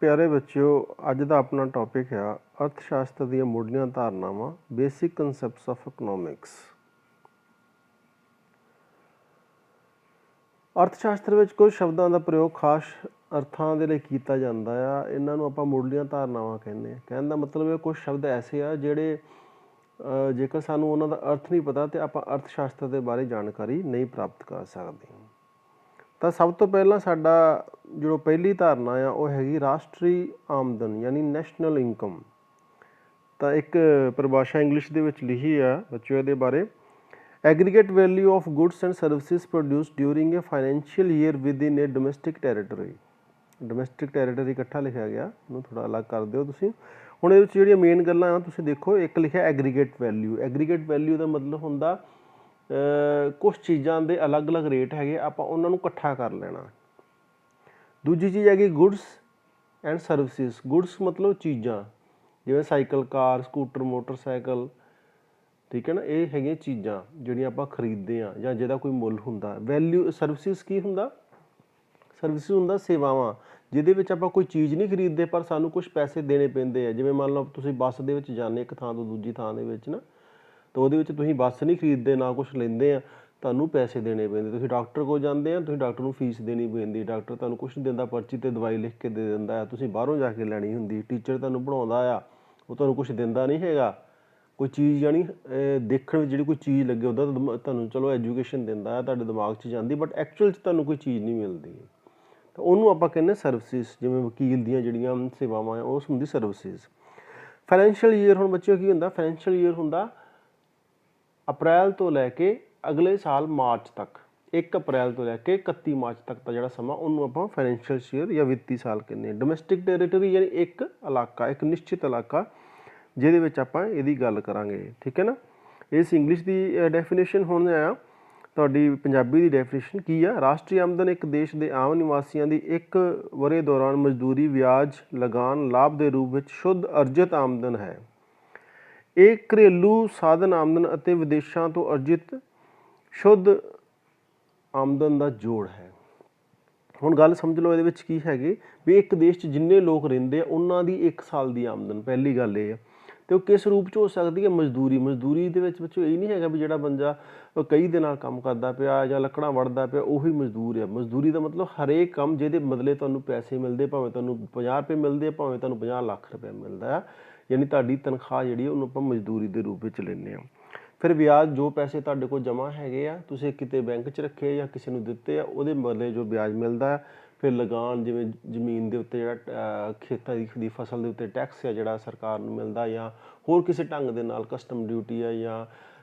ਪਿਆਰੇ ਬੱਚਿਓ, ਅੱਜ ਦਾ ਆਪਣਾ ਟੌਪਿਕ ਆ ਅਰਥ ਸ਼ਾਸਤਰ ਦੀਆਂ ਮੁੱਢਲੀਆਂ ਧਾਰਨਾਵਾਂ, ਬੇਸਿਕ ਕਨਸੈਪਟਸ ਆਫ ਇਕਨੋਮਿਕਸ। ਅਰਥ ਸ਼ਾਸਤਰ ਵਿੱਚ ਕੁਝ ਸ਼ਬਦਾਂ ਦਾ ਪ੍ਰਯੋਗ ਖਾਸ ਅਰਥਾਂ ਦੇ ਲਈ ਕੀਤਾ ਜਾਂਦਾ ਆ। ਇਹਨਾਂ ਨੂੰ ਆਪਾਂ ਮੁੱਢਲੀਆਂ ਧਾਰਨਾਵਾਂ ਕਹਿੰਦੇ ਹਾਂ। ਕਹਿਣ ਦਾ ਮਤਲਬ ਇਹ ਕੁਝ ਸ਼ਬਦ ਐਸੇ ਆ ਜਿਹੜੇ ਜੇਕਰ ਸਾਨੂੰ ਉਹਨਾਂ ਦਾ ਅਰਥ ਨਹੀਂ ਪਤਾ ਤਾਂ ਆਪਾਂ ਅਰਥ ਸ਼ਾਸਤਰ ਦੇ ਬਾਰੇ ਜਾਣਕਾਰੀ ਨਹੀਂ ਪ੍ਰਾਪਤ ਕਰ ਸਕਦੇ। ਤਾਂ ਸਭ ਤੋਂ ਪਹਿਲਾਂ ਸਾਡਾ ਜੋ ਪਹਿਲੀ ਧਾਰਨਾ ਆ ਉਹ ਹੈਗੀ ਰਾਸ਼ਟਰੀ ਆਮਦਨ, ਯਾਨੀ ਨੈਸ਼ਨਲ ਇਨਕਮ। ਤਾਂ ਇੱਕ ਪਰਿਭਾਸ਼ਾ ਇੰਗਲਿਸ਼ ਦੇ ਵਿੱਚ ਲਿਖੀ ਆ ਬੱਚਿਓ ਇਹਦੇ ਬਾਰੇ, aggregate value of goods and services produced during A financial year within A domestic territory. Domestic territory ਇਕੱਠਾ ਲਿਖਿਆ ਗਿਆ, ਉਹਨੂੰ ਥੋੜ੍ਹਾ ਅਲੱਗ ਕਰ ਦਿਓ ਤੁਸੀਂ। ਹੁਣ ਇਹਦੇ ਵਿੱਚ ਜਿਹੜੀਆਂ ਮੇਨ ਗੱਲਾਂ ਆ ਤੁਸੀਂ ਦੇਖੋ, ਇੱਕ ਲਿਖਿਆ ਐਗਰੀਗੇਟ ਵੈਲਿਊ। ਐਗਰੀਗੇਟ ਵੈਲਿਊ ਦਾ ਮਤਲਬ ਹੁੰਦਾ ਕੁਛ ਚੀਜ਼ਾਂ ਦੇ ਅਲੱਗ-ਅਲੱਗ ਰੇਟ ਹੈਗੇ, ਆਪਾਂ ਉਹਨਾਂ ਨੂੰ ਇਕੱਠਾ ਕਰ ਲੈਣਾ। ਦੂਜੀ ਚੀਜ਼ ਹੈਗੀ ਗੁਡਸ ਐਂਡ ਸਰਵਿਸਿਜ਼। ਗੁਡਸ ਮਤਲਬ ਚੀਜ਼ਾਂ, ਜਿਵੇਂ ਸਾਈਕਲ, ਕਾਰ, ਸਕੂਟਰ, ਮੋਟਰਸਾਈਕਲ, ਠੀਕ ਹੈ ਨਾ, ਇਹ ਹੈਗੀਆਂ ਚੀਜ਼ਾਂ ਜਿਹੜੀਆਂ ਆਪਾਂ ਖਰੀਦਦੇ ਹਾਂ ਜਾਂ ਜਿਹਦਾ ਕੋਈ ਮੁੱਲ ਹੁੰਦਾ। ਵੈਲਿਊ ਸਰਵਿਸਿਜ਼ ਕੀ ਹੁੰਦਾ? ਸਰਵਿਸਿਜ਼ ਹੁੰਦਾ ਸੇਵਾਵਾਂ, ਜਿਹਦੇ ਵਿੱਚ ਆਪਾਂ ਕੋਈ ਚੀਜ਼ ਨਹੀਂ ਖਰੀਦਦੇ ਪਰ ਸਾਨੂੰ ਕੁਛ ਪੈਸੇ ਦੇਣੇ ਪੈਂਦੇ ਆ। ਜਿਵੇਂ ਮੰਨ ਲਓ ਤੁਸੀਂ ਬੱਸ ਦੇ ਵਿੱਚ ਜਾਂਦੇ ਇੱਕ ਥਾਂ ਤੋਂ ਦੂਜੀ ਥਾਂ ਦੇ ਵਿੱਚ ਨਾ, ਤਾਂ ਉਹਦੇ ਵਿੱਚ ਤੁਸੀਂ ਬੱਸ ਨਹੀਂ ਖਰੀਦਦੇ, ਨਾ ਕੁਛ ਲੈਂਦੇ ਆ, ਤੁਹਾਨੂੰ ਪੈਸੇ ਦੇਣੇ ਪੈਂਦੇ। ਤੁਸੀਂ ਡਾਕਟਰ ਕੋਲ ਜਾਂਦੇ ਆ, ਤੁਸੀਂ ਡਾਕਟਰ ਨੂੰ ਫੀਸ ਦੇਣੀ ਪੈਂਦੀ। ਡਾਕਟਰ ਤੁਹਾਨੂੰ ਕੁਛ ਨਹੀਂ ਦਿੰਦਾ, ਪਰਚੀ 'ਤੇ ਦਵਾਈ ਲਿਖ ਕੇ ਦੇ ਦਿੰਦਾ ਆ, ਤੁਸੀਂ ਬਾਹਰੋਂ ਜਾ ਕੇ ਲੈਣੀ ਹੁੰਦੀ। ਟੀਚਰ ਤੁਹਾਨੂੰ ਪੜ੍ਹਾਉਂਦਾ ਆ, ਉਹ ਤੁਹਾਨੂੰ ਕੁਛ ਦਿੰਦਾ ਨਹੀਂ ਹੈਗਾ। ਕੋਈ ਚੀਜ਼ ਯਾਨੀ ਦੇਖਣ ਵਿੱਚ ਜਿਹੜੀ ਕੋਈ ਚੀਜ਼ ਲੱਗੇ ਉਹਦਾ ਤੁਹਾਨੂੰ ਚਲੋ ਐਜੂਕੇਸ਼ਨ ਦਿੰਦਾ ਆ, ਤੁਹਾਡੇ ਦਿਮਾਗ 'ਚ ਜਾਂਦੀ, ਬਟ ਐਕਚੁਅਲ 'ਚ ਤੁਹਾਨੂੰ ਕੋਈ ਚੀਜ਼ ਨਹੀਂ ਮਿਲਦੀ। ਤਾਂ ਉਹਨੂੰ ਆਪਾਂ ਕਹਿੰਦੇ ਸਰਵਿਸਿਜ਼। ਜਿਵੇਂ ਵਕੀਲ ਦੀਆਂ ਜਿਹੜੀਆਂ ਸੇਵਾਵਾਂ ਆ ਉਸ ਹੁੰਦੀ ਸਰਵਿਸਿਜ਼। ਫਾਈਨੈਂਸ਼ੀਅਲ ਈਅਰ, ਹੁਣ ਬੱਚਿਓ ਕੀ ਹੁੰਦਾ? ਫਾਈਨੈਂਸ਼ੀਅਲ ਈਅਰ ਹੁੰਦਾ ਅਪ੍ਰੈਲ ਤੋਂ ਲੈ ਕੇ ਅਗਲੇ ਸਾਲ ਮਾਰਚ ਤੱਕ। 1 ਅਪ੍ਰੈਲ ਤੋਂ ਲੈ ਕੇ 31 ਮਾਰਚ ਤੱਕ ਦਾ ਜਿਹੜਾ ਸਮਾਂ, ਉਹਨੂੰ ਆਪਾਂ ਫਾਈਨੈਂਸ਼ੀਅਲ ਈਅਰ ਜਾਂ ਵਿੱਤੀ ਸਾਲ ਕਹਿੰਦੇ ਹਾਂ। ਡੋਮੈਸਟਿਕ ਟੈਰੀਟਰੀ ਯਾਨੀ ਇੱਕ ਇਲਾਕਾ, ਇੱਕ ਨਿਸ਼ਚਿਤ ਇਲਾਕਾ ਜਿਹਦੇ ਵਿੱਚ ਆਪਾਂ ਇਹਦੀ ਗੱਲ ਕਰਾਂਗੇ, ਠੀਕ ਹੈ ਨਾ। ਇਸ ਇੰਗਲਿਸ਼ ਦੀ ਡੈਫੀਨੇਸ਼ਨ ਹੁਣ ਆ, ਤੁਹਾਡੀ ਪੰਜਾਬੀ ਦੀ ਡੈਫੀਨੇਸ਼ਨ ਕੀ ਆ? ਰਾਸ਼ਟਰੀ ਆਮਦਨ ਇੱਕ ਦੇਸ਼ ਦੇ ਆਮ ਨਿਵਾਸੀਆਂ ਦੀ ਇੱਕ ਵਰ੍ਹੇ ਦੌਰਾਨ ਮਜ਼ਦੂਰੀ, ਵਿਆਜ, ਲਗਾਨ, ਲਾਭ ਦੇ ਰੂਪ ਵਿੱਚ ਸ਼ੁੱਧ ਅਰਜਿਤ ਆਮਦਨ ਹੈ। ਇਹ ਘਰੇਲੂ ਸਾਧਨ ਆਮਦਨ ਅਤੇ ਵਿਦੇਸ਼ਾਂ ਤੋਂ ਅਰਜਿਤ ਸ਼ੁੱਧ ਆਮਦਨ ਦਾ ਜੋੜ ਹੈ। ਹੁਣ ਗੱਲ ਸਮਝ ਲਓ ਇਹਦੇ ਵਿੱਚ ਕੀ ਹੈਗੇ ਵੀ ਇੱਕ ਦੇਸ਼ 'ਚ ਜਿੰਨੇ ਲੋਕ ਰਹਿੰਦੇ ਆ ਉਹਨਾਂ ਦੀ 1 ਸਾਲ ਦੀ ਆਮਦਨ, ਪਹਿਲੀ ਗੱਲ ਇਹ ਆ। ਅਤੇ ਉਹ ਕਿਸ ਰੂਪ 'ਚ ਹੋ ਸਕਦੀ ਹੈ? ਮਜ਼ਦੂਰੀ। ਮਜ਼ਦੂਰੀ ਦੇ ਵਿੱਚ ਇਹ ਨਹੀਂ ਹੈਗਾ ਵੀ ਜਿਹੜਾ ਬੰਦਾ ਕਈ ਦਿਨਾਂ ਕੰਮ ਕਰਦਾ ਪਿਆ ਜਾਂ ਲੱਕੜਾਂ ਵੱਢਦਾ ਪਿਆ ਉਹੀ ਮਜ਼ਦੂਰ ਆ। ਮਜ਼ਦੂਰੀ ਦਾ ਮਤਲਬ ਹਰੇਕ ਕੰਮ ਜਿਹਦੇ ਬਦਲੇ ਤੁਹਾਨੂੰ ਪੈਸੇ ਮਿਲਦੇ, ਭਾਵੇਂ ਤੁਹਾਨੂੰ 50 ਰੁਪਏ ਮਿਲਦੇ, ਭਾਵੇਂ ਤੁਹਾਨੂੰ 50 ਲੱਖ ਰੁਪਏ ਮਿਲਦਾ ਆ, ਯਾਨੀ ਤੁਹਾਡੀ ਤਨਖਾਹ ਜਿਹੜੀ ਉਹਨੂੰ ਆਪਾਂ ਮਜ਼ਦੂਰੀ ਦੇ ਰੂਪ ਵਿੱਚ ਲੈਂਦੇ ਹਾਂ। ਫਿਰ ਵਿਆਜ, ਜੋ ਪੈਸੇ ਤੁਹਾਡੇ ਕੋਲ ਜਮ੍ਹਾਂ ਹੈਗੇ ਆ, ਤੁਸੀਂ ਕਿਤੇ ਬੈਂਕ 'ਚ ਰੱਖੇ ਜਾਂ ਕਿਸੇ ਨੂੰ ਦਿੱਤੇ ਆ, ਉਹਦੇ ਬਦਲੇ ਜੋ ਵਿਆਜ ਮਿਲਦਾ। ਫਿਰ ਲਗਾਨ, ਜਿਵੇਂ ਜ਼ਮੀਨ ਦੇ ਉੱਤੇ ਜਿਹੜਾ ਖੇਤਾਂ ਦੀ ਫਸਲ ਦੇ ਉੱਤੇ ਟੈਕਸ ਆ ਜਿਹੜਾ ਸਰਕਾਰ ਨੂੰ ਮਿਲਦਾ, ਜਾਂ ਹੋਰ ਕਿਸੇ ਢੰਗ ਦੇ ਨਾਲ ਕਸਟਮ ਡਿਊਟੀ ਆ ਜਾਂ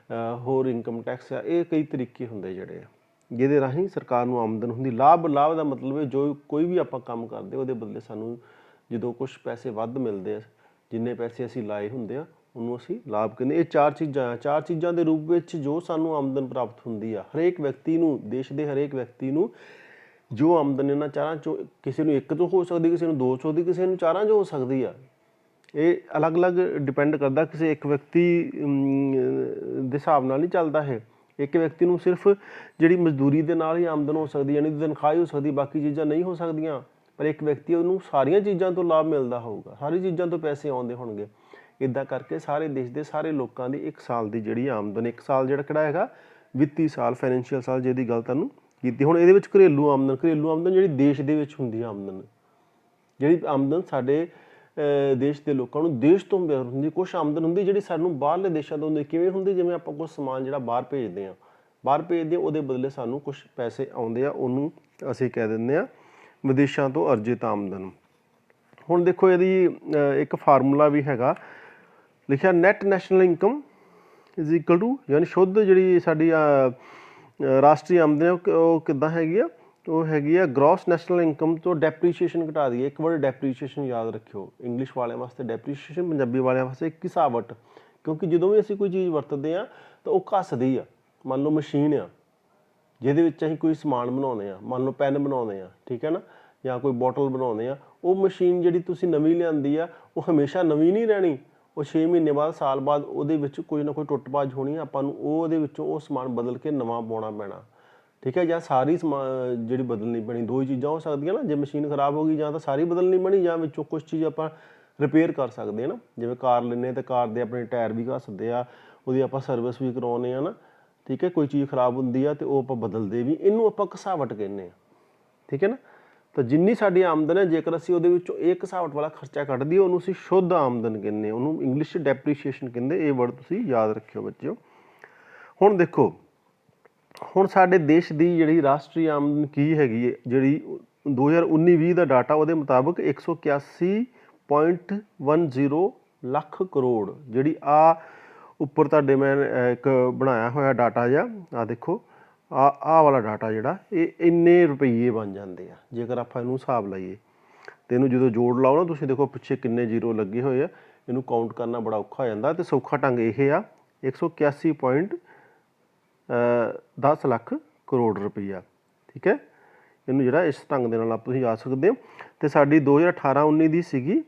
ਹੋਰ ਇਨਕਮ ਟੈਕਸ ਆ। ਇਹ ਕਈ ਤਰੀਕੇ ਹੁੰਦੇ ਜਿਹੜੇ ਆ ਜਿਹਦੇ ਰਾਹੀਂ ਸਰਕਾਰ ਨੂੰ ਆਮਦਨ ਹੁੰਦੀ। ਲਾਭ, ਲਾਭ ਦਾ ਮਤਲਬ ਹੈ ਜੋ ਕੋਈ ਵੀ ਆਪਾਂ ਕੰਮ ਕਰਦੇ ਉਹਦੇ ਬਦਲੇ ਸਾਨੂੰ ਜਦੋਂ ਕੁਛ ਪੈਸੇ ਵੱਧ ਮਿਲਦੇ ਆ, ਜਿੰਨੇ ਪੈਸੇ ਅਸੀਂ ਲਾਏ ਹੁੰਦੇ ਆ ਉਹਨੂੰ ਅਸੀਂ ਲਾਭ ਕਹਿੰਦੇ। ਇਹ 4 ਚੀਜ਼ਾਂ ਆ। 4 ਚੀਜ਼ਾਂ ਦੇ ਰੂਪ ਵਿੱਚ ਜੋ ਸਾਨੂੰ ਆਮਦਨ ਪ੍ਰਾਪਤ ਹੁੰਦੀ ਆ। ਹਰੇਕ ਵਿਅਕਤੀ ਨੂੰ, ਦੇਸ਼ ਦੇ ਹਰੇਕ ਵਿਅਕਤੀ ਨੂੰ ਜੋ ਆਮਦਨ ਇਹਨਾਂ 4 'ਚੋਂ, ਕਿਸੇ ਨੂੰ 1 ਤੋਂ ਹੋ ਸਕਦੀ, ਕਿਸੇ ਨੂੰ 2 ਤੋਂ ਦੀ, ਕਿਸੇ ਨੂੰ 4 'ਚੋਂ ਹੋ ਸਕਦੀ ਆ। ਇਹ ਅਲੱਗ-ਅਲੱਗ ਡਿਪੈਂਡ ਕਰਦਾ, ਕਿਸੇ ਇੱਕ ਵਿਅਕਤੀ ਦੇ ਹਿਸਾਬ ਨਾਲ ਨਹੀਂ ਚੱਲਦਾ ਇਹ। ਇੱਕ ਵਿਅਕਤੀ ਨੂੰ ਸਿਰਫ ਜਿਹੜੀ ਮਜ਼ਦੂਰੀ ਦੇ ਨਾਲ ਹੀ ਆਮਦਨ ਹੋ ਸਕਦੀ, ਯਾਨੀ ਤਨਖਾਹ ਹੀ ਹੋ ਸਕਦੀ, ਬਾਕੀ ਚੀਜ਼ਾਂ ਨਹੀਂ ਹੋ ਸਕਦੀਆਂ। ਪਰ ਇੱਕ ਵਿਅਕਤੀ ਉਹਨੂੰ ਸਾਰੀਆਂ ਚੀਜ਼ਾਂ ਤੋਂ ਲਾਭ ਮਿਲਦਾ ਹੋਊਗਾ, ਸਾਰੀ ਚੀਜ਼ਾਂ ਤੋਂ ਪੈਸੇ ਆਉਂਦੇ ਹੋਣਗੇ। ਇੱਦਾਂ ਕਰਕੇ ਸਾਰੇ ਦੇਸ਼ ਦੇ ਸਾਰੇ ਲੋਕਾਂ ਦੀ 1 ਸਾਲ ਦੀ ਜਿਹੜੀ ਆਮਦਨ, 1 ਸਾਲ ਜਿਹੜਾ ਕਿਹੜਾ ਹੈਗਾ ਵਿੱਤੀ ਸਾਲ, ਫਾਈਨੈਂਸ਼ੀਅਲ ਸਾਲ, ਜਿਹਦੀ ਗੱਲ ਤੁਹਾਨੂੰ ਕੀਤੀ। ਹੁਣ ਇਹਦੇ ਵਿੱਚ ਘਰੇਲੂ ਆਮਦਨ, ਘਰੇਲੂ ਆਮਦਨ ਜਿਹੜੀ ਦੇਸ਼ ਦੇ ਵਿੱਚ ਹੁੰਦੀ ਆਮਦਨ, ਜਿਹੜੀ ਆਮਦਨ ਸਾਡੇ ਦੇਸ਼ ਦੇ ਲੋਕਾਂ ਨੂੰ ਦੇਸ਼ ਤੋਂ ਬਾਹਰ ਹੁੰਦੀ। ਕੁਛ ਆਮਦਨ ਹੁੰਦੀ ਜਿਹੜੀ ਸਾਨੂੰ ਬਾਹਰਲੇ ਦੇਸ਼ਾਂ ਤੋਂ ਹੁੰਦੀ। ਕਿਵੇਂ ਹੁੰਦੀ? ਜਿਵੇਂ ਆਪਾਂ ਕੁਛ ਸਮਾਨ ਜਿਹੜਾ ਬਾਹਰ ਭੇਜਦੇ ਹਾਂ, ਉਹਦੇ ਬਦਲੇ ਸਾਨੂੰ ਕੁਛ ਪੈਸੇ ਆਉਂਦੇ ਆ, ਉਹਨੂੰ ਅਸੀਂ ਕਹਿ ਦਿੰਦੇ ਹਾਂ ਵਿਦੇਸ਼ਾਂ ਤੋਂ ਅਰਜਿਤ ਆਮਦਨ। ਹੁਣ ਦੇਖੋ ਇਹਦੀ ਇੱਕ ਫਾਰਮੂਲਾ ਵੀ ਹੈਗਾ ਲਿਖਿਆ, net national income is equal to, ਯਾਨੀ ਸ਼ੁੱਧ ਜਿਹੜੀ ਸਾਡੀ ਰਾਸ਼ਟਰੀ ਆਮਦਨ ਹੈ ਉਹ ਕਿੱਦਾਂ ਹੈਗੀ ਆ? ਉਹ ਹੈਗੀ ਆ ਗ੍ਰੋਸ ਨੈਸ਼ਨਲ ਇਨਕਮ ਤੋਂ ਡੈਪਰੀਸ਼ੀਏਸ਼ਨ ਘਟਾ ਦਈਏ। ਇੱਕ ਵਾਰ ਡੈਪਰੀਸ਼ੀਏਸ਼ਨ ਯਾਦ ਰੱਖਿਓ, ਇੰਗਲਿਸ਼ ਵਾਲਿਆਂ ਵਾਸਤੇ ਡੈਪਰੀਸ਼ੀਏਸ਼ਨ, ਪੰਜਾਬੀ ਵਾਲਿਆਂ ਵਾਸਤੇ ਇੱਕ ਘਿਸਾਵਟ। ਕਿਉਂਕਿ ਜਦੋਂ ਵੀ ਅਸੀਂ ਕੋਈ ਚੀਜ਼ ਵਰਤਦੇ ਹਾਂ ਤਾਂ ਉਹ ਘੱਸਦੀ ਆ। ਮੰਨ ਲਓ ਮਸ਼ੀਨ ਆ ਜਿਹਦੇ ਵਿੱਚ ਅਸੀਂ ਕੋਈ ਸਮਾਨ ਬਣਾਉਂਦੇ ਹਾਂ, ਮੰਨ ਲਓ ਪੈਨ ਬਣਾਉਂਦੇ ਹਾਂ, ਠੀਕ ਹੈ ਨਾ, ਜਾਂ ਕੋਈ ਬੋਟਲ ਬਣਾਉਂਦੇ ਹਾਂ, ਉਹ ਮਸ਼ੀਨ ਜਿਹੜੀ ਤੁਸੀਂ ਨਵੀਂ ਲਿਆਂਦੀ ਆ ਉਹ ਹਮੇਸ਼ਾ ਨਵੀਂ ਨਹੀਂ ਰਹਿਣੀ। ਉਹ 6 ਮਹੀਨੇ ਬਾਅਦ, ਸਾਲ ਬਾਅਦ ਉਹਦੇ ਵਿੱਚ ਕੋਈ ਨਾ ਕੋਈ ਟੁੱਟ ਭੱਜ ਹੋਣੀ, ਆਪਾਂ ਨੂੰ ਉਹਦੇ ਵਿੱਚੋਂ ਉਹ ਸਮਾਨ ਬਦਲ ਕੇ ਨਵਾਂ ਪਾਉਣਾ ਪੈਣਾ। ठीक है, ਜਾਂ ਸਾਰੀ ਜਿਹੜੀ ਬਦਲਣੀ ਪੈਣੀ, ਦੋ ਹੀ ਚੀਜ਼ਾਂ ਹੋ ਸਕਦੀਆਂ ਨਾ, ਜੇ ਮਸ਼ੀਨ ਖਰਾਬ ਹੋ ਗਈ ਜਾਂ ਤਾਂ ਸਾਰੀ ਬਦਲਣੀ ਪੈਣੀ ਜਾਂ ਵਿੱਚੋਂ ਕੁਛ ਚੀਜ਼ ਆਪਾਂ ਰਿਪੇਅਰ ਕਰ ਸਕਦੇ ਹਾਂ ਨਾ। ਜਿਵੇਂ ਕਾਰ ਲੈਂਦੇ ਤਾਂ ਕਾਰ ਦੇ ਆਪਣੇ ਟਾਇਰ ਵੀ ਘੱਸਦੇ ਆ, ਉਹਦੀ ਆਪਾਂ ਸਰਵਿਸ ਵੀ ਕਰਵਾਉਂਦੇ ਹਾਂ ਨਾ, ਠੀਕ ਹੈ। ਕੋਈ ਚੀਜ਼ ਖਰਾਬ ਹੁੰਦੀ ਆ ਤੇ ਉਹ ਆਪਾਂ ਬਦਲਦੇ ਵੀ, ਇਹਨੂੰ ਆਪਾਂ ਘਸਾਵਟ ਕਹਿੰਦੇ ਹਾਂ, ਠੀਕ ਹੈ ਨਾ। ਤਾਂ ਜਿੰਨੀ ਸਾਡੀ ਆਮਦਨ ਹੈ, ਜੇਕਰ ਅਸੀਂ ਉਹਦੇ ਵਿੱਚੋਂ ਇਹ ਘਸਾਵਟ ਵਾਲਾ ਖਰਚਾ ਕੱਢ ਦਈਏ, ਉਹਨੂੰ ਅਸੀਂ ਸ਼ੁੱਧ ਆਮਦਨ ਕਹਿੰਦੇ ਹਾਂ, ਉਹਨੂੰ ਇੰਗਲਿਸ਼ 'ਚ ਡੈਪਰੀਸ਼ੀਏਸ਼ਨ ਕਹਿੰਦੇ। ਇਹ ਵਰਡ ਤੁਸੀਂ ਯਾਦ ਰੱਖਿਓ ਬੱਚਿਓ। ਹੁਣ ਦੇਖੋ, ਹੁਣ ਸਾਡੇ ਦੇਸ਼ ਦੀ ਜਿਹੜੀ ਰਾਸ਼ਟਰੀ ਆਮਦਨ ਕੀ ਹੈਗੀ ਹੈ, ਜਿਹੜੀ 2019-20 ਦਾ ਡਾਟਾ, ਉਹਦੇ ਮੁਤਾਬਕ 181.10 ਲੱਖ ਕਰੋੜ, ਜਿਹੜੀ ਆ ਉੱਪਰ ਤੁਹਾਡੇ ਮੈਂ ਇੱਕ ਬਣਾਇਆ ਹੋਇਆ ਡਾਟਾ ਜਿਹਾ, ਆਹ ਦੇਖੋ, ਆਹ ਵਾਲਾ ਡਾਟਾ ਜਿਹੜਾ, ਇਹ ਇੰਨੇ ਰੁਪਈਏ ਬਣ ਜਾਂਦੇ ਆ ਜੇਕਰ ਆਪਾਂ ਇਹਨੂੰ ਹਿਸਾਬ ਲਾਈਏ। ਅਤੇ ਇਹਨੂੰ ਜਦੋਂ ਜੋੜ ਲਾਓ ਨਾ ਤੁਸੀਂ, ਦੇਖੋ ਪਿੱਛੇ ਕਿੰਨੇ ਜ਼ੀਰੋ ਲੱਗੇ ਹੋਏ ਆ, ਇਹਨੂੰ ਕਾਊਂਟ ਕਰਨਾ ਬੜਾ ਔਖਾ ਹੋ ਜਾਂਦਾ। ਅਤੇ ਸੌਖਾ ਢੰਗ ਇਹ ਆ, 181.10 ਲੱਖ ਕਰੋੜ ਰੁਪਈਆ, ਠੀਕ ਹੈ। ਇਹਨੂੰ ਜਿਹੜਾ ਇਸ ਢੰਗ ਦੇ ਨਾਲ ਤੁਸੀਂ ਜਾ ਸਕਦੇ ਹੋ। ਅਤੇ ਸਾਡੀ 2018-19 ਦੀ ਸੀਗੀ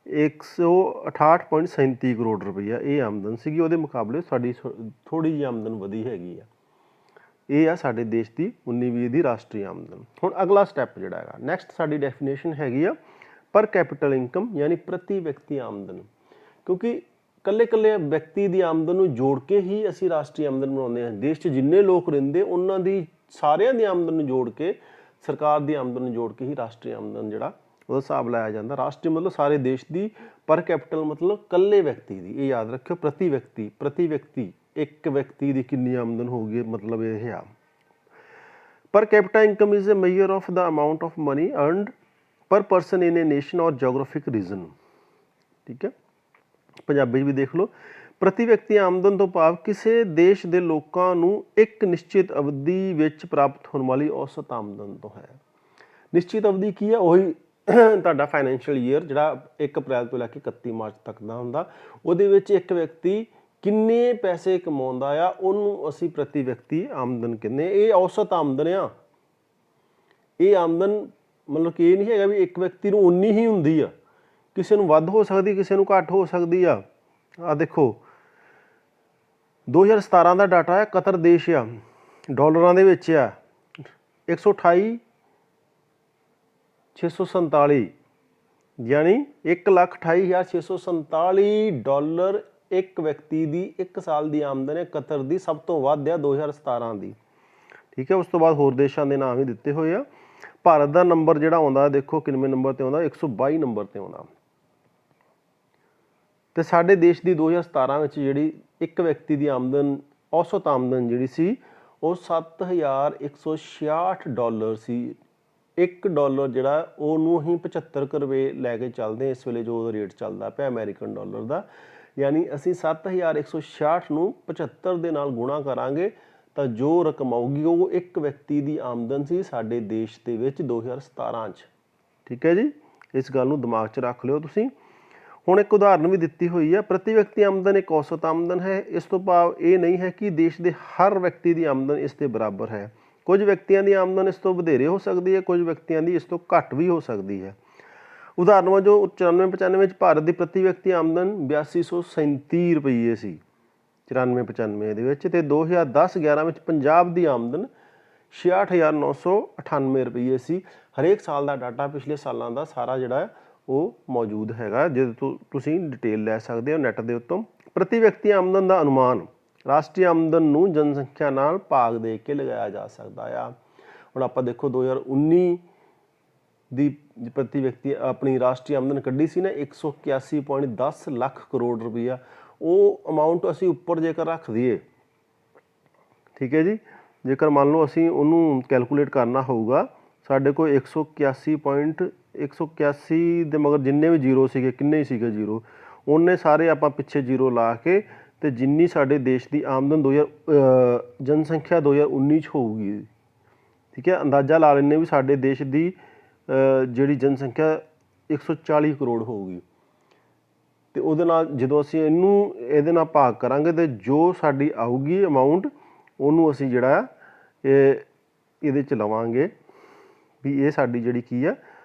168.37 ਕਰੋੜ ਰੁਪਈਆ ਇਹ ਆਮਦਨ ਸੀਗੀ। ਉਹਦੇ ਮੁਕਾਬਲੇ ਸਾਡੀ ਥੋੜ੍ਹੀ ਜਿਹੀ ਆਮਦਨ ਵਧੀ ਹੈਗੀ ਆ। ਇਹ ਆ ਸਾਡੇ ਦੇਸ਼ ਦੀ 19-20 ਦੀ ਰਾਸ਼ਟਰੀ ਆਮਦਨ। ਹੁਣ ਅਗਲਾ ਸਟੈਪ ਜਿਹੜਾ ਹੈਗਾ, ਨੈਕਸਟ ਸਾਡੀ ਡੈਫੀਨੇਸ਼ਨ ਹੈਗੀ ਆ ਪਰ ਕੈਪੀਟਲ ਇਨਕਮ, ਯਾਨੀ ਪ੍ਰਤੀ ਵਿਅਕਤੀ ਆਮਦਨ। ਕਿਉਂਕਿ ਇਕੱਲੇ ਵਿਅਕਤੀ ਦੀ ਆਮਦਨ ਨੂੰ ਜੋੜ ਕੇ ਹੀ ਅਸੀਂ ਰਾਸ਼ਟਰੀ ਆਮਦਨ ਬਣਾਉਂਦੇ ਹਾਂ। ਦੇਸ਼ 'ਚ ਜਿੰਨੇ ਲੋਕ ਰਹਿੰਦੇ ਉਹਨਾਂ ਦੀ ਸਾਰਿਆਂ ਦੀ ਆਮਦਨ ਨੂੰ ਜੋੜ ਕੇ, ਸਰਕਾਰ ਦੀ ਆਮਦਨ ਨੂੰ ਜੋੜ ਕੇ ਹੀ ਰਾਸ਼ਟਰੀ ਆਮਦਨ ਜਿਹੜਾ ਉਹਦਾ ਹਿਸਾਬ ਲਾਇਆ ਜਾਂਦਾ। ਰਾਸ਼ਟਰੀ ਮਤਲਬ ਸਾਰੇ ਦੇਸ਼ ਦੀ, ਪਰ ਕੈਪੀਟਲ ਮਤਲਬ ਇਕੱਲੇ ਵਿਅਕਤੀ ਦੀ। ਇਹ ਯਾਦ ਰੱਖਿਓ, ਪ੍ਰਤੀ ਵਿਅਕਤੀ ਇੱਕ ਵਿਅਕਤੀ ਦੀ ਕਿੰਨੀ ਆਮਦਨ ਹੋਊਗੀ, ਮਤਲਬ ਇਹ ਆ। ਪਰ capital income is a measure of the amount of money earned per person in a nation or geographic reason, ਠੀਕ ਹੈ। ਪੰਜਾਬੀ 'ਚ ਵੀ ਦੇਖ ਲਓ, ਪ੍ਰਤੀ ਵਿਅਕਤੀ ਆਮਦਨ ਤੋਂ ਭਾਵ ਕਿਸੇ ਦੇਸ਼ ਦੇ ਲੋਕਾਂ ਨੂੰ ਇੱਕ ਨਿਸ਼ਚਿਤ ਅਵਧੀ ਵਿੱਚ ਪ੍ਰਾਪਤ ਹੋਣ ਵਾਲੀ ਔਸਤ ਆਮਦਨ ਤੋਂ ਹੈ। ਨਿਸ਼ਚਿਤ ਅਵਧੀ ਕੀ ਹੈ? ਉਹੀ ਤੁਹਾਡਾ ਫਾਈਨੈਂਸ਼ੀਅਲ ਈਅਰ ਜਿਹੜਾ 1 ਅਪ੍ਰੈਲ ਤੋਂ ਲੈ ਕੇ 31 ਮਾਰਚ ਤੱਕ ਦਾ ਹੁੰਦਾ। ਉਹਦੇ ਵਿੱਚ ਇੱਕ ਵਿਅਕਤੀ ਕਿੰਨੇ ਪੈਸੇ ਕਮਾਉਂਦਾ ਆ, ਉਹਨੂੰ ਅਸੀਂ ਪ੍ਰਤੀ ਵਿਅਕਤੀ ਆਮਦਨ ਕਹਿੰਦੇ। ਇਹ ਔਸਤ ਆਮਦਨ ਆ। ਇਹ ਆਮਦਨ ਮਤਲਬ ਕਿ ਇਹ ਨਹੀਂ ਹੈਗਾ ਵੀ ਇੱਕ ਵਿਅਕਤੀ ਨੂੰ ਉਨੀ ਹੀ ਹੁੰਦੀ ਆ, ਕਿਸੇ ਨੂੰ ਵੱਧ ਹੋ ਸਕਦੀ, ਕਿਸੇ ਨੂੰ ਘੱਟ ਹੋ ਸਕਦੀ ਆ। ਆਹ ਦੇਖੋ 2017 ਦਾ ਡਾਟਾ ਹੈ, ਕਤਰ ਦੇਸ਼ ਆ, ਡਾਲਰਾਂ ਦੇ ਵਿੱਚ ਆ 128,647, ਯਾਨੀ 1,28,647 ਡਾਲਰ ਇੱਕ ਵਿਅਕਤੀ ਦੀ ਇੱਕ ਸਾਲ ਦੀ ਆਮਦਨ ਹੈ। ਕਤਰ ਦੀ ਸਭ ਤੋਂ ਵੱਧ ਆ 2017 ਦੀ, ਠੀਕ ਹੈ। ਉਸ ਤੋਂ ਬਾਅਦ ਹੋਰ ਦੇਸ਼ਾਂ ਦੇ ਨਾਮ ਹੀ ਦਿੱਤੇ ਹੋਏ ਆ। ਭਾਰਤ ਦਾ ਨੰਬਰ ਜਿਹੜਾ ਆਉਂਦਾ, ਦੇਖੋ ਕਿੰਨਵੇਂ ਨੰਬਰ 'ਤੇ ਆਉਂਦਾ, 122 ਨੰਬਰ 'ਤੇ ਆਉਂਦਾ। ਅਤੇ ਸਾਡੇ ਦੇਸ਼ ਦੀ 2017 ਵਿੱਚ ਜਿਹੜੀ ਇੱਕ ਵਿਅਕਤੀ ਦੀ ਆਮਦਨ, ਔਸਤ ਆਮਦਨ ਜਿਹੜੀ ਸੀ, ਉਹ 7,166 ਡਾਲਰ ਸੀ। $1 ਜਿਹੜਾ ਉਹਨੂੰ ਅਸੀਂ 75 ਰੁਪਏ ਲੈ ਕੇ ਚੱਲਦੇ ਇਸ ਵੇਲੇ, ਜੋ ਰੇਟ ਚੱਲਦਾ ਪਿਆ ਅਮਰੀਕਨ ਡਾਲਰ ਦਾ। ਯਾਨੀ ਅਸੀਂ 7,166 ਨੂੰ 75 ਦੇ ਨਾਲ ਗੁਣਾ ਕਰਾਂਗੇ ਤਾਂ ਜੋ ਰਕਮ ਆਊਗੀ ਉਹ ਇੱਕ ਵਿਅਕਤੀ ਦੀ ਆਮਦਨ ਸੀ ਸਾਡੇ ਦੇਸ਼ ਦੇ ਵਿੱਚ 2017 'ਚ, ਠੀਕ ਹੈ ਜੀ। ਇਸ ਗੱਲ ਨੂੰ ਦਿਮਾਗ 'ਚ ਰੱਖ ਲਿਓ ਤੁਸੀਂ। ਹੁਣ ਇੱਕ ਉਦਾਹਰਨ ਵੀ ਦਿੱਤੀ ਹੋਈ ਹੈ, ਪ੍ਰਤੀ ਵਿਅਕਤੀ ਆਮਦਨ ਇੱਕ ਔਸਤ ਆਮਦਨ ਹੈ। ਇਸ ਤੋਂ ਭਾਵ ਇਹ ਨਹੀਂ ਹੈ ਕਿ ਦੇਸ਼ ਦੇ ਹਰ ਵਿਅਕਤੀ ਦੀ ਆਮਦਨ ਇਸ ਦੇ ਬਰਾਬਰ ਹੈ। ਕੁਝ ਵਿਅਕਤੀਆਂ ਦੀ ਆਮਦਨ ਇਸ ਤੋਂ ਵਧੇਰੇ ਹੋ ਸਕਦੀ ਹੈ, ਕੁਝ ਵਿਅਕਤੀਆਂ ਦੀ ਇਸ ਤੋਂ ਘੱਟ ਵੀ ਹੋ ਸਕਦੀ ਹੈ। ਉਦਾਹਰਨ ਵਜੋਂ 94-95 ਵਿੱਚ ਭਾਰਤ ਦੀ ਪ੍ਰਤੀ ਵਿਅਕਤੀ ਆਮਦਨ 8237 ਰੁਪਈਏ ਸੀ 94-95 ਦੇ ਵਿੱਚ, ਅਤੇ 2010-11 ਵਿੱਚ ਪੰਜਾਬ ਦੀ ਆਮਦਨ 66,998 ਰੁਪਈਏ ਸੀ। ਹਰੇਕ ਸਾਲ ਦਾ ਡਾਟਾ ਪਿਛਲੇ ਸਾਲਾਂ ਦਾ ਸਾਰਾ ਜਿਹੜਾ ਉਹ ਮੌਜੂਦ ਹੈਗਾ, ਜਿਹਦੇ ਤੋਂ ਤੁਸੀਂ ਡਿਟੇਲ ਲੈ ਸਕਦੇ ਹੋ ਨੈੱਟ ਦੇ ਉੱਤੋਂ। ਪ੍ਰਤੀ ਵਿਅਕਤੀ ਆਮਦਨ ਦਾ ਅਨੁਮਾਨ ਰਾਸ਼ਟਰੀ ਆਮਦਨ ਨੂੰ ਜਨਸੰਖਿਆ ਨਾਲ ਭਾਗ ਦੇ ਕੇ ਲਗਾਇਆ ਜਾ ਸਕਦਾ ਆ। ਹੁਣ ਆਪਾਂ ਦੇਖੋ 2019 ਦੀ ਪ੍ਰਤੀ ਵਿਅਕਤੀ ਆਪਣੀ ਰਾਸ਼ਟਰੀ ਆਮਦਨ ਕੱਢੀ ਸੀ ਨਾ 181.10 ਲੱਖ ਕਰੋੜ ਰੁਪਈਆ। ਉਹ ਅਮਾਊਂਟ ਅਸੀਂ ਉੱਪਰ ਜੇਕਰ ਰੱਖ ਦਈਏ, ਠੀਕ ਹੈ ਜੀ, ਜੇਕਰ ਮੰਨ ਲਓ ਅਸੀਂ ਉਹਨੂੰ ਕੈਲਕੂਲੇਟ ਕਰਨਾ ਹੋਊਗਾ, ਸਾਡੇ ਕੋਲ 181 ਦੇ ਮਗਰ ਜਿੰਨੇ ਵੀ ਜ਼ੀਰੋ ਸੀਗੇ, ਕਿੰਨੇ ਹੀ ਸੀਗੇ ਜ਼ੀਰੋ, ਉਹਨੇ ਸਾਰੇ ਆਪਾਂ ਪਿੱਛੇ ਜ਼ੀਰੋ ਲਾ ਕੇ, ਅਤੇ ਜਿੰਨੀ ਸਾਡੇ ਦੇਸ਼ ਦੀ ਆਮਦਨ ਜਨਸੰਖਿਆ 2019 'ਚ ਹੋਊਗੀ, ਠੀਕ ਹੈ, ਅੰਦਾਜ਼ਾ ਲਾ ਲੈਂਦੇ ਵੀ ਸਾਡੇ ਦੇਸ਼ ਦੀ ਜਿਹੜੀ ਜਨਸੰਖਿਆ 140 ਕਰੋੜ ਹੋਊਗੀ। ਅਤੇ ਉਹਦੇ ਨਾਲ ਜਦੋਂ ਅਸੀਂ ਇਹਦੇ ਨਾਲ ਭਾਗ ਕਰਾਂਗੇ ਅਤੇ ਜੋ ਸਾਡੀ ਆਊਗੀ ਅਮਾਊਂਟ, ਉਹਨੂੰ ਅਸੀਂ ਜਿਹੜਾ ਇਹਦੇ 'ਚ ਲਵਾਂਗੇ ਵੀ ਇਹ ਸਾਡੀ ਜਿਹੜੀ ਕੀ ਆ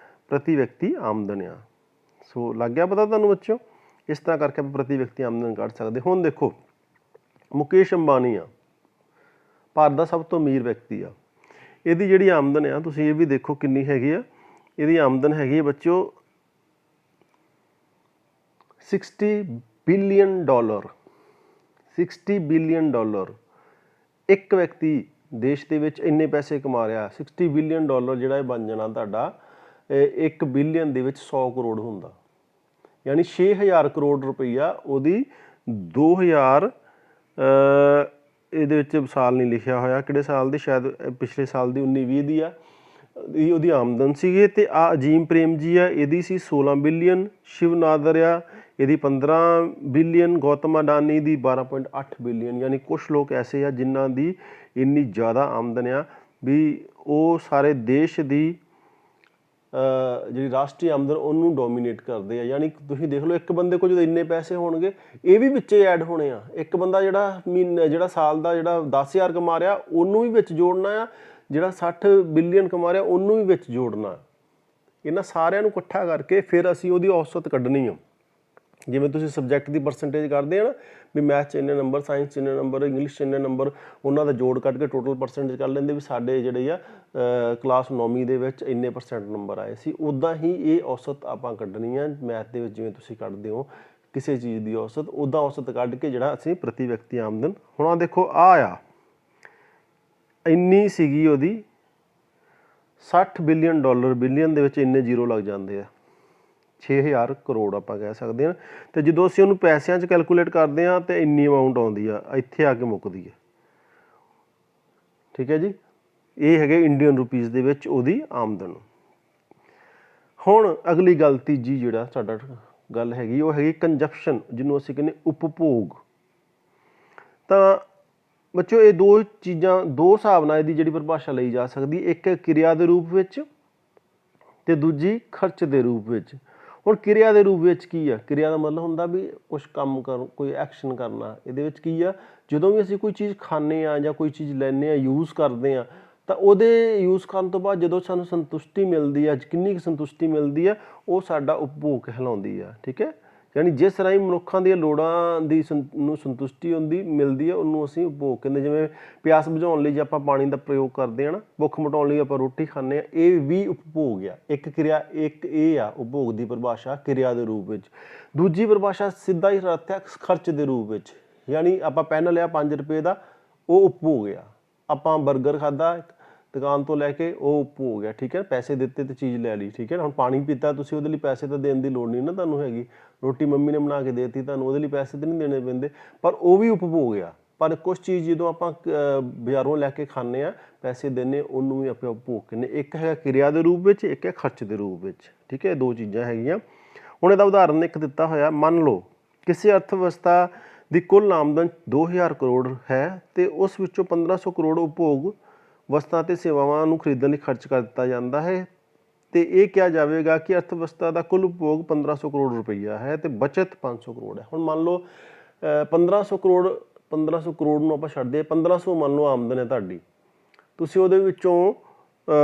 ਪ੍ਰਤੀ ਵਿਅਕਤੀ ਆਮਦਨ ਆ। ਸੋ ਲੱਗ ਗਿਆ ਪਤਾ ਤੁਹਾਨੂੰ ਬੱਚਿਓ? ਇਸ ਤਰ੍ਹਾਂ ਕਰਕੇ ਆਪਾਂ ਪ੍ਰਤੀ ਵਿਅਕਤੀ ਆਮਦਨ ਕੱਢ ਸਕਦੇ। ਹੁਣ ਦੇਖੋ ਮੁਕੇਸ਼ ਅੰਬਾਨੀ ਆ, ਭਾਰਤ ਦਾ ਸਭ ਤੋਂ ਅਮੀਰ ਵਿਅਕਤੀ ਆ। ਇਹਦੀ ਜਿਹੜੀ ਆਮਦਨ ਆ ਤੁਸੀਂ ਇਹ ਵੀ ਦੇਖੋ ਕਿੰਨੀ ਹੈਗੀ ਆ। ਇਹਦੀ ਆਮਦਨ ਹੈਗੀ ਆ ਬੱਚਿਓ $60 ਬਿਲੀਅਨ। $60 ਬਿਲੀਅਨ। ਇੱਕ ਵਿਅਕਤੀ ਦੇਸ਼ ਦੇ ਵਿੱਚ ਇੰਨੇ ਪੈਸੇ ਕਮਾ ਰਿਹਾ। $60 ਬਿਲੀਅਨ ਜਿਹੜਾ ਇਹ ਬਣ ਜਾਣਾ ਤੁਹਾਡਾ 1 ਬਿਲੀਅਨ ਦੇ ਵਿੱਚ 100 ਕਰੋੜ ਹੁੰਦਾ, ਯਾਨੀ 6000 ਕਰੋੜ ਰੁਪਈਆ ਉਹਦੀ 2000 ਇਹਦੇ ਵਿੱਚ ਸਾਲ ਨਹੀਂ ਲਿਖਿਆ ਹੋਇਆ ਕਿਹੜੇ ਸਾਲ ਦੀ, ਸ਼ਾਇਦ ਪਿਛਲੇ ਸਾਲ ਦੀ 19-20 ਦੀ ਆ ਉਹਦੀ ਆਮਦਨ ਸੀਗੀ। ਅਤੇ ਆ ਅਜੀਮ ਪ੍ਰੇਮ ਜੀ ਆ ਇਹਦੀ ਸੀ 16 ਬਿਲੀਅਨ। ਸ਼ਿਵ ਨਾਦਰ ਆ ਇਹਦੀ 15 ਬਿਲੀਅਨ। ਗੌਤਮ ਅਡਾਨੀ ਦੀ 12.8 ਬਿਲੀਅਨ। ਯਾਨੀ ਕੁਛ ਲੋਕ ਐਸੇ ਆ ਜਿਨ੍ਹਾਂ ਦੀ ਇੰਨੀ ਜ਼ਿਆਦਾ ਆਮਦਨ ਆ ਵੀ ਉਹ ਸਾਰੇ ਦੇਸ਼ ਦੀ ਜਿਹੜੀ ਰਾਸ਼ਟਰੀ ਆਮਦਨ ਉਹਨੂੰ ਡੋਮੀਨੇਟ ਕਰਦੇ ਆ। ਯਾਨੀ ਤੁਸੀਂ ਦੇਖ ਲਓ ਇੱਕ ਬੰਦੇ ਕੋਲ ਜਦੋਂ ਇੰਨੇ ਪੈਸੇ ਹੋਣਗੇ ਇਹ ਵੀ ਵਿੱਚੇ ਐਡ ਹੋਣੇ ਆ। ਇੱਕ ਬੰਦਾ ਜਿਹੜਾ ਸਾਲ ਦਾ ਜਿਹੜਾ 10,000 ਕਮਾ ਰਿਹਾ ਉਹਨੂੰ ਵੀ ਵਿੱਚ ਜੋੜਨਾ ਆ, ਜਿਹੜਾ 60 ਬਿਲੀਅਨ ਕਮਾ ਰਿਹਾ ਉਹਨੂੰ ਵੀ ਵਿੱਚ ਜੋੜਨਾ। ਇਹਨਾਂ ਸਾਰਿਆਂ ਨੂੰ ਇਕੱਠਾ ਕਰਕੇ ਫਿਰ ਅਸੀਂ ਉਹਦੀ ਔਸਤ ਕੱਢਣੀ ਆ। ਜਿਵੇਂ ਤੁਸੀਂ ਸਬਜੈਕਟ ਦੀ ਪਰਸੈਂਟੇਜ ਕਰਦੇ ਆ ਨਾ ਵੀ ਮੈਥ 'ਚ ਇੰਨੇ ਨੰਬਰ, ਸਾਇੰਸ 'ਚ ਇੰਨੇ ਨੰਬਰ, ਇੰਗਲਿਸ਼ 'ਚ ਇੰਨੇ ਨੰਬਰ, ਉਹਨਾਂ ਦਾ ਜੋੜ ਕੱਢ ਕੇ ਟੋਟਲ ਪਰਸੈਂਟੇਜ ਕਰ ਲੈਂਦੇ ਵੀ ਸਾਡੇ ਜਿਹੜੇ ਆ ਕਲਾਸ 9ਵੀਂ ਦੇ ਵਿੱਚ ਇੰਨੇ % ਨੰਬਰ ਆਏ ਸੀ। ਉੱਦਾਂ ਹੀ ਇਹ ਔਸਤ ਆਪਾਂ ਕੱਢਣੀ ਆ ਮੈਥ ਦੇ ਵਿੱਚ। ਜਿਵੇਂ ਤੁਸੀਂ ਕੱਢਦੇ ਹੋ ਕਿਸੇ ਚੀਜ਼ ਦੀ ਔਸਤ, ਉੱਦਾਂ ਔਸਤ ਕੱਢ ਕੇ ਜਿਹੜਾ ਅਸੀਂ ਪ੍ਰਤੀ ਵਿਅਕਤੀ ਆਮਦਨ। ਹੁਣ ਆਹ ਦੇਖੋ ਆ ਇੰਨੀ ਸੀਗੀ ਉਹਦੀ $60 ਬਿਲੀਅਨ। ਬਿਲੀਅਨ ਦੇ ਵਿੱਚ ਇੰਨੇ ਜ਼ੀਰੋ ਲੱਗ ਜਾਂਦੇ ਆ, 6000 ਕਰੋੜ ਆਪਾਂ ਕਹਿ ਸਕਦੇ ਹਾਂ। ਅਤੇ ਜਦੋਂ ਅਸੀਂ ਉਹਨੂੰ ਪੈਸਿਆਂ 'ਚ ਕੈਲਕੂਲੇਟ ਕਰਦੇ ਹਾਂ ਤਾਂ ਇੰਨੀ ਅਮਾਊਂਟ ਆਉਂਦੀ ਆ, ਇੱਥੇ ਆ ਕੇ ਮੁੱਕਦੀ ਹੈ। ਠੀਕ ਹੈ ਜੀ, ਇਹ ਹੈਗੇ ਇੰਡੀਅਨ ਰੁਪੀਜ਼ ਦੇ ਵਿੱਚ ਉਹਦੀ ਆਮਦਨ। ਹੁਣ ਅਗਲੀ ਗੱਲ ਤੀਜੀ ਜਿਹੜਾ ਸਾਡਾ ਗੱਲ ਹੈਗੀ ਉਹ ਹੈਗੀ ਕੰਜਪਸ਼ਨ, ਜਿਹਨੂੰ ਅਸੀਂ ਕਹਿੰਦੇ ਉਪਭੋਗ। ਤਾਂ ਬੱਚਿਓ ਇਹ ਦੋ ਚੀਜ਼ਾਂ ਦੋ ਹਿਸਾਬ ਨਾਲ ਇਹਦੀ ਜਿਹੜੀ ਪਰਿਭਾਸ਼ਾ ਲਈ ਜਾ ਸਕਦੀ। ਇੱਕ ਕਿਰਿਆ ਦੇ ਰੂਪ ਵਿੱਚ ਅਤੇ ਦੂਜੀ ਖਰਚ ਦੇ ਰੂਪ ਵਿੱਚ। ਹੁਣ ਕਿਰਿਆ ਦੇ ਰੂਪ ਵਿੱਚ ਕੀ ਆ? ਕਿਰਿਆ ਦਾ ਮਤਲਬ ਹੁੰਦਾ ਵੀ ਕੁਛ ਕੰਮ ਕੋਈ ਐਕਸ਼ਨ ਕਰਨਾ। ਇਹਦੇ ਵਿੱਚ ਕੀ ਆ, ਜਦੋਂ ਵੀ ਅਸੀਂ ਕੋਈ ਚੀਜ਼ ਖਾਂਦੇ ਹਾਂ ਜਾਂ ਕੋਈ ਚੀਜ਼ ਲੈਂਦੇ ਹਾਂ, ਯੂਜ਼ ਕਰਦੇ ਹਾਂ, ਤਾਂ ਉਹਦੇ ਯੂਜ਼ ਕਰਨ ਤੋਂ ਬਾਅਦ ਜਦੋਂ ਸਾਨੂੰ ਸੰਤੁਸ਼ਟੀ ਮਿਲਦੀ ਆ, ਕਿੰਨੀ ਕੁ ਸੰਤੁਸ਼ਟੀ ਮਿਲਦੀ ਆ, ਉਹ ਸਾਡਾ ਉਪਭੋਗ ਕਹਿਲਾਉਂਦੀ ਆ। ਠੀਕ ਹੈ, ਯਾਨੀ ਜਿਸ ਰਾਹੀਂ ਮਨੁੱਖਾਂ ਦੀਆਂ ਲੋੜਾਂ ਦੀ ਨੂੰ ਸੰਤੁਸ਼ਟੀ ਮਿਲਦੀ ਹੈ ਉਹਨੂੰ ਅਸੀਂ ਉਪਭੋਗ ਕਹਿੰਦੇ। ਜਿਵੇਂ ਪਿਆਸ ਬੁਝਾਉਣ ਲਈ ਜੇ ਆਪਾਂ ਪਾਣੀ ਦਾ ਪ੍ਰਯੋਗ ਕਰਦੇ ਹਾਂ ਨਾ, ਭੁੱਖ ਮਿਟਾਉਣ ਲਈ ਆਪਾਂ ਰੋਟੀ ਖਾਂਦੇ ਹਾਂ, ਇਹ ਵੀ ਉਪਭੋਗ ਆ। ਇੱਕ ਕਿਰਿਆ, ਇੱਕ ਇਹ ਆ ਉਪਭੋਗ ਦੀ ਪਰਿਭਾਸ਼ਾ ਕਿਰਿਆ ਦੇ ਰੂਪ ਵਿੱਚ। ਦੂਜੀ ਪਰਿਭਾਸ਼ਾ ਸਿੱਧਾ ਹੀ ਅਰਥ ਹੈ ਖਰਚ ਦੇ ਰੂਪ ਵਿੱਚ। ਯਾਨੀ ਆਪਾਂ ਪੈਨ ਲਿਆ 5 ਰੁਪਏ ਦਾ, ਉਹ ਉਪਭੋਗ ਆ। ਆਪਾਂ ਬਰਗਰ ਖਾਧਾ ਦੁਕਾਨ ਤੋਂ ਲੈ ਕੇ, ਉਹ ਉਪਭੋਗ ਆ। ਠੀਕ ਹੈ, ਪੈਸੇ ਦਿੱਤੇ ਤੇ ਚੀਜ਼ ਲੈ ਲਈ। ਠੀਕ ਹੈ, ਹੁਣ ਪਾਣੀ ਪੀਤਾ ਤੁਸੀਂ, ਉਹਦੇ ਲਈ ਪੈਸੇ ਤਾਂ ਦੇਣ ਦੀ ਲੋੜ ਨਹੀਂ ਨਾ ਤੁਹਾਨੂੰ ਹੈਗੀ। ਰੋਟੀ ਮੰਮੀ ਨੇ ਬਣਾ ਕੇ ਦੇ ਦਿੱਤੀ ਤੁਹਾਨੂੰ, ਉਹਦੇ ਲਈ ਪੈਸੇ ਤਾਂ ਨਹੀਂ ਦੇਣੇ ਪੈਂਦੇ, ਪਰ ਉਹ ਵੀ ਉਪਭੋਗ ਆ। ਪਰ ਕੁਛ ਚੀਜ਼ ਜਦੋਂ ਆਪਾਂ ਬਾਜ਼ਾਰੋਂ ਲੈ ਕੇ ਖਾਂਦੇ ਹਾਂ, ਪੈਸੇ ਦਿੰਦੇ, ਉਹਨੂੰ ਵੀ ਆਪਾਂ ਉਪਭੋਗ ਕਹਿੰਦੇ। ਇੱਕ ਹੈਗਾ ਕਿਰਿਆ ਦੇ ਰੂਪ ਵਿੱਚ, ਇੱਕ ਹੈ ਖਰਚ ਦੇ ਰੂਪ ਵਿੱਚ। ਠੀਕ ਹੈ, ਦੋ ਚੀਜ਼ਾਂ ਹੈਗੀਆਂ। ਹੁਣ ਇਹਦਾ ਉਦਾਹਰਨ ਇੱਕ ਦਿੱਤਾ ਹੋਇਆ, ਮੰਨ ਲਓ ਕਿਸੇ ਅਰਥ ਵਿਵਸਥਾ ਦੀ ਕੁੱਲ ਆਮਦਨ 2000 ਕਰੋੜ ਹੈ ਅਤੇ ਉਸ ਵਿੱਚੋਂ 1500 ਕਰੋੜ ਉਪਭੋਗ ਵਸਤਾਂ ਅਤੇ ਸੇਵਾਵਾਂ ਨੂੰ ਖਰੀਦਣ ਲਈ ਖਰਚ ਕਰ ਦਿੱਤਾ ਜਾਂਦਾ ਹੈ। ਅਤੇ ਇਹ ਕਿਹਾ ਜਾਵੇਗਾ ਕਿ ਅਰਥ ਵਿਵਸਥਾ ਦਾ ਕੁੱਲ ਉਪਭੋਗ 1500 ਕਰੋੜ ਰੁਪਈਆ ਹੈ ਅਤੇ ਬਚਤ 500 ਕਰੋੜ ਹੈ। ਹੁਣ ਮੰਨ ਲਓ 1500 ਕਰੋੜ ਨੂੰ ਆਪਾਂ ਛੱਡਦੇ, 1500 ਮੰਨ ਲਓ ਆਮਦਨ ਹੈ ਤੁਹਾਡੀ, ਤੁਸੀਂ ਉਹਦੇ ਵਿੱਚੋਂ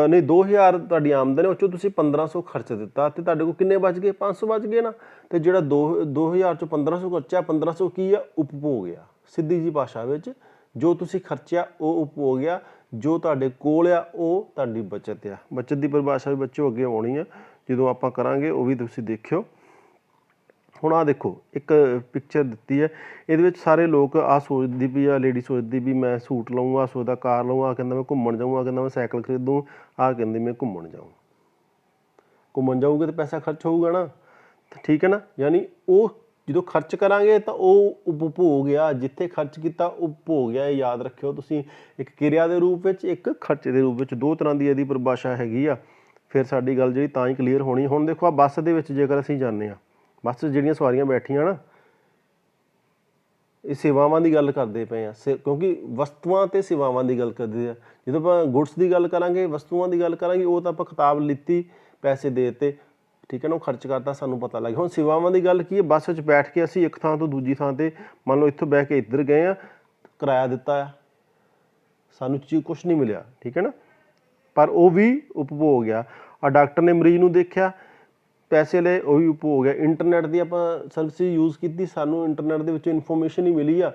ਨਹੀਂ 2000 ਤੁਹਾਡੀ ਆਮਦਨ ਹੈ, ਉਹ 'ਚੋਂ ਤੁਸੀਂ 1500 ਖਰਚ ਦਿੱਤਾ ਅਤੇ ਤੁਹਾਡੇ ਕੋਲ ਕਿੰਨੇ ਬਚ ਗਏ? 500 ਬਚ ਗਏ ਨਾ। ਅਤੇ ਜਿਹੜਾ 2000 'ਚੋਂ 1500 ਖਰਚਿਆ, 1500 ਕੀ ਆ? ਉਪਭੋਗ ਆ। ਸਿੱਧੀ ਜੀ ਭਾਸ਼ਾ ਵਿੱਚ ਜੋ ਤੁਸੀਂ ਖਰਚਿਆ ਉਹ ਉਪਭੋਗ ਆ, ਜੋ ਤੁਹਾਡੇ ਕੋਲ ਆ ਉਹ ਤੁਹਾਡੀ ਬੱਚਤ ਆ। ਬੱਚਤ ਦੀ ਪਰਿਭਾਸ਼ਾ ਵੀ ਬੱਚਿਓ ਅੱਗੇ ਆਉਣੀ ਆ, ਜਦੋਂ ਆਪਾਂ ਕਰਾਂਗੇ ਉਹ ਵੀ ਤੁਸੀਂ ਦੇਖਿਓ। ਹੁਣ ਆਹ ਦੇਖੋ ਇੱਕ ਪਿਕਚਰ ਦਿੱਤੀ ਹੈ, ਇਹਦੇ ਵਿੱਚ ਸਾਰੇ ਲੋਕ ਆਹ ਸੋਚਦੀ ਵੀ ਆ, ਲੇਡੀ ਸੋਚਦੀ ਵੀ ਮੈਂ ਸੂਟ ਲਊਂ, ਆਹ ਸੋਚਦਾ ਕਾਰ ਲਊਂ, ਆਹ ਕਹਿੰਦਾ ਮੈਂ ਘੁੰਮਣ ਜਾਊਂ, ਆਹ ਕਹਿੰਦਾ ਮੈਂ ਸਾਈਕਲ ਖਰੀਦੂੰ, ਆਹ ਕਹਿੰਦੇ ਮੈਂ ਘੁੰਮਣ ਜਾਊਂਗੇ ਤਾਂ ਪੈਸਾ ਖਰਚ ਹੋਊਗਾ ਨਾ। ਠੀਕ ਹੈ ਨਾ, ਯਾਨੀ ਉਹ ਜਦੋਂ ਖਰਚ ਕਰਾਂਗੇ ਤਾਂ ਉਹ ਉਪਭੋਗ ਆ। ਜਿੱਥੇ ਖਰਚ ਕੀਤਾ ਉਪਭੋਗ ਆ, ਇਹ ਯਾਦ ਰੱਖਿਓ ਤੁਸੀਂ। ਇੱਕ ਕਿਰਿਆ ਦੇ ਰੂਪ ਵਿੱਚ, ਇੱਕ ਖਰਚ ਦੇ ਰੂਪ ਵਿੱਚ, ਦੋ ਤਰ੍ਹਾਂ ਦੀ ਇਹਦੀ ਪਰਿਭਾਸ਼ਾ ਹੈਗੀ ਆ। ਫਿਰ ਸਾਡੀ ਗੱਲ ਜਿਹੜੀ ਤਾਂ ਹੀ ਕਲੀਅਰ ਹੋਣੀ। ਹੁਣ ਦੇਖੋ ਆ ਬੱਸ ਦੇ ਵਿੱਚ ਜੇਕਰ ਅਸੀਂ ਜਾਂਦੇ ਹਾਂ, ਬੱਸ 'ਚ ਜਿਹੜੀਆਂ ਸਵਾਰੀਆਂ ਬੈਠੀਆਂ ਨਾ, ਇਹ ਸੇਵਾਵਾਂ ਦੀ ਗੱਲ ਕਰਦੇ ਪਏ ਆ, ਕਿਉਂਕਿ ਵਸਤੂਆਂ ਅਤੇ ਸੇਵਾਵਾਂ ਦੀ ਗੱਲ ਕਰਦੇ ਆ। ਜਦੋਂ ਆਪਾਂ ਗੁਡਸ ਦੀ ਗੱਲ ਕਰਾਂਗੇ, ਵਸਤੂਆਂ ਦੀ ਗੱਲ ਕਰਾਂਗੇ, ਉਹ ਤਾਂ ਆਪਾਂ ਕਿਤਾਬ ਲਿੱਤੀ, ਪੈਸੇ ਦੇ ਦਿੱਤੇ, ਠੀਕ ਹੈ ਨਾ, ਉਹ ਖਰਚ ਕਰਤਾ, ਸਾਨੂੰ ਪਤਾ ਲੱਗ ਗਿਆ। ਹੁਣ ਸੇਵਾਵਾਂ ਦੀ ਗੱਲ ਕੀ ਹੈ? ਬੱਸ ਵਿੱਚ ਬੈਠ ਕੇ ਅਸੀਂ ਇੱਕ ਥਾਂ ਤੋਂ ਦੂਜੀ ਥਾਂ 'ਤੇ, ਮੰਨ ਲਓ ਇੱਥੋਂ ਬਹਿ ਕੇ ਇੱਧਰ ਗਏ ਹਾਂ, ਕਿਰਾਇਆ ਦਿੱਤਾ ਆ, ਸਾਨੂੰ ਚੀਜ਼ ਕੁਛ ਨਹੀਂ ਮਿਲਿਆ। ਠੀਕ ਹੈ ਨਾ, ਪਰ ਉਹ ਵੀ ਉਪਭੋਗ ਆ। ਡਾਕਟਰ ਨੇ ਮਰੀਜ਼ ਨੂੰ ਦੇਖਿਆ, ਪੈਸੇ ਲਏ, ਉਹ ਵੀ ਉਪਭੋਗ ਆ। ਇੰਟਰਨੈਟ ਦੀ ਆਪਾਂ ਸਰਵਿਸ ਯੂਜ਼ ਕੀਤੀ, ਸਾਨੂੰ ਇੰਟਰਨੈਟ ਦੇ ਵਿੱਚੋਂ ਇਨਫੋਰਮੇਸ਼ਨ ਹੀ ਮਿਲੀ ਆ,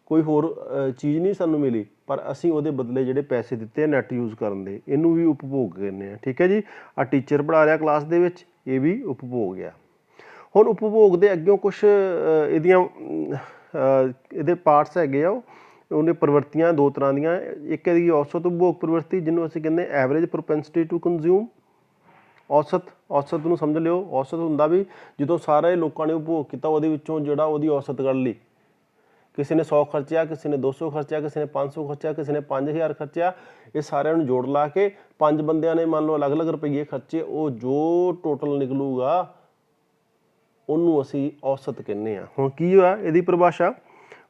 ਕੋਈ ਹੋਰ ਚੀਜ਼ ਨਹੀਂ ਸਾਨੂੰ ਮਿਲੀ, ਪਰ ਅਸੀਂ ਉਹਦੇ ਬਦਲੇ ਜਿਹੜੇ ਪੈਸੇ ਦਿੱਤੇ ਆ ਨੈੱਟ ਯੂਜ਼ ਕਰਨ ਦੇ, ਇਹਨੂੰ ਵੀ ਉਪਭੋਗ ਕਹਿੰਦੇ ਆ। ਠੀਕ ਹੈ ਜੀ। ਆ ਟੀਚਰ ਪੜ੍ਹਾ ਰਿਹਾ ਕਲਾਸ ਦੇ ਵਿੱਚ, ਇਹ ਵੀ ਉਪਭੋਗ ਆ। ਹੁਣ ਉਪਭੋਗ ਦੇ ਅੱਗਿਓਂ ਕੁਛ ਇਹਦੀਆਂ ਇਹਦੇ ਪਾਰਟਸ ਹੈਗੇ ਆ, ਉਹਨੇ ਪ੍ਰਵਿਰਤੀਆਂ ਦੋ ਤਰ੍ਹਾਂ ਦੀਆਂ। ਇੱਕ ਇਹਦੀ ਔਸਤ ਉਪਭੋਗ ਪ੍ਰਵਿਰਤੀ, ਜਿਹਨੂੰ ਅਸੀਂ ਕਹਿੰਦੇ ਐਵਰੇਜ ਪ੍ਰੋਪੈਂਸਿਟੀ ਟੂ ਕੰਜ਼ਿਊਮ। ਔਸਤ ਨੂੰ ਸਮਝ ਲਿਓ। ਔਸਤ ਹੁੰਦਾ ਵੀ ਜਦੋਂ ਸਾਰੇ ਲੋਕਾਂ ਨੇ ਉਪਭੋਗ ਕੀਤਾ ਉਹਦੇ ਵਿੱਚੋਂ ਜਿਹੜਾ ਉਹਦੀ ਔਸਤ ਕੱਢ ਲਈ। ਕਿਸੇ ਨੇ 100 ਖਰਚਿਆ, ਕਿਸੇ ਨੇ 200 ਖਰਚਿਆ, ਕਿਸੇ ਨੇ 500 ਖਰਚਿਆ, ਕਿਸੇ ਨੇ 5000 ਖਰਚਿਆ। ਇਹ ਸਾਰਿਆਂ ਨੂੰ ਜੋੜ ਲਾ ਕੇ 5 ਬੰਦਿਆਂ ਨੇ ਮੰਨ ਲਓ ਅਲੱਗ-ਅਲੱਗ ਰੁਪਈਏ ਖਰਚੇ, ਉਹ ਜੋ ਟੋਟਲ ਨਿਕਲੂਗਾ ਉਹਨੂੰ ਅਸੀਂ ਔਸਤ ਕਹਿੰਦੇ ਹਾਂ। ਹੁਣ ਕੀ ਹੋਇਆ ਇਹਦੀ ਪਰਿਭਾਸ਼ਾ?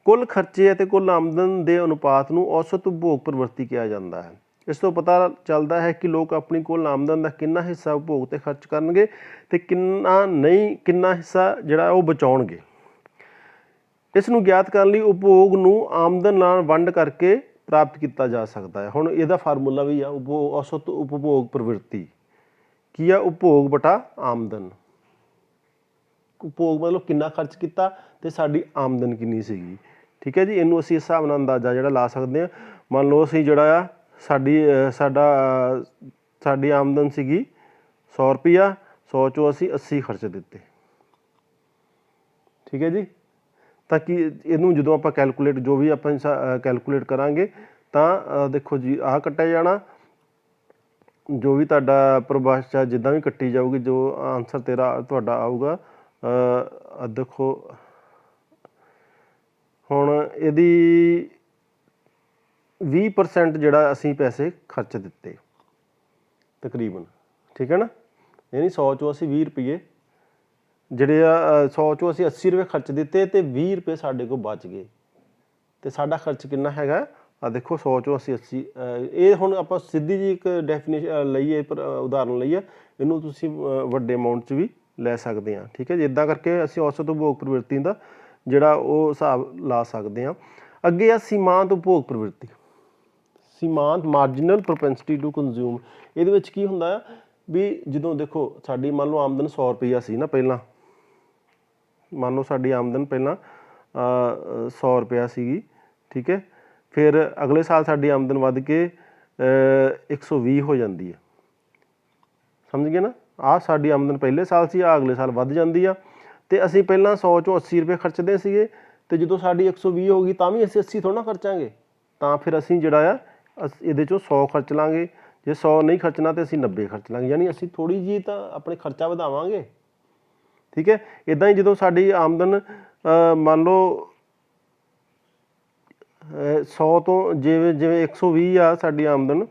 ਕੁੱਲ ਖਰਚੇ ਅਤੇ ਕੁੱਲ ਆਮਦਨ ਦੇ ਅਨੁਪਾਤ ਨੂੰ ਔਸਤ ਉਪਭੋਗ ਪ੍ਰਵਿਰਤੀ ਕਿਹਾ ਜਾਂਦਾ ਹੈ। ਇਸ ਤੋਂ ਪਤਾ ਚੱਲਦਾ ਹੈ ਕਿ ਲੋਕ ਆਪਣੀ ਕੁੱਲ ਆਮਦਨ ਦਾ ਕਿੰਨਾ ਹਿੱਸਾ ਉਪਭੋਗ 'ਤੇ ਖਰਚ ਕਰਨਗੇ ਅਤੇ ਕਿੰਨਾ ਹਿੱਸਾ ਜਿਹੜਾ ਉਹ ਬਚਾਉਣਗੇ। ਇਸ ਨੂੰ ਗਿਆਤ ਕਰਨ ਲਈ ਉਪਭੋਗ ਨੂੰ ਆਮਦਨ ਨਾਲ ਵੰਡ ਕਰਕੇ ਪ੍ਰਾਪਤ ਕੀਤਾ ਜਾ ਸਕਦਾ ਹੈ। ਹੁਣ ਇਹਦਾ ਫਾਰਮੂਲਾ ਵੀ ਆ ਔਸਤ ਉਪਭੋਗ ਪ੍ਰਵਿਰਤੀ ਕੀ ਆ? ਉਪਭੋਗ ਬਟਾ ਆਮਦਨ। ਉਪਭੋਗ ਮਤਲਬ ਕਿੰਨਾ ਖਰਚ ਕੀਤਾ ਅਤੇ ਸਾਡੀ ਆਮਦਨ ਕਿੰਨੀ ਸੀਗੀ। ਠੀਕ ਹੈ ਜੀ। ਇਹਨੂੰ ਅਸੀਂ ਇਸ ਹਿਸਾਬ ਨਾਲ ਅੰਦਾਜ਼ਾ ਜਿਹੜਾ ਲਾ ਸਕਦੇ ਹਾਂ। ਮੰਨ ਲਓ ਅਸੀਂ ਜਿਹੜਾ ਆ ਸਾਡੀ ਆਮਦਨ ਸੀਗੀ 100 ਰੁਪਈਆ, 100 ਚੋਂ ਅਸੀਂ 80 ਖਰਚ ਦਿੱਤੇ। ਠੀਕ ਹੈ ਜੀ। ਤਾਂ ਕਿ ਇਹਨੂੰ ਜਦੋਂ ਆਪਾਂ ਕੈਲਕੂਲੇਟ ਜੋ ਵੀ ਆਪਾਂ ਕੈਲਕੂਲੇਟ ਕਰਾਂਗੇ ਤਾਂ ਦੇਖੋ ਜੀ ਆਹ ਕੱਟਿਆ ਜਾਣਾ, ਜੋ ਵੀ ਤੁਹਾਡਾ ਪਰਿਭਾਸ਼ਾ ਜਿੱਦਾਂ ਵੀ ਕੱਟੀ ਜਾਊਗੀ, ਜੋ ਆਨਸਰ ਤੁਹਾਡਾ ਆਊਗਾ। ਦੇਖੋ ਹੁਣ ਇਹਦੀ 20% ਜਿਹੜਾ ਅਸੀਂ ਪੈਸੇ ਖਰਚ ਦਿੱਤੇ ਤਕਰੀਬਨ। ਠੀਕ ਹੈ ਨਾ। ਯਾਨੀ 100 ਚੋਂ ਅਸੀਂ 20 ਰੁਪਈਏ ਜਿਹੜੇ ਆ 100 ਚੋਂ ਅਸੀਂ 80 ਰੁਪਏ ਖਰਚ ਦਿੱਤੇ ਅਤੇ 20 ਰੁਪਏ ਸਾਡੇ ਕੋਲ ਬਚ ਗਏ। ਅਤੇ ਸਾਡਾ ਖਰਚ ਕਿੰਨਾ ਹੈਗਾ? ਆ ਦੇਖੋ 100 ਚੋਂ ਅਸੀਂ 80। ਇਹ ਹੁਣ ਆਪਾਂ ਸਿੱਧੀ ਜਿਹੀ ਇੱਕ ਡੈਫੀਨੇਸ਼ਨ ਲਈਏ, ਪਰ ਉਦਾਹਰਨ ਲਈਏ, ਇਹਨੂੰ ਤੁਸੀਂ ਵੱਡੇ ਅਮਾਊਂਟ 'ਚ ਵੀ ਲੈ ਸਕਦੇ ਹਾਂ। ਠੀਕ ਹੈ ਜੀ। ਇੱਦਾਂ ਕਰਕੇ ਅਸੀਂ ਔਸਤ ਉਪਭੋਗ ਪ੍ਰਵਿਰਤੀ ਦਾ ਜਿਹੜਾ ਉਹ ਹਿਸਾਬ ਲਾ ਸਕਦੇ ਹਾਂ। ਅੱਗੇ ਆ ਸੀਮਾਂਤ ਉਪਭੋਗ ਪ੍ਰਵਿਰਤੀ। ਸੀਮਾਂਤ ਮਾਰਜਨਲ ਪ੍ਰੋਪੈਂਸਿਟੀ ਟੂ ਕੰਜ਼ਿਊਮ। ਇਹਦੇ ਵਿੱਚ ਕੀ ਹੁੰਦਾ ਆ ਵੀ ਜਦੋਂ ਦੇਖੋ ਸਾਡੀ ਮੰਨ ਲਓ ਆਮਦਨ 100 ਰੁਪਈਆ ਸੀ ਨਾ ਪਹਿਲਾਂ, ਮੰਨ ਲਓ ਸਾਡੀ ਆਮਦਨ ਪਹਿਲਾਂ 100 ਰੁਪਇਆ ਸੀਗੀ। ਠੀਕ ਹੈ। ਫਿਰ ਅਗਲੇ ਸਾਲ ਸਾਡੀ ਆਮਦਨ ਵੱਧ ਕੇ 120 ਹੋ ਜਾਂਦੀ ਹੈ। ਸਮਝ ਗਏ ਨਾ। ਆਹ ਸਾਡੀ ਆਮਦਨ ਪਹਿਲੇ ਸਾਲ ਸੀ, ਆਹ ਅਗਲੇ ਸਾਲ ਵੱਧ ਜਾਂਦੀ ਆ। ਅਤੇ ਅਸੀਂ ਪਹਿਲਾਂ 100 ਚੋਂ 80 ਰੁਪਏ ਖਰਚਦੇ ਸੀਗੇ, ਅਤੇ ਜਦੋਂ ਸਾਡੀ 120 ਹੋ ਗਈ ਤਾਂ ਵੀ ਅਸੀਂ 80 ਥੋੜ੍ਹਾ ਨਾ ਖਰਚਾਂਗੇ। ਤਾਂ ਫਿਰ ਅਸੀਂ ਜਿਹੜਾ ਆ ਇਹਦੇ 'ਚੋਂ 100 ਖਰਚ ਲਾਂਗੇ। ਜੇ 100 ਨਹੀਂ ਖਰਚਣਾ ਤਾਂ ਅਸੀਂ 90 ਖਰਚ ਲਾਂਗੇ। ਯਾਨੀ ਅਸੀਂ ਥੋੜ੍ਹੀ ਜਿਹੀ ਤਾਂ ਆਪਣੇ ਖਰਚਾ ਵਧਾਵਾਂਗੇ। ਠੀਕ ਹੈ। ਇੱਦਾਂ ਹੀ ਜਦੋਂ ਸਾਡੀ ਆਮਦਨ ਮੰਨ ਲਓ 100 ਤੋਂ ਜਿਵੇਂ 120 ਆ ਸਾਡੀ ਆਮਦਨ,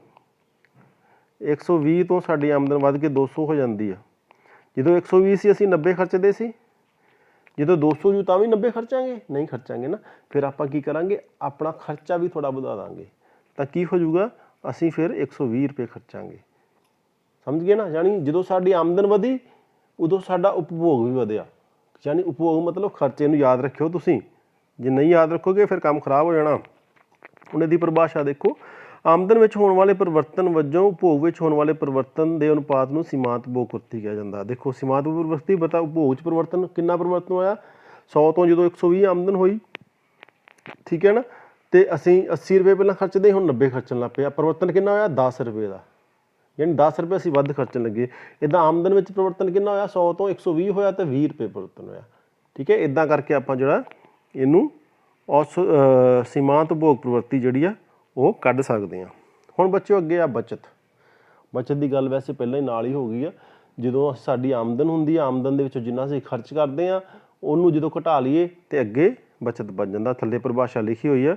120 ਤੋਂ ਸਾਡੀ ਆਮਦਨ ਵੱਧ ਕੇ 200 ਹੋ ਜਾਂਦੀ ਆ। ਜਦੋਂ 120 ਸੀ ਅਸੀਂ 90 ਖਰਚਦੇ ਸੀ, ਜਦੋਂ 200 ਜੂ ਤਾਂ ਵੀ 90 ਖਰਚਾਂਗੇ? ਨਹੀਂ ਖਰਚਾਂਗੇ ਨਾ। ਫਿਰ ਆਪਾਂ ਕੀ ਕਰਾਂਗੇ? ਆਪਣਾ ਖਰਚਾ ਵੀ ਥੋੜ੍ਹਾ ਵਧਾ ਦਾਂਗੇ। ਤਾਂ ਕੀ ਹੋ ਜਾਊਗਾ? ਅਸੀਂ ਫਿਰ 120 ਰੁਪਏ ਖਰਚਾਂਗੇ। ਸਮਝ ਗਏ ਨਾ। ਯਾਨੀ ਜਦੋਂ ਸਾਡੀ ਆਮਦਨ ਵਧੀ ਉਦੋਂ ਸਾਡਾ ਉਪਭੋਗ ਵੀ ਵਧਿਆ। ਯਾਨੀ ਉਪਭੋਗ ਮਤਲਬ ਖਰਚੇ ਨੂੰ ਯਾਦ ਰੱਖਿਓ ਤੁਸੀਂ, ਜੇ ਨਹੀਂ ਯਾਦ ਰੱਖੋਗੇ ਫਿਰ ਕੰਮ ਖਰਾਬ ਹੋ ਜਾਣਾ। ਹੁਣ ਇਹਦੀ ਪਰਿਭਾਸ਼ਾ ਦੇਖੋ। ਆਮਦਨ ਵਿੱਚ ਹੋਣ ਵਾਲੇ ਪਰਿਵਰਤਨ ਵਜੋਂ ਉਪਭੋਗ ਵਿੱਚ ਹੋਣ ਵਾਲੇ ਪਰਿਵਰਤਨ ਦੇ ਅਨੁਪਾਤ ਨੂੰ ਸੀਮਾਂਤ ਉਪਭੋਗ ਪ੍ਰਵਿਰਤੀ ਕਿਹਾ ਜਾਂਦਾ। ਦੇਖੋ ਸੀਮਾਂਤ ਪ੍ਰਵਿਰਤੀ ਬਤਾ ਉਪਭੋਗ 'ਚ ਪਰਿਵਰਤਨ ਕਿੰਨਾ ਪਰਿਵਰਤਨ ਹੋਇਆ? 100 ਤੋਂ ਜਦੋਂ 120 ਆਮਦਨ ਹੋਈ, ਠੀਕ ਹੈ ਨਾ, ਅਤੇ ਅਸੀਂ 80 ਰੁਪਏ ਪਹਿਲਾਂ ਖਰਚਦੇ, ਹੁਣ 90 ਖਰਚਣ ਲੱਗ ਪਿਆ। ਪਰਿਵਰਤਨ ਕਿੰਨਾ ਹੋਇਆ? 10 ਰੁਪਏ ਦਾ। ਯਾਨੀ 10 ਰੁਪਏ ਅਸੀਂ ਵੱਧ ਖਰਚਣ ਲੱਗੇ। ਇੱਦਾਂ ਆਮਦਨ ਵਿੱਚ ਪਰਿਵਰਤਨ ਕਿੰਨਾ ਹੋਇਆ? 100 ਤੋਂ 120 ਹੋਇਆ ਅਤੇ 20 ਰੁਪਏ ਪਰਿਵਰਤਨ ਹੋਇਆ। ਠੀਕ ਹੈ। ਇੱਦਾਂ ਕਰਕੇ ਆਪਾਂ ਜਿਹੜਾ ਇਹਨੂੰ ਸੀਮਾਂਤ ਉਪਭੋਗ ਪ੍ਰਵਿਰਤੀ ਜਿਹੜੀ ਆ ਉਹ ਕੱਢ ਸਕਦੇ ਹਾਂ। ਹੁਣ ਬੱਚਿਓ ਅੱਗੇ ਆ ਬੱਚਤ ਦੀ ਗੱਲ ਵੈਸੇ ਪਹਿਲਾਂ ਹੀ ਨਾਲ ਹੀ ਹੋ ਗਈ ਆ। ਜਦੋਂ ਸਾਡੀ ਆਮਦਨ ਹੁੰਦੀ ਆ, ਆਮਦਨ ਦੇ ਵਿੱਚੋਂ ਜਿੰਨਾ ਅਸੀਂ ਖਰਚ ਕਰਦੇ ਹਾਂ ਉਹਨੂੰ ਜਦੋਂ ਘਟਾ ਲਈਏ ਅਤੇ ਅੱਗੇ ਬੱਚਤ ਬਣ ਜਾਂਦਾ। ਥੱਲੇ ਪਰਿਭਾਸ਼ਾ ਲਿਖੀ ਹੋਈ ਆ।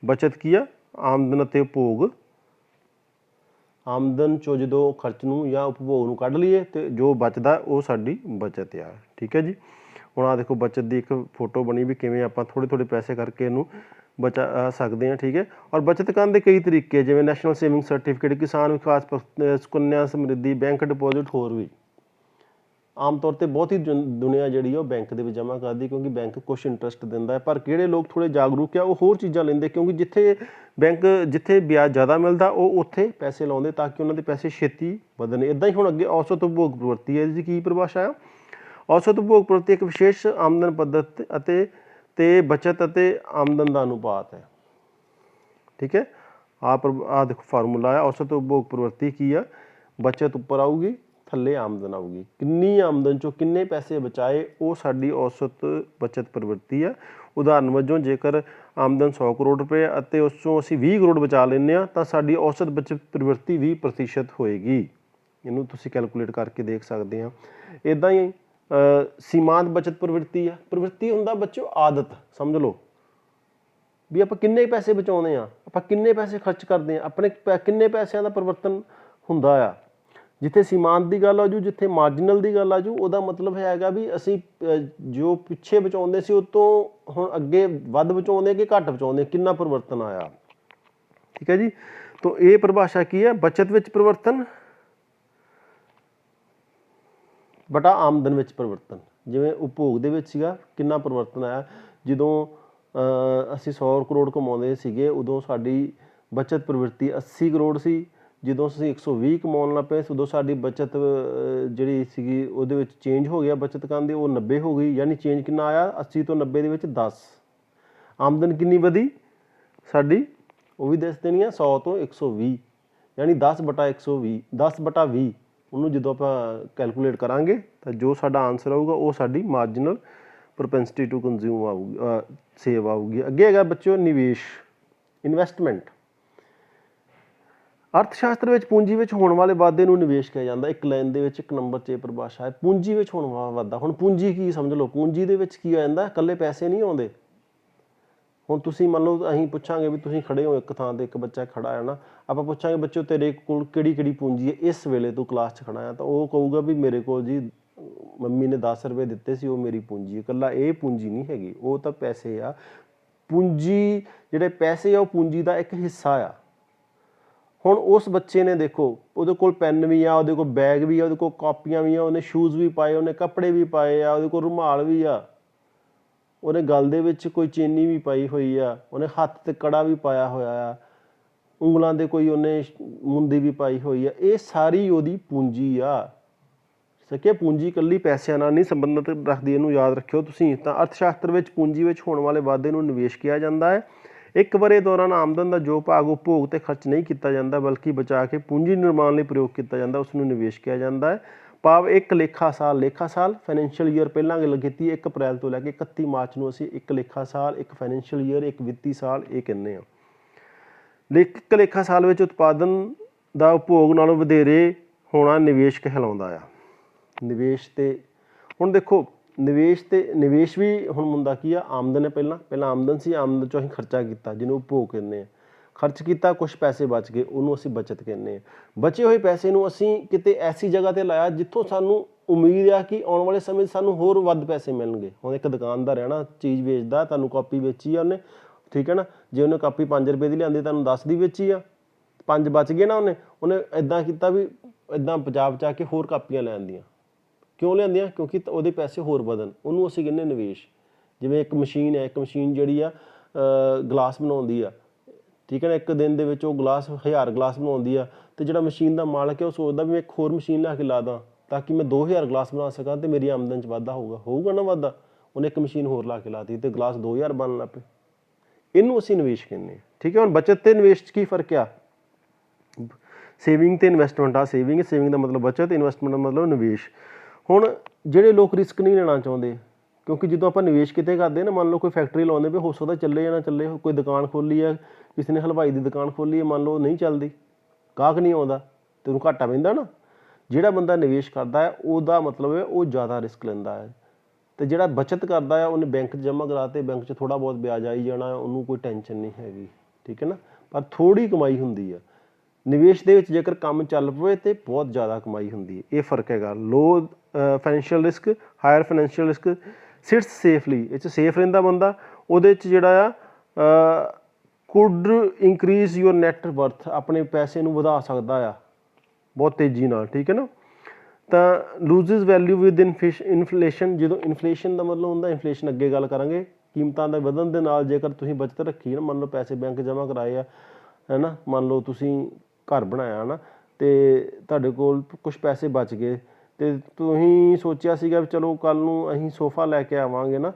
ਬੱਚਤ ਕੀ ਆ? ਆਮਦਨ ਅਤੇ ਉਪਭੋਗ। ਆਮਦਨ 'ਚੋਂ ਜਦੋਂ ਖਰਚ ਨੂੰ ਜਾਂ ਉਪਭੋਗ ਨੂੰ ਕੱਢ ਲਈਏ ਅਤੇ ਜੋ ਬਚਦਾ ਉਹ ਸਾਡੀ ਬੱਚਤ ਆ। ਠੀਕ ਹੈ ਜੀ। ਹੁਣ ਆਹ ਦੇਖੋ ਬੱਚਤ ਦੀ ਇੱਕ ਫੋਟੋ ਬਣੀ ਵੀ ਕਿਵੇਂ ਆਪਾਂ ਥੋੜ੍ਹੇ ਪੈਸੇ ਕਰਕੇ ਇਹਨੂੰ ਬਚਾ ਸਕਦੇ ਹਾਂ। ਠੀਕ ਹੈ। ਔਰ ਬੱਚਤ ਕਰਨ ਦੇ ਕਈ ਤਰੀਕੇ, ਜਿਵੇਂ ਨੈਸ਼ਨਲ ਸੇਵਿੰਗ ਸਰਟੀਫਿਕੇਟ, ਕਿਸਾਨ ਵਿਕਾਸ ਸੁਕੰਨਿਆ ਸਮਰਿੱਧੀ, ਬੈਂਕ ਡਿਪੋਜ਼ਿਟ, ਹੋਰ ਵੀ। ਆਮ ਤੌਰ 'ਤੇ ਬਹੁਤੀ ਦੁਨੀਆ ਜਿਹੜੀ ਉਹ ਬੈਂਕ ਦੇ ਵਿੱਚ ਜਮ੍ਹਾਂ ਕਰਦੀ, ਕਿਉਂਕਿ ਬੈਂਕ ਕੁਛ ਇੰਟਰਸਟ ਦਿੰਦਾ ਹੈ। ਪਰ ਕਿਹੜੇ ਲੋਕ ਥੋੜ੍ਹੇ ਜਾਗਰੂਕ ਆ ਉਹ ਹੋਰ ਚੀਜ਼ਾਂ ਲੈਂਦੇ, ਕਿਉਂਕਿ ਜਿੱਥੇ ਵਿਆਜ ਜ਼ਿਆਦਾ ਮਿਲਦਾ ਉਹ ਉੱਥੇ ਪੈਸੇ ਲਾਉਂਦੇ ਤਾਂ ਕਿ ਉਹਨਾਂ ਦੇ ਪੈਸੇ ਛੇਤੀ ਵਧਣ। ਇੱਦਾਂ ਹੀ ਹੁਣ ਅੱਗੇ ਔਸਤ ਉਪਭੋਗ ਪ੍ਰਵਿਰਤੀ ਹੈ। ਇਹਦੀ ਕੀ ਪਰਿਭਾਸ਼ਾ ਆ? ਔਸਤ ਉਪਭੋਗ ਪ੍ਰਵਿਰਤੀ ਇੱਕ ਵਿਸ਼ੇਸ਼ ਆਮਦਨ ਪੱਧਤ ਅਤੇ ਤੇ ਬਚਤ ਅਤੇ ਆਮਦਨ ਦਾ ਅਨੁਪਾਤ ਹੈ। ਠੀਕ ਹੈ, ਆਹ ਦੇਖੋ ਫਾਰਮੂਲਾ ਆ। ਔਸਤ ਉਪਭੋਗ ਪ੍ਰਵਿਰਤੀ ਕੀ ਆ? ਬਚਤ ਉੱਪਰ ਆਊਗੀ, ਥੱਲੇ ਆਮਦਨ ਆਊਗੀ। ਕਿੰਨੀ ਆਮਦਨ ਚੋਂ ਕਿੰਨੇ ਪੈਸੇ ਬਚਾਏ, ਉਹ ਸਾਡੀ ਔਸਤ ਬਚਤ ਪ੍ਰਵਿਰਤੀ ਆ। ਉਦਾਹਰਨ ਵਜੋਂ ਜੇਕਰ ਆਮਦਨ 100 ਕਰੋੜ ਰੁਪਏ ਅਤੇ ਉਸ ਚੋਂ ਅਸੀਂ 20 ਕਰੋੜ ਬਚਾ ਲੈਂਦੇ ਹਾਂ ਤਾਂ ਸਾਡੀ ਔਸਤ ਬਚਤ ਪ੍ਰਵਿਰਤੀ 20% ਹੋਏਗੀ। ਇਹਨੂੰ ਤੁਸੀਂ ਕੈਲਕੂਲੇਟ ਕਰਕੇ ਦੇਖ ਸਕਦੇ ਹਾਂ। ਇੱਦਾਂ ਹੀ ਸੀਮਾਂਤ ਬਚਤ ਪ੍ਰਵਿਰਤੀ ਆ। ਪ੍ਰਵਿਰਤੀ ਹੁੰਦਾ ਬੱਚੋ ਆਦਤ, ਸਮਝ ਲਓ ਵੀ ਆਪਾਂ ਕਿੰਨੇ ਪੈਸੇ ਬਚਾਉਂਦੇ ਹਾਂ, ਆਪਾਂ ਕਿੰਨੇ ਪੈਸੇ ਖਰਚ ਕਰਦੇ ਹਾਂ, ਆਪਣੇ ਕਿੰਨੇ ਪੈਸਿਆਂ ਦਾ ਪਰਿਵਰਤਨ ਹੁੰਦਾ ਆ। ਜਿੱਥੇ ਸੀਮਾਂਤ ਦੀ ਗੱਲ ਆ ਜੂ, ਜਿੱਥੇ ਮਾਰਜਨਲ ਦੀ ਗੱਲ ਆ ਜੂ, ਉਹਦਾ ਮਤਲਬ ਹੈਗਾ ਵੀ ਅਸੀਂ ਜੋ ਪਿੱਛੇ ਬਚਾਉਂਦੇ ਸੀ ਉਹ ਤੋਂ ਹੁਣ ਅੱਗੇ ਵੱਧ ਬਚਾਉਂਦੇ ਕਿ ਘੱਟ ਬਚਾਉਂਦੇ, ਕਿੰਨਾ ਪਰਿਵਰਤਨ ਆਇਆ। ਠੀਕ ਹੈ ਜੀ, ਤਾਂ ਇਹ ਪਰਿਭਾਸ਼ਾ ਕੀ ਹੈ? ਬਚਤ ਵਿੱਚ ਪਰਿਵਰਤਨ ਬਟਾ ਆਮਦਨ ਵਿੱਚ ਪਰਿਵਰਤਨ। ਜਿਵੇਂ ਉਪਭੋਗ ਦੇ ਵਿੱਚ ਸੀਗਾ, ਕਿੰਨਾ ਪਰਿਵਰਤਨ ਆਇਆ। ਜਦੋਂ ਅਸੀਂ 100 ਕਰੋੜ ਕਮਾਉਂਦੇ ਸੀਗੇ ਉਦੋਂ ਸਾਡੀ ਬਚਤ ਪ੍ਰਵਿਰਤੀ 80 ਕਰੋੜ ਸੀ। ਜਦੋਂ ਅਸੀਂ 120 ਕਮਾਉਣ ਲੱਗ ਪਏ ਉਦੋਂ ਸਾਡੀ ਬਚਤ ਜਿਹੜੀ ਸੀਗੀ ਉਹਦੇ ਵਿੱਚ ਚੇਂਜ ਹੋ ਗਿਆ, ਬਚਤ ਕਰਨ ਦੀ, ਉਹ 90 ਹੋ ਗਈ। ਯਾਨੀ ਚੇਂਜ ਕਿੰਨਾ ਆਇਆ? 80 ਤੋਂ 90 ਦੇ ਵਿੱਚ 10। ਆਮਦਨ ਕਿੰਨੀ ਵਧੀ ਸਾਡੀ? ਉਹ ਵੀ ਦੱਸ ਦੇਣੀ ਆ, 100 ਤੋਂ 120, ਯਾਨੀ 10 ਬਟਾ 120, 10 ਬਟਾ 20। ਉਹਨੂੰ ਜਦੋਂ ਆਪਾਂ ਕੈਲਕੂਲੇਟ ਕਰਾਂਗੇ ਤਾਂ ਜੋ ਸਾਡਾ ਆਨਸਰ ਆਊਗਾ ਉਹ ਸਾਡੀ ਮਾਰਜਨਲ ਪ੍ਰੋਪੈਂਸਿਟੀ ਟੂ ਕੰਜ਼ਿਊਮ ਆਊਗੀ, ਸੇਵ ਆਊਗੀ। ਅੱਗੇ ਹੈਗਾ ਬੱਚਿਓ ਨਿਵੇਸ਼, ਇਨਵੈਸਟਮੈਂਟ। ਅਰਥ ਸ਼ਾਸਤਰ ਵਿੱਚ ਪੂੰਜੀ ਵਿੱਚ ਹੋਣ ਵਾਲੇ ਵਾਧੇ ਨੂੰ ਨਿਵੇਸ਼ ਕਿਹਾ ਜਾਂਦਾ। ਇੱਕ ਲਾਈਨ ਦੇ ਵਿੱਚ 1 ਨੰਬਰ 'ਚ ਇਹ ਪਰਿਭਾਸ਼ਾ ਹੈ, ਪੂੰਜੀ ਵਿੱਚ ਹੋਣ ਵਾਲਾ ਵਾਧਾ। ਹੁਣ ਪੂੰਜੀ ਕੀ ਸਮਝ ਲਓ, ਪੂੰਜੀ ਦੇ ਵਿੱਚ ਕੀ ਆ ਜਾਂਦਾ? ਇਕੱਲੇ ਪੈਸੇ ਨਹੀਂ ਆਉਂਦੇ। ਹੁਣ ਤੁਸੀਂ ਮੰਨ ਲਓ ਅਸੀਂ ਪੁੱਛਾਂਗੇ ਵੀ ਤੁਸੀਂ ਖੜੇ ਹੋ ਇੱਕ ਥਾਂ 'ਤੇ, ਇੱਕ ਬੱਚਾ ਖੜਾ ਹੈ ਨਾ, ਆਪਾਂ ਪੁੱਛਾਂਗੇ ਬੱਚਿਓ ਤੇਰੇ ਕੋਲ ਕਿਹੜੀ ਕਿਹੜੀ ਪੂੰਜੀ ਹੈ ਇਸ ਵੇਲੇ ਤੂੰ ਕਲਾਸ 'ਚ ਖੜਾ ਆ, ਤਾਂ ਉਹ ਕਹੂਗਾ ਵੀ ਮੇਰੇ ਕੋਲ ਜੀ ਮੰਮੀ ਨੇ 10 ਰੁਪਏ ਦਿੱਤੇ ਸੀ, ਉਹ ਮੇਰੀ ਪੂੰਜੀ ਹੈ। ਇਕੱਲਾ ਇਹ ਪੂੰਜੀ ਨਹੀਂ ਹੈਗੀ, ਉਹ ਤਾਂ ਪੈਸੇ ਆ। ਪੂੰਜੀ ਜਿਹੜੇ ਪੈਸੇ ਆ ਉਹ ਪੂੰਜੀ ਦਾ ਇੱਕ ਹਿੱਸਾ ਆ। ਹੁਣ ਉਸ ਬੱਚੇ ਨੇ ਦੇਖੋ ਉਹਦੇ ਕੋਲ ਪੈਨ ਵੀ ਆ, ਉਹਦੇ ਕੋਲ ਬੈਗ ਵੀ ਆ, ਉਹਦੇ ਕੋਲ ਕਾਪੀਆਂ ਵੀ ਆ, ਉਹਨੇ ਸ਼ੂਜ਼ ਵੀ ਪਾਏ, ਉਹਨੇ ਕੱਪੜੇ ਵੀ ਪਾਏ ਆ, ਉਹਦੇ ਕੋਲ ਰੁਮਾਲ ਵੀ ਆ, ਉਹਨੇ ਗਲ ਦੇ ਵਿੱਚ ਕੋਈ ਚੇਨੀ ਵੀ ਪਾਈ ਹੋਈ ਆ, ਉਹਨੇ ਹੱਥ 'ਤੇ ਕੜਾ ਵੀ ਪਾਇਆ ਹੋਇਆ ਆ, ਉਂਗਲਾਂ 'ਤੇ ਕੋਈ ਉਹਨੇ ਮੁੰਦੀ ਵੀ ਪਾਈ ਹੋਈ ਆ। ਇਹ ਸਾਰੀ ਉਹਦੀ ਪੂੰਜੀ ਆ। ਸਕੇ ਪੂੰਜੀ ਇਕੱਲੀ ਪੈਸਿਆਂ ਨਾਲ ਨਹੀਂ ਸੰਬੰਧਿਤ ਰੱਖਦੀ, ਇਹਨੂੰ ਯਾਦ ਰੱਖਿਓ ਤੁਸੀਂ। ਤਾਂ ਅਰਥ ਸ਼ਾਸਤਰ ਵਿੱਚ ਪੂੰਜੀ ਵਿੱਚ ਹੋਣ ਵਾਲੇ ਵਾਧੇ ਨੂੰ ਨਿਵੇਸ਼ ਕਿਹਾ ਜਾਂਦਾ ਹੈ। ਇੱਕ ਵਰ੍ਹੇ ਦੌਰਾਨ ਆਮਦਨ ਦਾ ਜੋ ਭਾਗ ਉਪਭੋਗ 'ਤੇ ਖਰਚ ਨਹੀਂ ਕੀਤਾ ਜਾਂਦਾ ਬਲਕਿ ਬਚਾ ਕੇ ਪੂੰਜੀ ਨਿਰਮਾਣ ਲਈ ਪ੍ਰਯੋਗ ਕੀਤਾ ਜਾਂਦਾ, ਉਸ ਨੂੰ ਨਿਵੇਸ਼ ਕਿਹਾ ਜਾਂਦਾ ਹੈ। ਭਾਵ ਇੱਕ ਲੇਖਾ ਸਾਲ ਫਾਈਨੈਂਸ਼ੀਅਲ ਈਅਰ ਪਹਿਲਾਂ ਗੱਲ ਕੀਤੀ 1 ਅਪ੍ਰੈਲ ਤੋਂ ਲੈ ਕੇ 31 ਮਾਰਚ ਨੂੰ ਅਸੀਂ ਇੱਕ ਲੇਖਾ ਸਾਲ, ਇੱਕ ਫਾਈਨੈਂਸ਼ੀਅਲ ਈਅਰ, ਇੱਕ ਵਿੱਤੀ ਸਾਲ ਇਹ ਕਹਿੰਦੇ ਹਾਂ। ਇੱਕ ਲੇਖਾ ਸਾਲ ਵਿੱਚ ਉਤਪਾਦਨ ਦਾ ਉਪਭੋਗ ਨਾਲੋਂ ਵਧੇਰੇ ਹੋਣਾ ਨਿਵੇਸ਼ ਕਹਿਲਾਉਂਦਾ ਆ। ਨਿਵੇਸ਼ ਤੇ ਹੁਣ ਦੇਖੋ ਨਿਵੇਸ਼ ਵੀ ਹੁਣ ਹੁੰਦਾ ਕੀ ਆ? ਆਮਦਨ ਹੈ। ਪਹਿਲਾਂ ਆਮਦਨ ਸੀ, ਆਮਦਨ 'ਚੋਂ ਅਸੀਂ ਖਰਚਾ ਕੀਤਾ ਜਿਹਨੂੰ ਉਪਭੋਗ ਕਹਿੰਦੇ ਹਾਂ। ਖਰਚ ਕੀਤਾ, ਕੁਛ ਪੈਸੇ ਬਚ ਗਏ, ਉਹਨੂੰ ਅਸੀਂ ਬਚਤ ਕਹਿੰਦੇ ਹਾਂ। ਬਚੇ ਹੋਏ ਪੈਸੇ ਨੂੰ ਅਸੀਂ ਕਿਤੇ ਐਸੀ ਜਗ੍ਹਾ 'ਤੇ ਲਾਇਆ ਜਿੱਥੋਂ ਸਾਨੂੰ ਉਮੀਦ ਆ ਕਿ ਆਉਣ ਵਾਲੇ ਸਮੇਂ 'ਚ ਸਾਨੂੰ ਹੋਰ ਵੱਧ ਪੈਸੇ ਮਿਲਣਗੇ। ਹੁਣ ਇੱਕ ਦੁਕਾਨਦਾਰ ਹੈ ਨਾ, ਚੀਜ਼ ਵੇਚਦਾ, ਤੁਹਾਨੂੰ ਕਾਪੀ ਵੇਚੀ ਆ ਉਹਨੇ, ਠੀਕ ਹੈ ਨਾ। ਜੇ ਉਹਨੇ ਕਾਪੀ 5 ਰੁਪਏ ਦੀ ਲਿਆਂਦੀ, ਤੁਹਾਨੂੰ 10 ਦੀ ਵੇਚੀ ਆ, 5 ਬਚ ਗਏ ਨਾ। ਉਹਨੇ ਇੱਦਾਂ ਕੀਤਾ ਵੀ ਇੱਦਾਂ ਬਚਾ ਕੇ ਹੋਰ ਕਾਪੀਆਂ ਲੈਣ ਦੀਆਂ। ਕਿਉਂ ਲਿਆਂਦੀਆਂ? ਕਿਉਂਕਿ ਉਹਦੇ ਪੈਸੇ ਹੋਰ ਵਧਣ। ਉਹਨੂੰ ਅਸੀਂ ਕਹਿੰਦੇ ਨਿਵੇਸ਼। ਜਿਵੇਂ ਇੱਕ ਮਸ਼ੀਨ ਹੈ, ਇੱਕ ਮਸ਼ੀਨ ਜਿਹੜੀ ਆ ਗਲਾਸ ਬਣਾਉਂਦੀ ਆ, ਠੀਕ ਹੈ ਨਾ। ਇੱਕ ਦਿਨ ਦੇ ਵਿੱਚ ਉਹ 1000 ਗਲਾਸ ਬਣਾਉਂਦੀ ਆ, ਅਤੇ ਜਿਹੜਾ ਮਸ਼ੀਨ ਦਾ ਮਾਲਕ ਹੈ ਉਹ ਸੋਚਦਾ ਵੀ ਮੈਂ ਇੱਕ ਹੋਰ ਮਸ਼ੀਨ ਲਿਆ ਕੇ ਲਾ ਦਾਂ ਤਾਂ ਕਿ ਮੈਂ 2000 ਗਲਾਸ ਬਣਾ ਸਕਾਂ ਅਤੇ ਮੇਰੀ ਆਮਦਨ 'ਚ ਵਾਧਾ ਹੋਊਗਾ ਨਾ ਵਾਧਾ। ਉਹਨੇ ਇੱਕ ਮਸ਼ੀਨ ਹੋਰ ਲਾ ਕੇ ਲਾ ਦਿੱਤੀ ਅਤੇ ਗਲਾਸ 2000 ਬਣਨ ਲੱਗ ਪਏ। ਇਹਨੂੰ ਅਸੀਂ ਨਿਵੇਸ਼ ਕਹਿੰਦੇ ਹਾਂ। ਠੀਕ ਹੈ, ਹੁਣ ਬਚਤ ਅਤੇ ਨਿਵੇਸ਼ 'ਚ ਕੀ ਫਰਕ ਆ? ਸੇਵਿੰਗ ਅਤੇ ਇਨਵੈਸਟਮੈਂਟ ਆ। ਸੇਵਿੰਗ ਦਾ ਮਤਲਬ ਬਚਤ, ਇਨਵੈਸਟਮੈਂਟ ਦਾ ਮਤਲਬ ਨਿਵੇਸ਼। ਹੁਣ ਜਿਹੜੇ ਲੋਕ ਰਿਸਕ ਨਹੀਂ ਲੈਣਾ ਚਾਹੁੰਦੇ, ਕਿਉਂਕਿ ਜਦੋਂ ਆਪਾਂ ਨਿਵੇਸ਼ ਕਿਤੇ ਕਰਦੇ ਨਾ, ਮੰਨ ਲਓ ਕੋਈ ਫੈਕਟਰੀ ਲਾਉਂਦੇ ਵੀ, ਹੋ ਸਕਦਾ ਚੱਲੇ ਜਾਂ ਨਾ ਚੱਲੇ, ਕੋਈ ਦੁਕਾਨ ਖੋਲ੍ਹੀ ਹੈ, ਕਿਸੇ ਨੇ ਹਲਵਾਈ ਦੀ ਦੁਕਾਨ ਖੋਲ੍ਹੀ ਹੈ, ਮੰਨ ਲਓ ਨਹੀਂ ਚੱਲਦੀ, ਗਾਹਕ ਨਹੀਂ ਆਉਂਦਾ ਅਤੇ ਉਹਨੂੰ ਘਾਟਾ ਪੈਂਦਾ ਨਾ। ਜਿਹੜਾ ਬੰਦਾ ਨਿਵੇਸ਼ ਕਰਦਾ ਹੈ ਉਹਦਾ ਮਤਲਬ ਹੈ ਉਹ ਜ਼ਿਆਦਾ ਰਿਸਕ ਲੈਂਦਾ ਹੈ। ਅਤੇ ਜਿਹੜਾ ਬੱਚਤ ਕਰਦਾ ਆ ਉਹਨੇ ਬੈਂਕ 'ਚ ਜਮ੍ਹਾਂ ਕਰਾ ਤੇ ਬੈਂਕ 'ਚ ਥੋੜ੍ਹਾ ਬਹੁਤ ਵਿਆਜ ਆਈ ਜਾਣਾ, ਉਹਨੂੰ ਕੋਈ ਟੈਨਸ਼ਨ ਨਹੀਂ ਹੈਗੀ, ਠੀਕ ਹੈ ਨਾ। ਪਰ ਥੋੜ੍ਹੀ ਕਮਾਈ ਹੁੰਦੀ ਆ। ਨਿਵੇਸ਼ ਦੇ ਵਿੱਚ ਜੇਕਰ ਕੰਮ ਚੱਲ ਪਵੇ ਤਾਂ ਬਹੁਤ ਜ਼ਿਆਦਾ ਕਮਾਈ ਹੁੰਦੀ ਹੈ। ਇਹ ਫਰਕ ਹੈਗਾ। Low financial risk, higher financial risk. Sits safely, ਇਹ 'ਚ ਸੇਫ ਰਹਿੰਦਾ ਬੰਦਾ। ਉਹਦੇ 'ਚ ਜਿਹੜਾ ਆ could increase your net worth, ਆਪਣੇ ਪੈਸੇ ਨੂੰ ਵਧਾ ਸਕਦਾ ਆ ਬਹੁਤ ਤੇਜ਼ੀ ਨਾਲ, ਠੀਕ ਹੈ ਨਾ। ਤਾਂ ਲੂਜ਼ਿਜ਼ ਵੈਲਿਊ ਵਿਦ ਇਨਫਲੇਸ਼ਨ, ਜਦੋਂ ਇਨਫਲੇਸ਼ਨ ਦਾ ਮਤਲਬ ਹੁੰਦਾ, ਇਨਫਲੇਸ਼ਨ ਅੱਗੇ ਗੱਲ ਕਰਾਂਗੇ, ਕੀਮਤਾਂ ਦੇ ਵਧਣ ਦੇ ਨਾਲ ਜੇਕਰ ਤੁਸੀਂ ਬਚਤ ਰੱਖੀ ਨਾ, ਮੰਨ ਲਓ ਪੈਸੇ ਬੈਂਕ ਜਮ੍ਹਾਂ ਕਰਾਏ ਆ, ਹੈ ਨਾ, ਮੰਨ ਲਓ ਤੁਸੀਂ ਘਰ ਬਣਾਇਆ ਨਾ ਅਤੇ ਤੁਹਾਡੇ ਕੋਲ ਕੁਛ ਪੈਸੇ ਬਚ ਗਏ ਅਤੇ ਤੁਸੀਂ ਸੋਚਿਆ ਸੀਗਾ ਵੀ ਚਲੋ ਕੱਲ੍ਹ ਨੂੰ ਅਸੀਂ ਸੋਫਾ ਲੈ ਕੇ ਆਵਾਂਗੇ ਨਾ,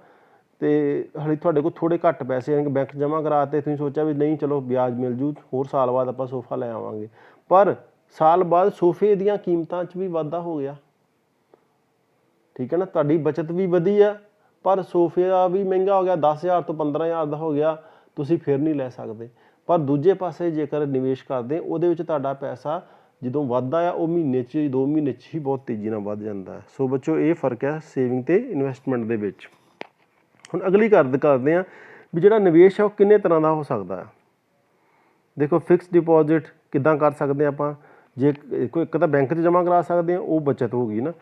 ਤੇ ਹਲੇ ਤੁਹਾਡੇ ਕੋਲ ਥੋੜ੍ਹੇ ਘੱਟ ਪੈਸੇ ਆਣਗੇ, ਬੈਂਕ ਜਮ੍ਹਾਂ ਕਰਾ ਤੇ ਤੁਸੀਂ ਸੋਚਿਆ ਵੀ ਨਹੀਂ ਚਲੋ ਵਿਆਜ ਮਿਲ ਜੂ, ਹੋਰ ਸਾਲ ਬਾਅਦ ਆਪਾਂ ਸੋਫਾ ਲੈ ਆਵਾਂਗੇ, ਪਰ ਸਾਲ ਬਾਅਦ ਸੋਫੇ ਦੀਆਂ ਕੀਮਤਾਂ 'ਚ ਵੀ ਵਾਧਾ ਹੋ ਗਿਆ। ਠੀਕ ਹੈ ਨਾ, ਤੁਹਾਡੀ ਬਚਤ ਵੀ ਵਧੀ ਆ, ਪਰ ਸੋਫੇ ਦਾ ਵੀ ਮਹਿੰਗਾ ਹੋ ਗਿਆ, 10,000 ਤੋਂ 15,000 ਦਾ ਹੋ ਗਿਆ, ਤੁਸੀਂ ਫਿਰ ਨਹੀਂ ਲੈ ਸਕਦੇ। ਪਰ ਦੂਜੇ ਪਾਸੇ ਜੇਕਰ ਨਿਵੇਸ਼ ਕਰਦੇ ਉਹਦੇ ਵਿੱਚ ਤੁਹਾਡਾ ਪੈਸਾ ਜਦੋਂ ਵੱਧਦਾ ਆ ਉਹ ਮਹੀਨੇ 'ਚ 2 ਮਹੀਨੇ 'ਚ ਹੀ ਬਹੁਤ ਤੇਜ਼ੀ ਨਾਲ ਵੱਧ ਜਾਂਦਾ ਹੈ। ਸੋ ਬੱਚੋ ਇਹ ਫਰਕ ਹੈ ਸੇਵਿੰਗ ਅਤੇ ਇਨਵੈਸਟਮੈਂਟ ਦੇ ਵਿੱਚ। ਹੁਣ ਅਗਲੀ ਕਰਦੇ ਹਾਂ ਵੀ ਜਿਹੜਾ ਨਿਵੇਸ਼ ਹੈ ਉਹ ਕਿੰਨੇ ਤਰ੍ਹਾਂ ਦਾ ਹੋ ਸਕਦਾ ਹੈ। ਦੇਖੋ ਫਿਕਸ ਡਿਪੋਜ਼ਿਟ ਕਿੱਦਾਂ ਕਰ ਸਕਦੇ ਆਪਾਂ, ਜੇ ਕੋਈ ਇੱਕ ਤਾਂ ਬੈਂਕ 'ਚ ਜਮ੍ਹਾਂ ਕਰਾ ਸਕਦੇ ਹਾਂ, ਉਹ ਬੱਚਤ ਹੋ ਗਈ ਨਾ,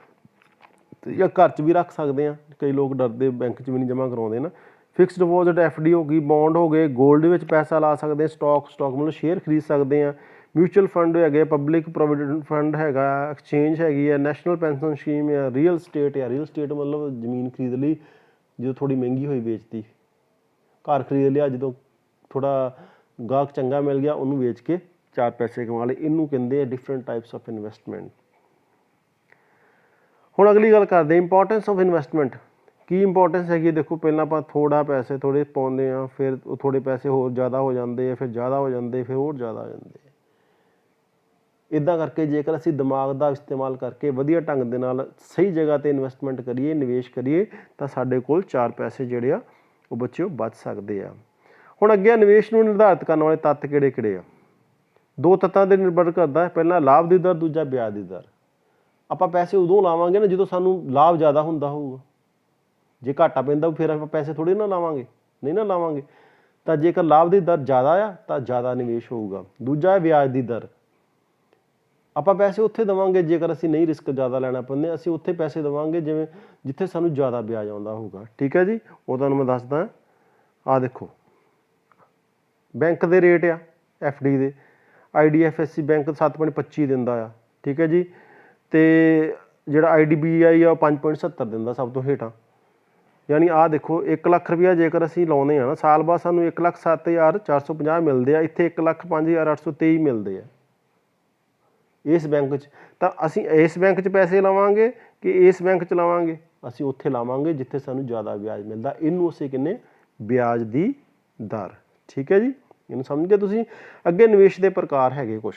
ਜਾਂ ਘਰ 'ਚ ਵੀ ਰੱਖ ਸਕਦੇ ਹਾਂ, ਕਈ ਲੋਕ ਡਰਦੇ ਬੈਂਕ 'ਚ ਵੀ ਨਹੀਂ ਜਮ੍ਹਾਂ ਕਰਾਉਂਦੇ ਨਾ। ਫਿਕਸ ਡਿਪੋਜ਼ਿਟ FD ਹੋ ਗਈ, ਬੌਂਡ ਹੋ ਗਏ, ਗੋਲਡ ਵਿੱਚ ਪੈਸਾ ਲਾ ਸਕਦੇ, ਸਟਾਕ ਮਤਲਬ ਸ਼ੇਅਰ ਖਰੀਦ ਸਕਦੇ ਹਾਂ, ਮਿਊਚੁਅਲ ਫੰਡ ਹੈਗੇ, ਪਬਲਿਕ ਪ੍ਰੋਵੀਡੈਂਟ ਫੰਡ ਹੈਗਾ, ਐਕਸਚੇਂਜ ਹੈਗੀ ਹੈ, ਨੈਸ਼ਨਲ ਪੈਨਸ਼ਨ ਸਕੀਮ ਆ, ਰੀਅਲ ਸਟੇਟ ਮਤਲਬ ਜ਼ਮੀਨ ਖਰੀਦ ਲਈ ਜਦੋਂ ਥੋੜ੍ਹੀ ਮਹਿੰਗੀ ਹੋਈ ਵੇਚਤੀ, ਘਰ ਖਰੀਦ ਲਿਆ ਜਦੋਂ ਥੋੜ੍ਹਾ ਗਾਹਕ ਚੰਗਾ ਮਿਲ ਗਿਆ ਉਹਨੂੰ ਵੇਚ ਕੇ 4 ਪੈਸੇ ਕਮਾ ਲਏ, ਇਹਨੂੰ ਕਹਿੰਦੇ ਆ ਡਿਫਰੈਂਟ ਟਾਈਪਸ ਆਫ ਇਨਵੈਸਟਮੈਂਟ। ਹੁਣ ਅਗਲੀ ਗੱਲ ਕਰਦੇ importance of investment. Ki importance ਹੈਗੀ, ਦੇਖੋ ਪਹਿਲਾਂ ਆਪਾਂ ਪੈਸੇ ਥੋੜ੍ਹੇ ਪਾਉਂਦੇ ਹਾਂ, ਫਿਰ ਉਹ ਥੋੜ੍ਹੇ ਪੈਸੇ ਹੋਰ ਜ਼ਿਆਦਾ ਹੋ ਜਾਂਦੇ ਆ, ਫਿਰ ਜ਼ਿਆਦਾ ਹੋ ਜਾਂਦੇ, ਫਿਰ ਹੋਰ ਜ਼ਿਆਦਾ ਹੋ ਜਾਂਦੇ। ਇੱਦਾਂ ਕਰਕੇ ਜੇਕਰ ਅਸੀਂ ਦਿਮਾਗ ਦਾ ਇਸਤੇਮਾਲ ਕਰਕੇ ਵਧੀਆ ਢੰਗ ਦੇ ਨਾਲ ਸਹੀ ਜਗ੍ਹਾ 'ਤੇ ਇਨਵੈਸਟਮੈਂਟ ਕਰੀਏ, ਨਿਵੇਸ਼ ਕਰੀਏ, ਤਾਂ ਸਾਡੇ ਕੋਲ 4 ਪੈਸੇ ਜਿਹੜੇ ਆ ਉਹ ਬੱਚਿਓ ਬਚ ਸਕਦੇ ਆ। ਹੁਣ ਅੱਗੇ ਨਿਵੇਸ਼ ਨੂੰ ਨਿਰਧਾਰਿਤ ਕਰਨ ਵਾਲੇ ਤੱਤ ਕਿਹੜੇ ਆ। 2 ਤੱਤਾਂ 'ਤੇ ਨਿਰਭਰ ਕਰਦਾ, ਪਹਿਲਾਂ ਲਾਭ ਦੀ ਦਰ, ਦੂਜਾ ਵਿਆਜ ਦੀ ਦਰ। ਆਪਾਂ ਪੈਸੇ ਉਦੋਂ ਲਾਵਾਂਗੇ ਨਾ ਜਦੋਂ ਸਾਨੂੰ ਲਾਭ ਜ਼ਿਆਦਾ ਹੁੰਦਾ ਹੋਊਗਾ। ਜੇ ਘਾਟਾ ਪੈਂਦਾ ਫਿਰ ਆਪਾਂ ਪੈਸੇ ਥੋੜ੍ਹੇ ਨਾ ਲਾਵਾਂਗੇ, ਨਹੀਂ ਨਾ ਲਾਵਾਂਗੇ। ਤਾਂ ਜੇਕਰ ਲਾਭ ਦੀ ਦਰ ਜ਼ਿਆਦਾ ਆ ਤਾਂ ਜ਼ਿਆਦਾ ਨਿਵੇਸ਼ ਹੋਊਗਾ। ਦੂਜਾ ਹੈ ਵਿਆਜ ਦੀ ਦਰ। ਆਪਾਂ ਪੈਸੇ ਉੱਥੇ ਦੇਵਾਂਗੇ ਜੇਕਰ ਅਸੀਂ ਨਹੀਂ ਰਿਸਕ ਜ਼ਿਆਦਾ ਲੈਣਾ ਪੈਂਦੇ, ਅਸੀਂ ਉੱਥੇ ਪੈਸੇ ਦੇਵਾਂਗੇ ਜਿੱਥੇ ਸਾਨੂੰ ਜ਼ਿਆਦਾ ਵਿਆਜ ਆਉਂਦਾ ਹੋਊਗਾ। ਠੀਕ ਹੈ ਜੀ, ਉਹ ਤੁਹਾਨੂੰ ਮੈਂ ਦੱਸਦਾ। ਆਹ ਦੇਖੋ ਬੈਂਕ ਦੇ ਰੇਟ ਆ FD ਦੇ, IDFC ਬੈਂਕ 7.25 ਦਿੰਦਾ ਆ। ਠੀਕ ਹੈ ਜੀ, ਅਤੇ ਜਿਹੜਾ IDBI ਆ ਉਹ 5.70 ਦਿੰਦਾ ਸਭ ਤੋਂ ਹੇਠਾਂ। ਯਾਨੀ ਆਹ ਦੇਖੋ 1 ਲੱਖ ਰੁਪਇਆ ਜੇਕਰ ਅਸੀਂ ਲਾਉਂਦੇ ਹਾਂ ਨਾ, ਸਾਲ ਬਾਅਦ ਸਾਨੂੰ 1,07,450 ਮਿਲਦੇ ਆ, ਇੱਥੇ 1,05,823 ਮਿਲਦੇ ਆ ਇਸ ਬੈਂਕ 'ਚ। ਤਾਂ ਅਸੀਂ ਇਸ ਬੈਂਕ 'ਚ ਪੈਸੇ ਲਾਵਾਂਗੇ ਕਿ ਇਸ ਬੈਂਕ 'ਚ ਲਾਵਾਂਗੇ, ਅਸੀਂ ਉੱਥੇ ਲਾਵਾਂਗੇ ਜਿੱਥੇ ਸਾਨੂੰ ਜ਼ਿਆਦਾ ਵਿਆਜ ਮਿਲਦਾ। ਇਹਨੂੰ ਅਸੀਂ ਕਹਿੰਦੇ ਵਿਆਜ ਦੀ ਦਰ। ਠੀਕ ਹੈ ਜੀ, ਇਹਨੂੰ ਸਮਝ ਗਏ ਤੁਸੀਂ। ਅੱਗੇ ਨਿਵੇਸ਼ ਦੇ ਪ੍ਰਕਾਰ ਹੈਗੇ ਕੁਛ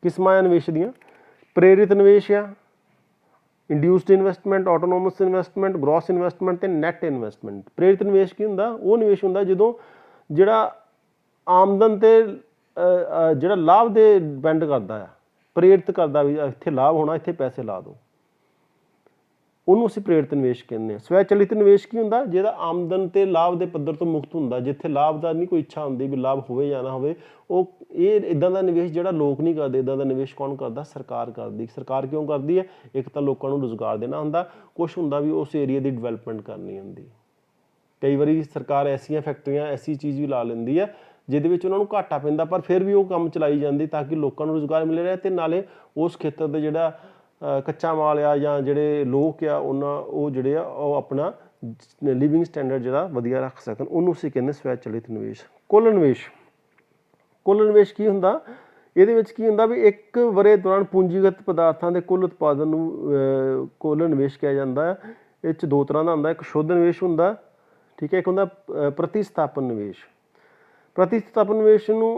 ਕਿਸਮਾਂ ਆ ਨਿਵੇਸ਼ ਦੀਆਂ। ਪ੍ਰੇਰਿਤ ਨਿਵੇਸ਼ ਆ, induced investment, autonomous investment, gross investment ਅਤੇ ਨੈਟ ਇਨਵੈਸਟਮੈਂਟ। ਪ੍ਰੇਰਿਤ ਨਿਵੇਸ਼ ਕੀ ਹੁੰਦਾ, ਉਹ ਨਿਵੇਸ਼ ਹੁੰਦਾ ਜਦੋਂ ਜਿਹੜਾ ਆਮਦਨ 'ਤੇ ਜਿਹੜਾ ਲਾਭ ਦੇ ਡਿਪੈਂਡ ਕਰਦਾ ਆ, ਪ੍ਰੇਰਿਤ ਕਰਦਾ ਵੀ ਇੱਥੇ ਲਾਭ ਹੋਣਾ, ਇੱਥੇ ਪੈਸੇ ਲਾ ਦਿਓ, ਉਹਨੂੰ ਅਸੀਂ ਪ੍ਰੇਰਿਤ ਨਿਵੇਸ਼ ਕਹਿੰਦੇ ਹਾਂ। ਸਵੈ ਚਲਿਤ ਨਿਵੇਸ਼ ਕੀ ਹੁੰਦਾ, ਜਿਹਦਾ ਆਮਦਨ ਤੇ ਲਾਭ ਦੇ ਪੱਧਰ ਤੋਂ ਮੁਕਤ ਹੁੰਦਾ, ਜਿੱਥੇ ਲਾਭ ਦਾ ਨਹੀਂ ਕੋਈ ਇੱਛਾ ਹੁੰਦੀ ਵੀ ਲਾਭ ਹੋਵੇ ਜਾਂ ਨਾ ਹੋਵੇ। ਉਹ ਇਹ ਇੱਦਾਂ ਦਾ ਨਿਵੇਸ਼ ਜਿਹੜਾ ਲੋਕ ਨਹੀਂ ਕਰਦੇ। ਇੱਦਾਂ ਦਾ ਨਿਵੇਸ਼ ਕੌਣ ਕਰਦਾ, ਸਰਕਾਰ ਕਰਦੀ। ਸਰਕਾਰ ਕਿਉਂ ਕਰਦੀ ਹੈ, ਇੱਕ ਤਾਂ ਲੋਕਾਂ ਨੂੰ ਰੁਜ਼ਗਾਰ ਦੇਣਾ ਹੁੰਦਾ, ਕੁਛ ਹੁੰਦਾ ਵੀ ਉਸ ਏਰੀਏ ਦੀ ਡਿਵੈਲਪਮੈਂਟ ਕਰਨੀ ਹੁੰਦੀ। ਕਈ ਵਾਰੀ ਸਰਕਾਰ ਐਸੀਆਂ ਫੈਕਟਰੀਆਂ ਐਸੀ ਚੀਜ਼ ਵੀ ਲਾ ਲੈਂਦੀ ਹੈ ਜਿਹਦੇ ਵਿੱਚ ਉਹਨਾਂ ਨੂੰ ਘਾਟਾ ਪੈਂਦਾ, ਪਰ ਫਿਰ ਵੀ ਉਹ ਕੰਮ ਚਲਾਈ ਜਾਂਦੀ ਤਾਂ ਕਿ ਲੋਕਾਂ ਨੂੰ ਰੁਜ਼ਗਾਰ ਮਿਲ ਰਿਹਾ, ਅਤੇ ਨਾਲੇ ਉਸ ਖੇਤਰ ਦੇ ਜਿਹੜਾ ਕੱਚਾ ਮਾਲ ਆ ਜਾਂ ਜਿਹੜੇ ਲੋਕ ਆ ਉਹ ਜਿਹੜੇ ਆ ਉਹ ਆਪਣਾ ਲਿਵਿੰਗ ਸਟੈਂਡਰਡ ਜਿਹੜਾ ਵਧੀਆ ਰੱਖ ਸਕਣ, ਉਹਨੂੰ ਅਸੀਂ ਕਹਿੰਦੇ ਸਵੈ ਚਲਿਤ ਨਿਵੇਸ਼। ਕੁੱਲ ਨਿਵੇਸ਼ ਕੀ ਹੁੰਦਾ, ਇਹਦੇ ਵਿੱਚ ਕੀ ਹੁੰਦਾ ਵੀ ਇੱਕ ਵਰ੍ਹੇ ਦੌਰਾਨ ਪੂੰਜੀਗਤ ਪਦਾਰਥਾਂ ਦੇ ਕੁੱਲ ਉਤਪਾਦਨ ਨੂੰ ਕੁੱਲ ਨਿਵੇਸ਼ ਕਿਹਾ ਜਾਂਦਾ ਹੈ। ਇਹ 'ਚ 2 ਤਰ੍ਹਾਂ ਦਾ ਹੁੰਦਾ, ਇੱਕ ਸ਼ੁੱਧ ਨਿਵੇਸ਼ ਹੁੰਦਾ, ਠੀਕ ਹੈ, ਇੱਕ ਹੁੰਦਾ ਪ੍ਰਤੀਸਥਾਪਨ ਨਿਵੇਸ਼। ਪ੍ਰਤੀਸਥਾਪਨ ਨਿਵੇਸ਼ ਨੂੰ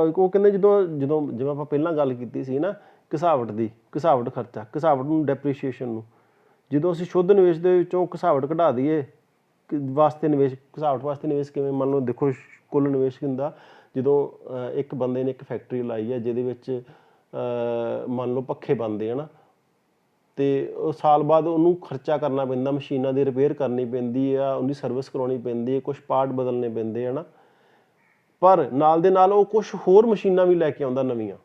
ਉਹ ਕਹਿੰਦੇ ਜਦੋਂ ਜਿਵੇਂ ਆਪਾਂ ਪਹਿਲਾਂ ਗੱਲ ਕੀਤੀ ਸੀ ਨਾ ਘਿਸਾਵਟ ਖਰਚਾ, ਘਿਸਾਵਟ ਨੂੰ ਡੈਪਰੀਸ਼ੀਏਸ਼ਨ ਨੂੰ, ਜਦੋਂ ਅਸੀਂ ਸ਼ੁੱਧ ਨਿਵੇਸ਼ ਦੇ ਵਿੱਚੋਂ ਘਿਸਾਵਟ ਕਢਾ ਦਈਏ ਘਿਸਾਵਟ ਵਾਸਤੇ ਨਿਵੇਸ਼ ਕਿਵੇਂ, ਮੰਨ ਲਓ ਦੇਖੋ ਕੁੱਲ ਨਿਵੇਸ਼ ਹੁੰਦਾ ਜਦੋਂ ਇੱਕ ਬੰਦੇ ਨੇ ਇੱਕ ਫੈਕਟਰੀ ਲਾਈ ਹੈ ਜਿਹਦੇ ਵਿੱਚ ਮੰਨ ਲਓ ਪੱਖੇ ਬਣਦੇ ਹੈ ਨਾ, ਅਤੇ ਉਹ ਸਾਲ ਬਾਅਦ ਉਹਨੂੰ ਖਰਚਾ ਕਰਨਾ ਪੈਂਦਾ, ਮਸ਼ੀਨਾਂ ਦੀ ਰਿਪੇਅਰ ਕਰਨੀ ਪੈਂਦੀ ਆ, ਉਹਦੀ ਸਰਵਿਸ ਕਰਾਉਣੀ ਪੈਂਦੀ ਹੈ, ਕੁਛ ਪਾਰਟ ਬਦਲਣੇ ਪੈਂਦੇ ਹੈ ਨਾ। ਪਰ ਨਾਲ ਦੇ ਨਾਲ ਉਹ ਕੁਛ ਹੋਰ ਮਸ਼ੀਨਾਂ ਵੀ ਲੈ ਕੇ ਆਉਂਦਾ ਨਵੀਆਂ,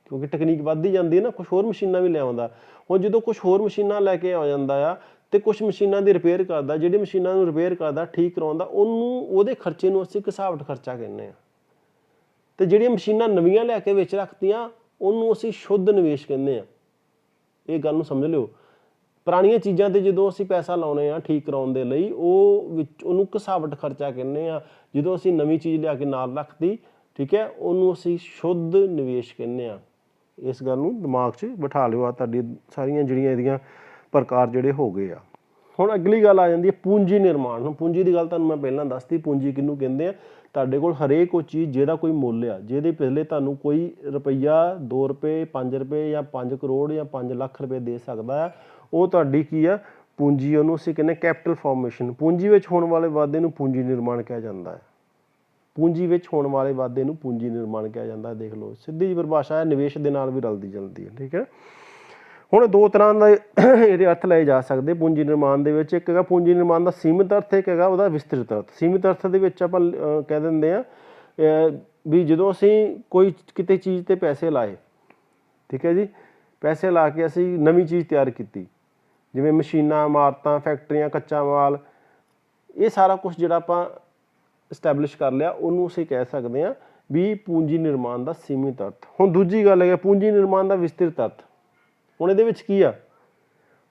ਕਿਉਂਕਿ ਟੈਕਨੀਕ ਵੱਧਦੀ ਜਾਂਦੀ ਹੈ ਨਾ, ਕੁਛ ਹੋਰ ਮਸ਼ੀਨਾਂ ਵੀ ਲੈ ਆਉਂਦਾ। ਹੁਣ ਜਦੋਂ ਕੁਛ ਹੋਰ ਮਸ਼ੀਨਾਂ ਲੈ ਕੇ ਆ ਜਾਂਦਾ ਆ ਅਤੇ ਕੁਛ ਮਸ਼ੀਨਾਂ ਦੀ ਰਿਪੇਅਰ ਕਰਦਾ, ਜਿਹੜੀ ਮਸ਼ੀਨਾਂ ਨੂੰ ਰਿਪੇਅਰ ਕਰਦਾ, ਠੀਕ ਕਰਾਉਂਦਾ, ਉਹਦੇ ਖਰਚੇ ਨੂੰ ਅਸੀਂ ਘਿਸਾਵਟ ਖਰਚਾ ਕਹਿੰਦੇ ਹਾਂ। ਅਤੇ ਜਿਹੜੀਆਂ ਮਸ਼ੀਨਾਂ ਨਵੀਆਂ ਲੈ ਕੇ ਵਿੱਚ ਰੱਖਤੀਆਂ ਉਹਨੂੰ ਅਸੀਂ ਸ਼ੁੱਧ ਨਿਵੇਸ਼ ਕਹਿੰਦੇ ਹਾਂ। ਇਹ ਗੱਲ ਨੂੰ ਸਮਝ ਲਿਓ। ਪੁਰਾਣੀਆਂ ਚੀਜ਼ਾਂ 'ਤੇ ਜਦੋਂ ਅਸੀਂ ਪੈਸਾ ਲਾਉਂਦੇ ਹਾਂ ਠੀਕ ਕਰਾਉਣ ਦੇ ਲਈ, ਉਹਨੂੰ ਘਿਸਾਵਟ ਖਰਚਾ ਕਹਿੰਦੇ ਹਾਂ। ਜਦੋਂ ਅਸੀਂ ਨਵੀਂ ਚੀਜ਼ ਲਿਆ ਕੇ ਨਾਲ ਰੱਖਤੀ, ਠੀਕ ਹੈ, ਉਹਨੂੰ ਅਸੀਂ ਸ਼ੁੱਧ ਨਿਵੇਸ਼ ਕਹਿੰਦੇ ਹਾਂ। ਇਸ ਗੱਲ ਨੂੰ ਦਿਮਾਗ 'ਚ ਬਿਠਾ ਲਿਓ। ਆ ਤੁਹਾਡੀ ਸਾਰੀਆਂ ਜਿਹੜੀਆਂ ਇਹਦੀਆਂ ਪ੍ਰਕਾਰ ਜਿਹੜੇ ਹੋ ਗਏ ਆ। ਹੁਣ ਅਗਲੀ ਗੱਲ ਆ ਜਾਂਦੀ ਹੈ ਪੂੰਜੀ ਨਿਰਮਾਣ। ਹੁਣ ਪੂੰਜੀ ਦੀ ਗੱਲ ਤੁਹਾਨੂੰ ਮੈਂ ਪਹਿਲਾਂ ਦੱਸਤੀ, ਪੂੰਜੀ ਕਿਹਨੂੰ ਕਹਿੰਦੇ ਆ। ਤੁਹਾਡੇ ਕੋਲ ਹਰੇਕ ਉਹ ਚੀਜ਼ ਜਿਹਦਾ ਕੋਈ ਮੁੱਲ ਆ, ਜਿਹਦੇ ਪਹਿਲੇ ਤੁਹਾਨੂੰ ਕੋਈ ਰੁਪਈਆ 2 ਰੁਪਏ 5 ਰੁਪਏ ਜਾਂ 5 ਕਰੋੜ ਜਾਂ 5 ਲੱਖ ਰੁਪਏ ਦੇ ਸਕਦਾ ਆ, ਉਹ ਤੁਹਾਡੀ ਕੀ ਆ ਪੂੰਜੀ। ਉਹਨੂੰ ਅਸੀਂ ਕਹਿੰਦੇ ਕੈਪੀਟਲ ਫਾਰਮੇਸ਼ਨ। ਪੂੰਜੀ ਵਿੱਚ ਹੋਣ ਵਾਲੇ ਵਾਧੇ ਨੂੰ ਪੂੰਜੀ ਨਿਰਮਾਣ ਕਿਹਾ ਜਾਂਦਾ ਹੈ। ਪੂੰਜੀ ਵਿੱਚ ਹੋਣ ਵਾਲੇ ਵਾਧੇ ਨੂੰ ਪੂੰਜੀ ਨਿਰਮਾਣ ਕਿਹਾ ਜਾਂਦਾ। ਦੇਖ ਲਓ ਸਿੱਧੀ ਜਿਹੀ ਪਰਿਭਾਸ਼ਾ ਹੈ, ਨਿਵੇਸ਼ ਦੇ ਨਾਲ ਵੀ ਰਲਦੀ ਜਲਦੀ ਹੈ। ਠੀਕ ਹੈ। ਹੁਣ ਦੋ ਤਰ੍ਹਾਂ ਦਾ ਇਹਦੇ ਅਰਥ ਲਏ ਜਾ ਸਕਦੇ ਪੂੰਜੀ ਨਿਰਮਾਣ ਦੇ ਵਿੱਚ। ਇੱਕ ਹੈਗਾ ਪੂੰਜੀ ਨਿਰਮਾਣ ਦਾ ਸੀਮਿਤ ਅਰਥ, ਇੱਕ ਹੈਗਾ ਉਹਦਾ ਵਿਸਤ੍ਰਿਤ ਅਰਥ। ਸੀਮਿਤ ਅਰਥ ਦੇ ਵਿੱਚ ਆਪਾਂ ਕਹਿ ਦਿੰਦੇ ਹਾਂ ਵੀ ਜਦੋਂ ਅਸੀਂ ਕੋਈ ਕਿਤੇ ਚੀਜ਼ 'ਤੇ ਪੈਸੇ ਲਾਏ, ਠੀਕ ਹੈ ਜੀ, ਪੈਸੇ ਲਾ ਕੇ ਅਸੀਂ ਨਵੀਂ ਚੀਜ਼ ਤਿਆਰ ਕੀਤੀ, ਜਿਵੇਂ ਮਸ਼ੀਨਾਂ, ਇਮਾਰਤਾਂ, ਫੈਕਟਰੀਆਂ, ਕੱਚਾ ਮਾਲ, ਇਹ ਸਾਰਾ ਕੁਛ ਜਿਹੜਾ ਆਪਾਂ ਇਸਟੈਬਲਿਸ਼ ਕਰ ਲਿਆ, ਉਹਨੂੰ ਅਸੀਂ ਕਹਿ ਸਕਦੇ ਹਾਂ ਵੀ ਪੂੰਜੀ ਨਿਰਮਾਣ ਦਾ ਸੀਮਿਤ ਅਰਥ। ਹੁਣ ਦੂਜੀ ਗੱਲ ਹੈ ਪੂੰਜੀ ਨਿਰਮਾਣ ਦਾ ਵਿਸਤ੍ਰਿਤ ਅਰਥ। ਹੁਣ ਇਹਦੇ ਵਿੱਚ ਕੀ ਆ,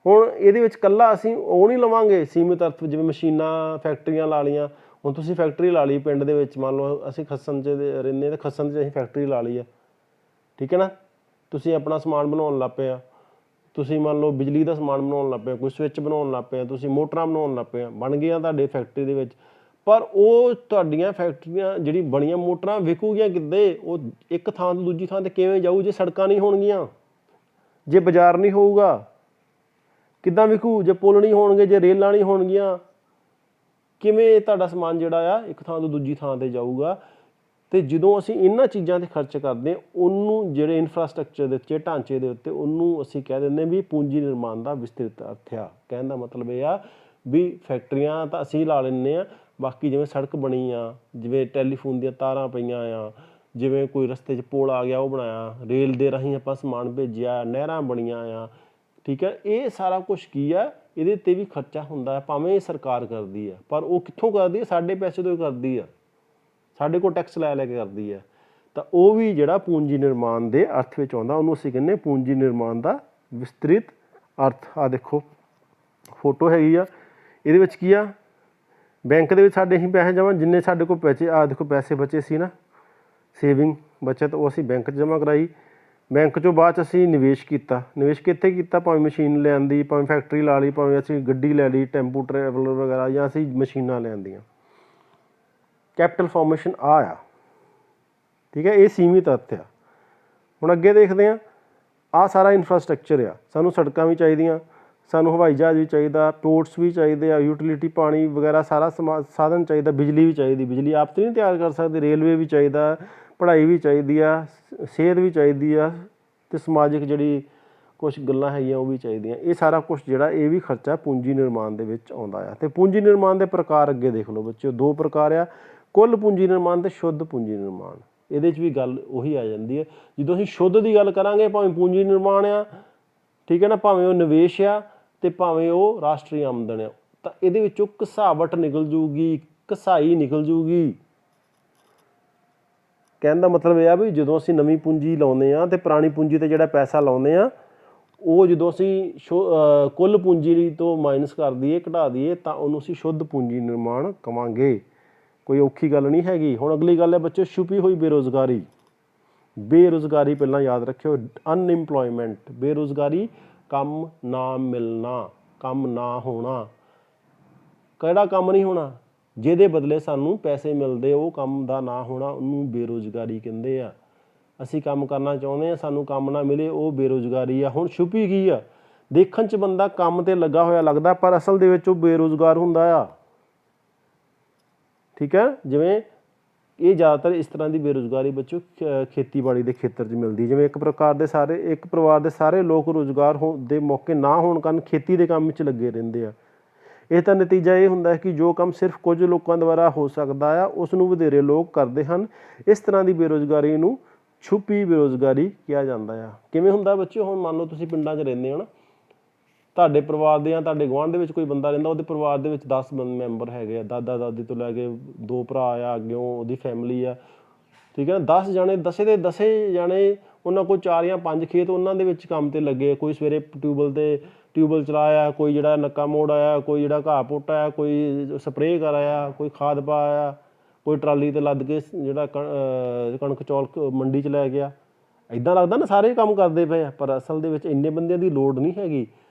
ਹੁਣ ਇਹਦੇ ਵਿੱਚ ਇਕੱਲਾ ਅਸੀਂ ਉਹ ਨਹੀਂ ਲਵਾਂਗੇ ਸੀਮਿਤ ਅਰਥ, ਜਿਵੇਂ ਮਸ਼ੀਨਾਂ, ਫੈਕਟਰੀਆਂ ਲਾ ਲਈਆਂ। ਹੁਣ ਤੁਸੀਂ ਫੈਕਟਰੀ ਲਾ ਲਈ ਪਿੰਡ ਦੇ ਵਿੱਚ, ਮੰਨ ਲਓ ਅਸੀਂ ਖੱਸਣ 'ਚ ਰਹਿੰਦੇ ਤਾਂ ਖੱਸਣ 'ਚ ਅਸੀਂ ਫੈਕਟਰੀ ਲਾ ਲਈ ਆ, ਠੀਕ ਹੈ ਨਾ। ਤੁਸੀਂ ਆਪਣਾ ਸਮਾਨ ਬਣਾਉਣ ਲੱਗ ਪਏ ਆ, ਤੁਸੀਂ ਮੰਨ ਲਓ ਬਿਜਲੀ ਦਾ ਸਮਾਨ ਬਣਾਉਣ ਲੱਗ ਪਏ, ਕੋਈ ਸਵਿੱਚ ਬਣਾਉਣ ਲੱਗ ਪਏ, ਤੁਸੀਂ ਮੋਟਰਾਂ ਬਣਾਉਣ ਲੱਗ ਪਏ, ਬਣ ਗਈਆਂ ਤੁਹਾਡੇ ਫੈਕਟਰੀ ਦੇ ਵਿੱਚ। ਪਰ ਉਹ ਤੁਹਾਡੀਆਂ ਫੈਕਟਰੀਆਂ ਜਿਹੜੀ ਬਣੀਆਂ ਮੋਟਰਾਂ ਵਿਕੂਗੀਆਂ ਕਿੱਦੇ? ਉਹ ਇੱਕ ਥਾਂ ਤੋਂ ਦੂਜੀ ਥਾਂ 'ਤੇ ਕਿਵੇਂ ਜਾਊ ਜੇ ਸੜਕਾਂ ਨਹੀਂ ਹੋਣਗੀਆਂ, ਜੇ ਬਾਜ਼ਾਰ ਨਹੀਂ ਹੋਊਗਾ? ਕਿੱਦਾਂ ਵਿਕੂ ਜੇ ਪੁਲ ਨਹੀਂ ਹੋਣਗੇ, ਜੇ ਰੇਲਾਂ ਨਹੀਂ ਹੋਣਗੀਆਂ? ਕਿਵੇਂ ਤੁਹਾਡਾ ਸਮਾਨ ਜਿਹੜਾ ਆ ਇੱਕ ਥਾਂ ਤੋਂ ਦੂਜੀ ਥਾਂ 'ਤੇ ਜਾਊਗਾ? ਅਤੇ ਜਦੋਂ ਅਸੀਂ ਇਹਨਾਂ ਚੀਜ਼ਾਂ 'ਤੇ ਖਰਚ ਕਰਦੇ ਹਾਂ, ਉਹਨੂੰ ਜਿਹੜੇ ਇਨਫਰਾਸਟਰਕਚਰ ਦੇ ਉੱਤੇ, ਢਾਂਚੇ ਦੇ ਉੱਤੇ, ਉਹਨੂੰ ਅਸੀਂ ਕਹਿ ਦਿੰਦੇ ਵੀ ਪੂੰਜੀ ਨਿਰਮਾਣ ਦਾ ਵਿਸਤ੍ਰਿਤ ਅਰਥ ਆ। ਕਹਿਣ ਦਾ ਮਤਲਬ ਇਹ ਆ ਵੀ ਫੈਕਟਰੀਆਂ ਤਾਂ ਅਸੀਂ ਲਾ ਲੈਂਦੇ ਹਾਂ, ਬਾਕੀ ਜਿਵੇਂ ਸੜਕ ਬਣੀ ਆ, ਜਿਵੇਂ ਟੈਲੀਫੋਨ ਦੀਆਂ ਤਾਰਾਂ ਪਈਆਂ ਆ, ਜਿਵੇਂ ਕੋਈ ਰਸਤੇ 'ਚ ਪੁਲ ਆ ਗਿਆ ਉਹ ਬਣਾਇਆ, ਰੇਲ ਦੇ ਰਾਹੀਂ ਆਪਾਂ ਸਮਾਨ ਭੇਜਿਆ, ਨਹਿਰਾਂ ਬਣੀਆਂ ਆ, ਠੀਕ ਹੈ। ਇਹ ਸਾਰਾ ਕੁਛ ਕੀ ਆ, ਇਹਦੇ 'ਤੇ ਵੀ ਖਰਚਾ ਹੁੰਦਾ, ਭਾਵੇਂ ਇਹ ਸਰਕਾਰ ਕਰਦੀ ਆ, ਪਰ ਉਹ ਕਿੱਥੋਂ ਕਰਦੀ ਹੈ? ਸਾਡੇ ਪੈਸੇ ਤੋਂ ਹੀ ਕਰਦੀ ਆ, ਸਾਡੇ ਕੋਲ ਟੈਕਸ ਲੈ ਕੇ ਕਰਦੀ ਹੈ। ਤਾਂ ਉਹ ਵੀ ਜਿਹੜਾ ਪੂੰਜੀ ਨਿਰਮਾਣ ਦੇ ਅਰਥ ਵਿੱਚ ਆਉਂਦਾ, ਉਹਨੂੰ ਅਸੀਂ ਕਹਿੰਦੇ ਪੂੰਜੀ ਨਿਰਮਾਣ ਦਾ ਵਿਸਤ੍ਰਿਤ ਅਰਥ। ਆਹ ਦੇਖੋ ਫੋਟੋ ਹੈਗੀ ਆ, ਇਹਦੇ ਵਿੱਚ ਕੀ ਆ, ਬੈਂਕ ਦੇ ਵਿੱਚ ਸਾਡੇ ਅਸੀਂ ਪੈਸੇ ਜਮ੍ਹਾਂ, ਜਿੰਨੇ ਸਾਡੇ ਕੋਲ ਪੈਸੇ, ਆਹ ਦੇਖੋ ਪੈਸੇ ਬਚੇ ਸੀ ਨਾ, ਸੇਵਿੰਗ ਬਚਤ, ਉਹ ਅਸੀਂ ਬੈਂਕ 'ਚ ਜਮ੍ਹਾਂ ਕਰਾਈ। ਬੈਂਕ 'ਚੋਂ ਬਾਅਦ 'ਚ ਅਸੀਂ ਨਿਵੇਸ਼ ਕੀਤਾ। ਨਿਵੇਸ਼ ਕਿੱਥੇ ਕੀਤਾ? ਭਾਵੇਂ ਮਸ਼ੀਨ ਲਿਆਂਦੀ, ਭਾਵੇਂ ਫੈਕਟਰੀ ਲਾ ਲਈ, ਭਾਵੇਂ ਅਸੀਂ ਗੱਡੀ ਲੈ ਲਈ, ਟੈਂਪੂ ਟਰੈਵਲਰ ਵਗੈਰਾ, ਜਾਂ ਅਸੀਂ ਮਸ਼ੀਨਾਂ ਲਿਆਂਦੀਆਂ। ਕੈਪੀਟਲ ਫਾਰਮੇਸ਼ਨ ਆ, ਠੀਕ ਹੈ। ਇਹ ਸੀਮਿਤ ਅਰਥ ਆ। ਹੁਣ ਅੱਗੇ ਦੇਖਦੇ ਹਾਂ, ਆਹ ਸਾਰਾ ਇਨਫਰਾਸਟਰਕਚਰ ਆ। ਸਾਨੂੰ ਸੜਕਾਂ ਵੀ ਚਾਹੀਦੀਆਂ, ਸਾਨੂੰ ਹਵਾਈ ਜਹਾਜ਼ ਵੀ ਚਾਹੀਦਾ, ਪੋਰਟਸ ਵੀ ਚਾਹੀਦੇ ਆ, ਯੂਟੀਲਿਟੀ ਪਾਣੀ ਵਗੈਰਾ ਸਾਰਾ ਸਾਧਨ ਚਾਹੀਦਾ, ਬਿਜਲੀ ਵੀ ਚਾਹੀਦੀ। ਬਿਜਲੀ ਆਪ ਤਾਂ ਨਹੀਂ ਤਿਆਰ ਕਰ ਸਕਦੇ, ਰੇਲਵੇ ਵੀ ਚਾਹੀਦਾ, ਪੜ੍ਹਾਈ ਵੀ ਚਾਹੀਦੀ ਆ, ਸਿਹਤ ਵੀ ਚਾਹੀਦੀ ਆ, ਅਤੇ ਸਮਾਜਿਕ ਜਿਹੜੀ ਕੁਛ ਗੱਲਾਂ ਹੈਗੀਆਂ ਉਹ ਵੀ ਚਾਹੀਦੀਆਂ। ਇਹ ਸਾਰਾ ਕੁਛ ਜਿਹੜਾ ਇਹ ਵੀ ਖਰਚਾ ਪੂੰਜੀ ਨਿਰਮਾਣ ਦੇ ਵਿੱਚ ਆਉਂਦਾ ਆ। ਅਤੇ ਪੂੰਜੀ ਨਿਰਮਾਣ ਦੇ ਪ੍ਰਕਾਰ ਅੱਗੇ ਦੇਖ ਲਓ ਬੱਚਿਓ, ਦੋ ਪ੍ਰਕਾਰ ਆ, ਕੁੱਲ ਪੂੰਜੀ ਨਿਰਮਾਣ ਅਤੇ ਸ਼ੁੱਧ ਪੂੰਜੀ ਨਿਰਮਾਣ। ਇਹਦੇ 'ਚ ਵੀ ਗੱਲ ਉਹੀ ਆ ਜਾਂਦੀ ਹੈ। ਜਦੋਂ ਅਸੀਂ ਸ਼ੁੱਧ ਦੀ ਗੱਲ ਕਰਾਂਗੇ, ਭਾਵੇਂ ਪੂੰਜੀ ਨਿਰਮਾਣ ਆ, ਠੀਕ ਹੈ ਨਾ, ਭਾਵੇਂ ਉਹ ਨਿਵੇਸ਼ ਆ, ਅਤੇ ਭਾਵੇਂ ਉਹ ਰਾਸ਼ਟਰੀ ਆਮਦਨ ਆ, ਤਾਂ ਇਹਦੇ ਵਿੱਚੋਂ ਘਸਾਵਟ ਨਿਕਲ ਜੂਗੀ, ਘਸਾਈ ਨਿਕਲ ਜੂਗੀ। ਕਹਿਣ ਦਾ ਮਤਲਬ ਇਹ ਆ ਵੀ ਜਦੋਂ ਅਸੀਂ ਨਵੀਂ ਪੂੰਜੀ ਲਾਉਂਦੇ ਹਾਂ ਅਤੇ ਪੁਰਾਣੀ ਪੂੰਜੀ 'ਤੇ ਜਿਹੜਾ ਪੈਸਾ ਲਾਉਂਦੇ ਹਾਂ, ਉਹ ਜਦੋਂ ਅਸੀਂ ਕੁੱਲ ਪੂੰਜੀ ਤੋਂ ਮਾਈਨਸ ਕਰ ਦਈਏ, ਘਟਾ ਦਈਏ, ਤਾਂ ਉਹਨੂੰ ਅਸੀਂ ਸ਼ੁੱਧ ਪੂੰਜੀ ਨਿਰਮਾਣ ਕਵਾਂਗੇ। ਕੋਈ ਔਖੀ ਗੱਲ ਨਹੀਂ ਹੈਗੀ। ਹੁਣ ਅਗਲੀ ਗੱਲ ਹੈ ਬੱਚੇ, ਛੁਪੀ ਹੋਈ ਬੇਰੁਜ਼ਗਾਰੀ। ਬੇਰੁਜ਼ਗਾਰੀ ਪਹਿਲਾਂ ਯਾਦ ਰੱਖਿਓ, ਅਨਇੰਪਲੋਇਮੈਂਟ, ਬੇਰੁਜ਼ਗਾਰੀ, ਕੰਮ ਨਾ ਮਿਲਣਾ, ਕੰਮ ਨਾ ਹੋਣਾ। ਕਿਹੜਾ ਕੰਮ ਨਹੀਂ ਹੋਣਾ? ਜਿਹਦੇ ਬਦਲੇ ਸਾਨੂੰ ਪੈਸੇ ਮਿਲਦੇ, ਉਹ ਕੰਮ ਦਾ ਨਾ ਹੋਣਾ, ਉਹਨੂੰ ਬੇਰੁਜ਼ਗਾਰੀ ਕਹਿੰਦੇ ਆ। ਅਸੀਂ ਕੰਮ ਕਰਨਾ ਚਾਹੁੰਦੇ ਹਾਂ, ਸਾਨੂੰ ਕੰਮ ਨਾ ਮਿਲੇ, ਉਹ ਬੇਰੁਜ਼ਗਾਰੀ ਆ। ਹੁਣ ਛੁਪੀ ਕੀ ਆ? ਦੇਖਣ 'ਚ ਬੰਦਾ ਕੰਮ 'ਤੇ ਲੱਗਾ ਹੋਇਆ ਲੱਗਦਾ, ਪਰ ਅਸਲ ਦੇ ਵਿੱਚ ਉਹ ਬੇਰੁਜ਼ਗਾਰ ਹੁੰਦਾ ਆ, ਠੀਕ ਹੈ। ਜਿਵੇਂ ਇਹ ਜ਼ਿਆਦਾਤਰ ਇਸ ਤਰ੍ਹਾਂ ਦੀ ਬੇਰੁਜ਼ਗਾਰੀ ਬੱਚੋ ਖੇਤੀਬਾੜੀ ਦੇ ਖੇਤਰ 'ਚ ਮਿਲਦੀ। ਜਿਵੇਂ ਇੱਕ ਪਰਿਵਾਰ ਦੇ ਸਾਰੇ ਲੋਕ ਰੁਜ਼ਗਾਰ ਦੇ ਮੌਕੇ ਨਾ ਹੋਣ ਕਾਰਨ ਖੇਤੀ ਦੇ ਕੰਮ ਵਿੱਚ ਲੱਗੇ ਰਹਿੰਦੇ ਆ। ਇਹ ਤਾਂ ਨਤੀਜਾ ਇਹ ਹੁੰਦਾ ਹੈ ਕਿ ਜੋ ਕੰਮ ਸਿਰਫ ਕੁਝ ਲੋਕਾਂ ਦੁਆਰਾ ਹੋ ਸਕਦਾ ਆ, ਉਸ ਨੂੰ ਵਧੇਰੇ ਲੋਕ ਕਰਦੇ ਹਨ। ਇਸ ਤਰ੍ਹਾਂ ਦੀ ਬੇਰੁਜ਼ਗਾਰੀ ਨੂੰ ਛੁਪੀ ਬੇਰੁਜ਼ਗਾਰੀ ਕਿਹਾ ਜਾਂਦਾ ਆ। ਕਿਵੇਂ ਹੁੰਦਾ ਬੱਚਿਓ? ਹੁਣ ਮੰਨ ਲਓ ਤੁਸੀਂ ਪਿੰਡਾਂ 'ਚ ਰਹਿੰਦੇ ਹੋ ਨਾ, ਤੁਹਾਡੇ ਪਰਿਵਾਰ ਦੇ ਜਾਂ ਤੁਹਾਡੇ ਗੁਆਂਢ ਦੇ ਵਿੱਚ ਕੋਈ ਬੰਦਾ ਰਹਿੰਦਾ, ਉਹਦੇ ਪਰਿਵਾਰ ਦੇ ਵਿੱਚ 10 ਮੈਂਬਰ ਹੈਗੇ ਆ, ਦਾਦਾ ਦਾਦੀ ਤੋਂ ਲੈ ਕੇ 2 ਭਰਾ ਆ, ਅੱਗਿਓਂ ਉਹਦੀ ਫੈਮਿਲੀ ਆ, ਠੀਕ ਹੈ ਨਾ। 10 ਜਾਣੇ, 10 ਦੇ 10 ਜਾਣੇ, ਉਹਨਾਂ ਕੋਲ 4 ਜਾਂ 5 ਖੇਤ, ਉਹਨਾਂ ਦੇ ਵਿੱਚ ਕੰਮ 'ਤੇ ਲੱਗੇ। ਕੋਈ ਸਵੇਰੇ ਟਿਊਬਵੈੱਲ ਚਲਾਇਆ, ਕੋਈ ਜਿਹੜਾ ਨੱਕਾ ਮੋੜ ਆਇਆ, ਕੋਈ ਜਿਹੜਾ ਘਾਹ ਪੁੱਟ ਆਇਆ, ਕੋਈ ਸਪਰੇਅ ਕਰ ਆਇਆ, ਕੋਈ ਖਾਦ ਪਾ ਆਇਆ, ਕੋਈ ਟਰਾਲੀ 'ਤੇ ਲੱਦ ਕੇ ਜਿਹੜਾ ਕਣਕ ਚੌਲ ਮੰਡੀ 'ਚ ਲੈ ਗਿਆ। ਇੱਦਾਂ ਲੱਗਦਾ ਨਾ ਸਾਰੇ ਕੰਮ ਕਰਦੇ ਪਏ ਆ, ਪਰ ਅਸਲ ਦੇ ਵਿੱਚ ਇੰਨੇ ਬੰਦਿਆਂ ਦੀ ਲੋੜ ਨਹੀਂ ਹੈਗੀ।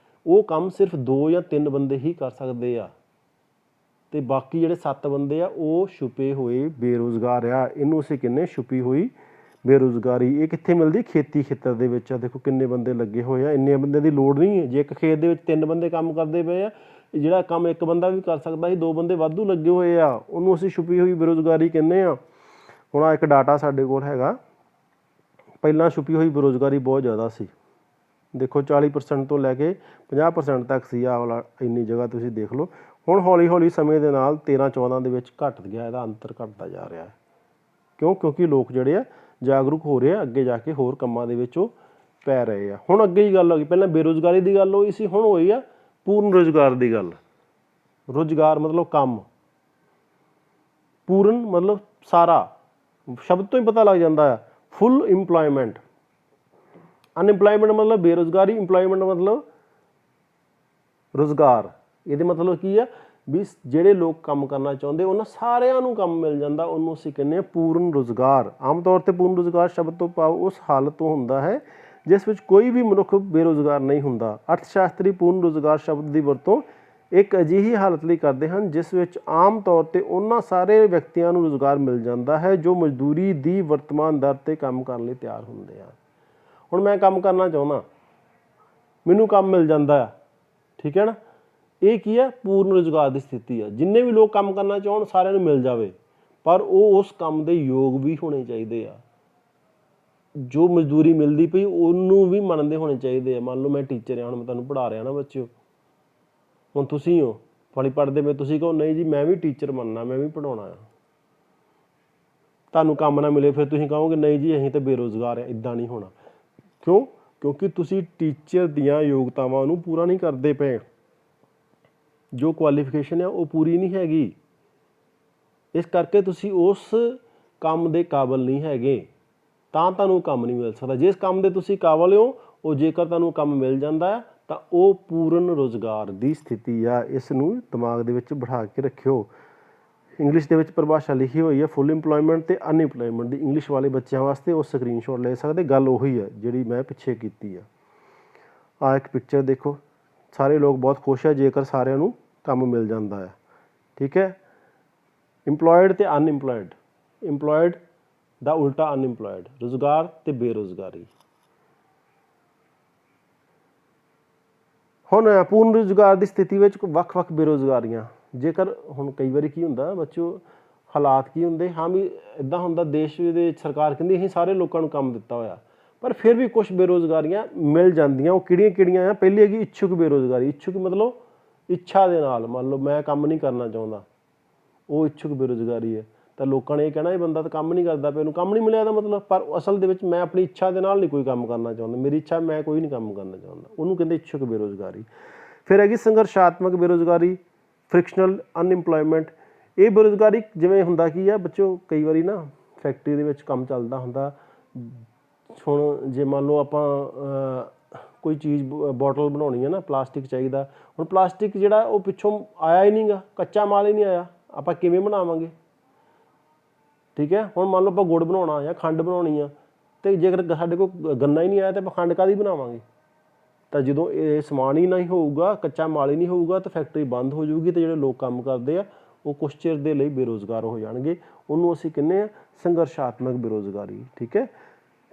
ਉਹ ਕੰਮ ਸਿਰਫ 2 ਜਾਂ 3 ਬੰਦੇ ਹੀ ਕਰ ਸਕਦੇ ਆ ਤੇ ਬਾਕੀ ਜਿਹੜੇ 7 ਬੰਦੇ ਆ ਉਹ ਛੁਪੇ ਹੋਏ ਬੇਰੁਜ਼ਗਾਰ ਆ। ਇਹਨੂੰ ਅਸੀਂ ਕਹਿੰਦੇ ਛੁਪੀ ਹੋਈ ਬੇਰੁਜ਼ਗਾਰੀ। ਇਹ ਕਿੱਥੇ ਮਿਲਦੀ? ਖੇਤੀ ਖੇਤਰ ਦੇ ਵਿੱਚ ਆ। ਦੇਖੋ ਕਿੰਨੇ ਬੰਦੇ ਲੱਗੇ ਹੋਏ ਆ, ਇੰਨੇ ਬੰਦੇ ਦੀ ਲੋੜ ਨਹੀਂ ਹੈ। ਜੇ ਇੱਕ ਖੇਤ ਦੇ ਵਿੱਚ 3 ਬੰਦੇ ਕੰਮ ਕਰਦੇ ਪਏ ਆ, ਜਿਹੜਾ ਕੰਮ ਇੱਕ ਬੰਦਾ ਵੀ ਕਰ ਸਕਦਾ ਸੀ, 2 ਬੰਦੇ ਵਾਧੂ ਲੱਗੇ ਹੋਏ ਆ, ਉਹਨੂੰ ਅਸੀਂ ਛੁਪੀ ਹੋਈ ਬੇਰੁਜ਼ਗਾਰੀ ਕਹਿੰਦੇ ਆ। ਹੁਣ ਆ ਇੱਕ ਡਾਟਾ ਸਾਡੇ ਕੋਲ ਹੈਗਾ, ਪਹਿਲਾਂ ਛੁਪੀ ਹੋਈ ਬੇਰੁਜ਼ਗਾਰੀ ਬਹੁਤ ਜ਼ਿਆਦਾ ਸੀ। ਦੇਖੋ 40% ਤੋਂ ਲੈ ਕੇ 50% ਤੱਕ ਸੀ ਆਹ ਵਾਲਾ, ਇੰਨੀ ਜਗ੍ਹਾ ਤੁਸੀਂ ਦੇਖ ਲਓ। ਹੁਣ ਹੌਲੀ ਹੌਲੀ ਸਮੇਂ ਦੇ ਨਾਲ 13-14 ਦੇ ਵਿੱਚ ਘੱਟ ਗਿਆ, ਇਹਦਾ ਅੰਤਰ ਘੱਟਦਾ ਜਾ ਰਿਹਾ ਹੈ। ਕਿਉਂ? ਕਿਉਂਕਿ ਲੋਕ ਜਿਹੜੇ ਆ ਜਾਗਰੂਕ ਹੋ ਰਹੇ ਆ, ਅੱਗੇ ਜਾ ਕੇ ਹੋਰ ਕੰਮਾਂ ਦੇ ਵਿੱਚ ਉਹ ਪੈ ਰਹੇ ਆ। ਹੁਣ ਅੱਗੇ ਹੀ ਗੱਲ ਹੋ ਗਈ, ਪਹਿਲਾਂ ਬੇਰੁਜ਼ਗਾਰੀ ਦੀ ਗੱਲ ਹੋਈ ਸੀ, ਹੁਣ ਹੋਈ ਆ ਪੂਰਨ ਰੁਜ਼ਗਾਰ ਦੀ ਗੱਲ। ਰੁਜ਼ਗਾਰ ਮਤਲਬ ਕੰਮ, ਪੂਰਨ ਮਤਲਬ ਸਾਰਾ, ਸ਼ਬਦ ਤੋਂ ਹੀ ਪਤਾ ਲੱਗ ਜਾਂਦਾ ਆ। ਫੁੱਲ ਇੰਪਲੋਇਮੈਂਟ, ਅਨਇੰਪਲੋਇਮੈਂਟ ਮਤਲਬ ਬੇਰੁਜ਼ਗਾਰੀ, ਇੰਪਲੋਇਮੈਂਟ ਮਤਲਬ ਰੁਜ਼ਗਾਰ। ਇਹਦੇ ਮਤਲਬ ਕੀ ਆ ਵੀ ਜਿਹੜੇ ਲੋਕ ਕੰਮ ਕਰਨਾ ਚਾਹੁੰਦੇ ਉਹਨਾਂ ਸਾਰਿਆਂ ਨੂੰ ਕੰਮ ਮਿਲ ਜਾਂਦਾ, ਉਹਨੂੰ ਅਸੀਂ ਕਹਿੰਦੇ ਹਾਂ ਪੂਰਨ ਰੁਜ਼ਗਾਰ। ਆਮ ਤੌਰ 'ਤੇ ਪੂਰਨ ਰੁਜ਼ਗਾਰ ਸ਼ਬਦ ਤੋਂ ਭਾਵ ਉਸ ਹਾਲਤ ਤੋਂ ਹੁੰਦਾ ਹੈ ਜਿਸ ਵਿੱਚ ਕੋਈ ਵੀ ਮਨੁੱਖ ਬੇਰੁਜ਼ਗਾਰ ਨਹੀਂ ਹੁੰਦਾ। ਅਰਥ ਸ਼ਾਸਤਰੀ ਪੂਰਨ ਰੁਜ਼ਗਾਰ ਸ਼ਬਦ ਦੀ ਵਰਤੋਂ ਇੱਕ ਅਜਿਹੀ ਹਾਲਤ ਲਈ ਕਰਦੇ ਹਨ ਜਿਸ ਵਿੱਚ ਆਮ ਤੌਰ 'ਤੇ ਉਹਨਾਂ ਸਾਰੇ ਵਿਅਕਤੀਆਂ ਨੂੰ ਰੁਜ਼ਗਾਰ ਮਿਲ ਜਾਂਦਾ ਹੈ ਜੋ ਮਜ਼ਦੂਰੀ ਦੀ ਵਰਤਮਾਨ ਦਰ 'ਤੇ ਕੰਮ ਕਰਨ ਲਈ ਤਿਆਰ ਹੁੰਦੇ ਹਨ। ਹੁਣ ਮੈਂ ਕੰਮ ਕਰਨਾ ਚਾਹੁੰਦਾ, ਮੈਨੂੰ ਕੰਮ ਮਿਲ ਜਾਂਦਾ ਆ, ਠੀਕ ਹੈ ਨਾ। ਇਹ ਕੀ ਹੈ? ਪੂਰਨ ਰੁਜ਼ਗਾਰ ਦੀ ਸਥਿਤੀ ਆ। ਜਿੰਨੇ ਵੀ ਲੋਕ ਕੰਮ ਕਰਨਾ ਚਾਹੁਣ ਸਾਰਿਆਂ ਨੂੰ ਮਿਲ ਜਾਵੇ, ਪਰ ਉਹ ਉਸ ਕੰਮ ਦੇ ਯੋਗ ਵੀ ਹੋਣੇ ਚਾਹੀਦੇ ਆ। ਜੋ ਮਜ਼ਦੂਰੀ ਮਿਲਦੀ ਪਈ ਉਹਨੂੰ ਵੀ ਮੰਨਦੇ ਹੋਣੇ ਚਾਹੀਦੇ ਆ। ਮੰਨ ਲਓ ਮੈਂ ਟੀਚਰ ਹਾਂ, ਹੁਣ ਮੈਂ ਤੁਹਾਨੂੰ ਪੜ੍ਹਾ ਰਿਹਾ ਨਾ ਬੱਚਿਓ, ਹੁਣ ਤੁਸੀਂ ਹੋ ਪੜ੍ਹਦੇ ਪਏ, ਤੁਸੀਂ ਕਹੋ ਨਹੀਂ ਜੀ ਮੈਂ ਵੀ ਟੀਚਰ ਬਣਨਾ, ਮੈਂ ਵੀ ਪੜ੍ਹਾਉਣਾ ਆ, ਤੁਹਾਨੂੰ ਕੰਮ ਨਾ ਮਿਲੇ, ਫਿਰ ਤੁਸੀਂ ਕਹੋਗੇ ਨਹੀਂ ਜੀ ਅਸੀਂ ਤਾਂ ਬੇਰੁਜ਼ਗਾਰ ਹਾਂ। ਇੱਦਾਂ ਨਹੀਂ ਹੋਣਾ। ਕਿਉਂ? ਕਿਉਂਕਿ ਤੁਸੀਂ ਟੀਚਰ ਦੀਆਂ ਯੋਗਤਾਵਾਂ ਨੂੰ ਪੂਰਾ ਨਹੀਂ ਕਰਦੇ ਪਏ। ਜੋ ਕੁਆਲੀਫਿਕੇਸ਼ਨ ਹੈ ਉਹ ਪੂਰੀ ਨਹੀਂ ਹੈਗੀ, ਇਸ ਕਰਕੇ ਤੁਸੀਂ ਉਸ ਕੰਮ ਦੇ ਕਾਬਲ ਨਹੀਂ ਹੈਗੇ, ਤਾਂ ਤੁਹਾਨੂੰ ਕੰਮ ਨਹੀਂ ਮਿਲ ਸਕਦਾ। ਜਿਸ ਕੰਮ ਦੇ ਤੁਸੀਂ ਕਾਬਲ ਹੋ, ਉਹ ਜੇਕਰ ਤੁਹਾਨੂੰ ਕੰਮ ਮਿਲ ਜਾਂਦਾ ਹੈ ਤਾਂ ਉਹ ਪੂਰਨ ਰੁਜ਼ਗਾਰ ਦੀ ਸਥਿਤੀ ਆ। ਇਸ ਨੂੰ ਦਿਮਾਗ ਦੇ ਵਿੱਚ ਬਿਠਾ ਕੇ ਰੱਖਿਓ। ਇੰਗਲਿਸ਼ ਦੇ ਵਿੱਚ ਪਰਿਭਾਸ਼ਾ ਲਿਖੀ ਹੋਈ ਹੈ ਫੁੱਲ ਇੰਪਲੋਇਮੈਂਟ ਅਤੇ ਅਨਇੰਪਲੋਇਮੈਂਟ ਦੀ। ਇੰਗਲਿਸ਼ ਵਾਲੇ ਬੱਚਿਆਂ ਵਾਸਤੇ ਉਹ ਸਕਰੀਨਸ਼ਾਟ ਲੈ ਸਕਦੇ। ਗੱਲ ਉਹੀ ਹੈ ਜਿਹੜੀ ਮੈਂ ਪਿੱਛੇ ਕੀਤੀ ਆ। ਆਹ ਇੱਕ ਪਿਕਚਰ ਦੇਖੋ, ਸਾਰੇ ਲੋਕ ਬਹੁਤ ਖੁਸ਼ ਹੈ ਜੇਕਰ ਸਾਰਿਆਂ ਨੂੰ ਕੰਮ ਮਿਲ ਜਾਂਦਾ ਹੈ, ਠੀਕ ਹੈ। ਇੰਪਲੋਇਡ ਅਤੇ ਅਨਇੰਪਲੋਇਡ, ਇੰਪਲੋਇਡ ਦਾ ਉਲਟਾ ਅਨਇੰਪਲੋਇਡ, ਰੁਜ਼ਗਾਰ ਅਤੇ ਬੇਰੁਜ਼ਗਾਰੀ। ਹੁਣ ਪੂਰਨ ਰੁਜ਼ਗਾਰ ਦੀ ਸਥਿਤੀ ਵਿੱਚ ਵੱਖ-ਵੱਖ ਬੇਰੁਜ਼ਗਾਰੀਆਂ। ਜੇਕਰ ਹੁਣ ਕਈ ਵਾਰੀ ਕੀ ਹੁੰਦਾ ਬੱਚਿਓ, ਹਾਲਾਤ ਕੀ ਹੁੰਦੇ, ਹਾਂ ਵੀ ਇੱਦਾਂ ਹੁੰਦਾ ਦੇਸ਼ ਦੇ ਸਰਕਾਰ ਕਹਿੰਦੀ ਅਸੀਂ ਸਾਰੇ ਲੋਕਾਂ ਨੂੰ ਕੰਮ ਦਿੱਤਾ ਹੋਇਆ, ਪਰ ਫਿਰ ਵੀ ਕੁਛ ਬੇਰੁਜ਼ਗਾਰੀਆਂ ਮਿਲ ਜਾਂਦੀਆਂ। ਉਹ ਕਿਹੜੀਆਂ ਆ? ਪਹਿਲੀ ਹੈਗੀ ਇੱਛੁਕ ਬੇਰੁਜ਼ਗਾਰੀ। ਇੱਛੁਕ ਮਤਲਬ ਇੱਛਾ ਦੇ ਨਾਲ, ਮੰਨ ਲਓ ਮੈਂ ਕੰਮ ਨਹੀਂ ਕਰਨਾ ਚਾਹੁੰਦਾ, ਉਹ ਇੱਛੁਕ ਬੇਰੁਜ਼ਗਾਰੀ ਹੈ। ਤਾਂ ਲੋਕਾਂ ਨੇ ਇਹ ਕਹਿਣਾ ਇਹ ਬੰਦਾ ਤਾਂ ਕੰਮ ਨਹੀਂ ਕਰਦਾ ਪਿਆ, ਇਹਨੂੰ ਕੰਮ ਨਹੀਂ ਮਿਲਿਆ ਇਹਦਾ ਮਤਲਬ, ਪਰ ਅਸਲ ਦੇ ਵਿੱਚ ਮੈਂ ਆਪਣੀ ਇੱਛਾ ਦੇ ਨਾਲ ਨਹੀਂ ਕੋਈ ਕੰਮ ਕਰਨਾ ਚਾਹੁੰਦਾ, ਮੇਰੀ ਇੱਛਾ ਮੈਂ ਕੋਈ ਨਹੀਂ ਕੰਮ ਕਰਨਾ ਚਾਹੁੰਦਾ, ਉਹਨੂੰ ਕਹਿੰਦੇ ਇੱਛੁਕ ਬੇਰੁਜ਼ਗਾਰੀ। ਫਿਰ ਹੈਗੀ ਸੰਘਰਸ਼ਾਤਮਕ ਬੇਰੁਜ਼ਗਾਰੀ, ਫ੍ਰਿਕਸ਼ਨਲ ਅਨਇੰਪਲੋਇਮੈਂਟ। ਇਹ ਬੇਰੁਜ਼ਗਾਰੀ ਜਿਵੇਂ ਹੁੰਦਾ ਕੀ ਆ ਬੱਚਿਓ, ਕਈ ਵਾਰੀ ਨਾ ਫੈਕਟਰੀ ਦੇ ਵਿੱਚ ਕੰਮ ਚੱਲਦਾ ਹੁੰਦਾ। ਹੁਣ ਜੇ ਮੰਨ ਲਓ ਆਪਾਂ ਕੋਈ ਚੀਜ਼ ਬੋਟਲ ਬਣਾਉਣੀ ਹੈ ਨਾ, ਪਲਾਸਟਿਕ ਚਾਹੀਦਾ। ਹੁਣ ਪਲਾਸਟਿਕ ਜਿਹੜਾ ਉਹ ਪਿੱਛੋਂ ਆਇਆ ਹੀ ਨਹੀਂ ਗਾ, ਕੱਚਾ ਮਾਲ ਹੀ ਨਹੀਂ ਆਇਆ, ਆਪਾਂ ਕਿਵੇਂ ਬਣਾਵਾਂਗੇ? ਠੀਕ ਹੈ। ਹੁਣ ਮੰਨ ਲਓ ਆਪਾਂ ਗੁੜ ਬਣਾਉਣਾ ਜਾਂ ਖੰਡ ਬਣਾਉਣੀ ਆ, ਅਤੇ ਜੇਕਰ ਸਾਡੇ ਕੋਲ ਗੰਨਾ ਹੀ ਨਹੀਂ ਆਇਆ ਤਾਂ ਆਪਾਂ ਖੰਡ ਕਾਹਦੀ ਬਣਾਵਾਂਗੇ? ਤਾਂ ਜਦੋਂ ਇਹ ਸਮਾਨ ਹੀ ਨਹੀਂ ਹੋਊਗਾ, ਕੱਚਾ ਮਾਲ ਹੀ ਨਹੀਂ ਹੋਊਗਾ, ਤਾਂ ਫੈਕਟਰੀ ਬੰਦ ਹੋ ਜਾਊਗੀ ਅਤੇ ਜਿਹੜੇ ਲੋਕ ਕੰਮ ਕਰਦੇ ਆ ਉਹ ਕੁਛ ਚਿਰ ਦੇ ਲਈ ਬੇਰੁਜ਼ਗਾਰ ਹੋ ਜਾਣਗੇ। ਉਹਨੂੰ ਅਸੀਂ ਕਹਿੰਦੇ ਹਾਂ ਸੰਘਰਸ਼ਾਤਮਕ ਬੇਰੁਜ਼ਗਾਰੀ, ਠੀਕ ਹੈ।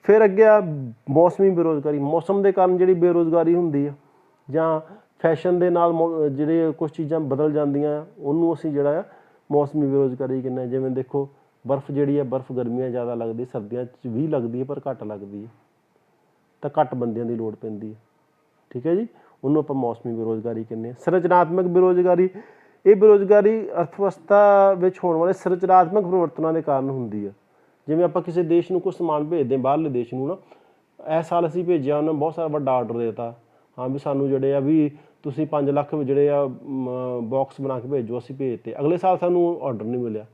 ਫਿਰ ਅੱਗੇ ਆ ਮੌਸਮੀ ਬੇਰੁਜ਼ਗਾਰੀ। ਮੌਸਮ ਦੇ ਕਾਰਨ ਜਿਹੜੀ ਬੇਰੁਜ਼ਗਾਰੀ ਹੁੰਦੀ ਆ, ਜਾਂ ਫੈਸ਼ਨ ਦੇ ਨਾਲ ਜਿਹੜੇ ਕੁਛ ਚੀਜ਼ਾਂ ਬਦਲ ਜਾਂਦੀਆਂ, ਉਹਨੂੰ ਅਸੀਂ ਜਿਹੜਾ ਆ ਮੌਸਮੀ ਬੇਰੁਜ਼ਗਾਰੀ ਕਹਿੰਦੇ। ਜਿਵੇਂ ਦੇਖੋ ਬਰਫ਼ ਜਿਹੜੀ ਹੈ, ਬਰਫ਼ ਗਰਮੀਆਂ ਜ਼ਿਆਦਾ ਲੱਗਦੀ, ਸਰਦੀਆਂ 'ਚ ਵੀ ਲੱਗਦੀ ਹੈ ਪਰ ਘੱਟ ਲੱਗਦੀ ਹੈ, ਤਾਂ ਘੱਟ ਬੰਦਿਆਂ ਦੀ ਲੋੜ ਪੈਂਦੀ ਹੈ, ਠੀਕ ਹੈ ਜੀ। ਉਹਨੂੰ ਆਪਾਂ ਮੌਸਮੀ ਬੇਰੁਜ਼ਗਾਰੀ ਕਹਿੰਦੇ ਹਾਂ। ਸੰਰਚਨਾਤਮਕ ਬੇਰੁਜ਼ਗਾਰੀ, ਇਹ ਬੇਰੁਜ਼ਗਾਰੀ ਅਰਥ ਵਿਵਸਥਾ ਵਿੱਚ ਹੋਣ ਵਾਲੇ ਸੰਰਚਨਾਤਮਕ ਪਰਿਵਰਤਨਾਂ ਦੇ ਕਾਰਨ ਹੁੰਦੀ ਆ। ਜਿਵੇਂ ਆਪਾਂ ਕਿਸੇ ਦੇਸ਼ ਨੂੰ ਕੁਛ ਸਮਾਨ ਭੇਜਦੇ ਹਾਂ, ਬਾਹਰਲੇ ਦੇਸ਼ ਨੂੰ ਨਾ, ਇਸ ਸਾਲ ਅਸੀਂ ਭੇਜਿਆ, ਉਹਨਾਂ ਬਹੁਤ ਸਾਰਾ ਵੱਡਾ ਆਰਡਰ ਦੇ ਦਿੱਤਾ, ਹਾਂ ਵੀ ਸਾਨੂੰ ਜਿਹੜੇ ਆ ਵੀ ਤੁਸੀਂ 5 ਲੱਖ ਜਿਹੜੇ ਆ ਬਾਕਸ ਬਣਾ ਕੇ ਭੇਜੋ, ਅਸੀਂ ਭੇਜਤੇ। ਅਗਲੇ ਸਾਲ ਸਾਨੂੰ ਆਰਡਰ ਨਹੀਂ ਮਿਲਿਆ,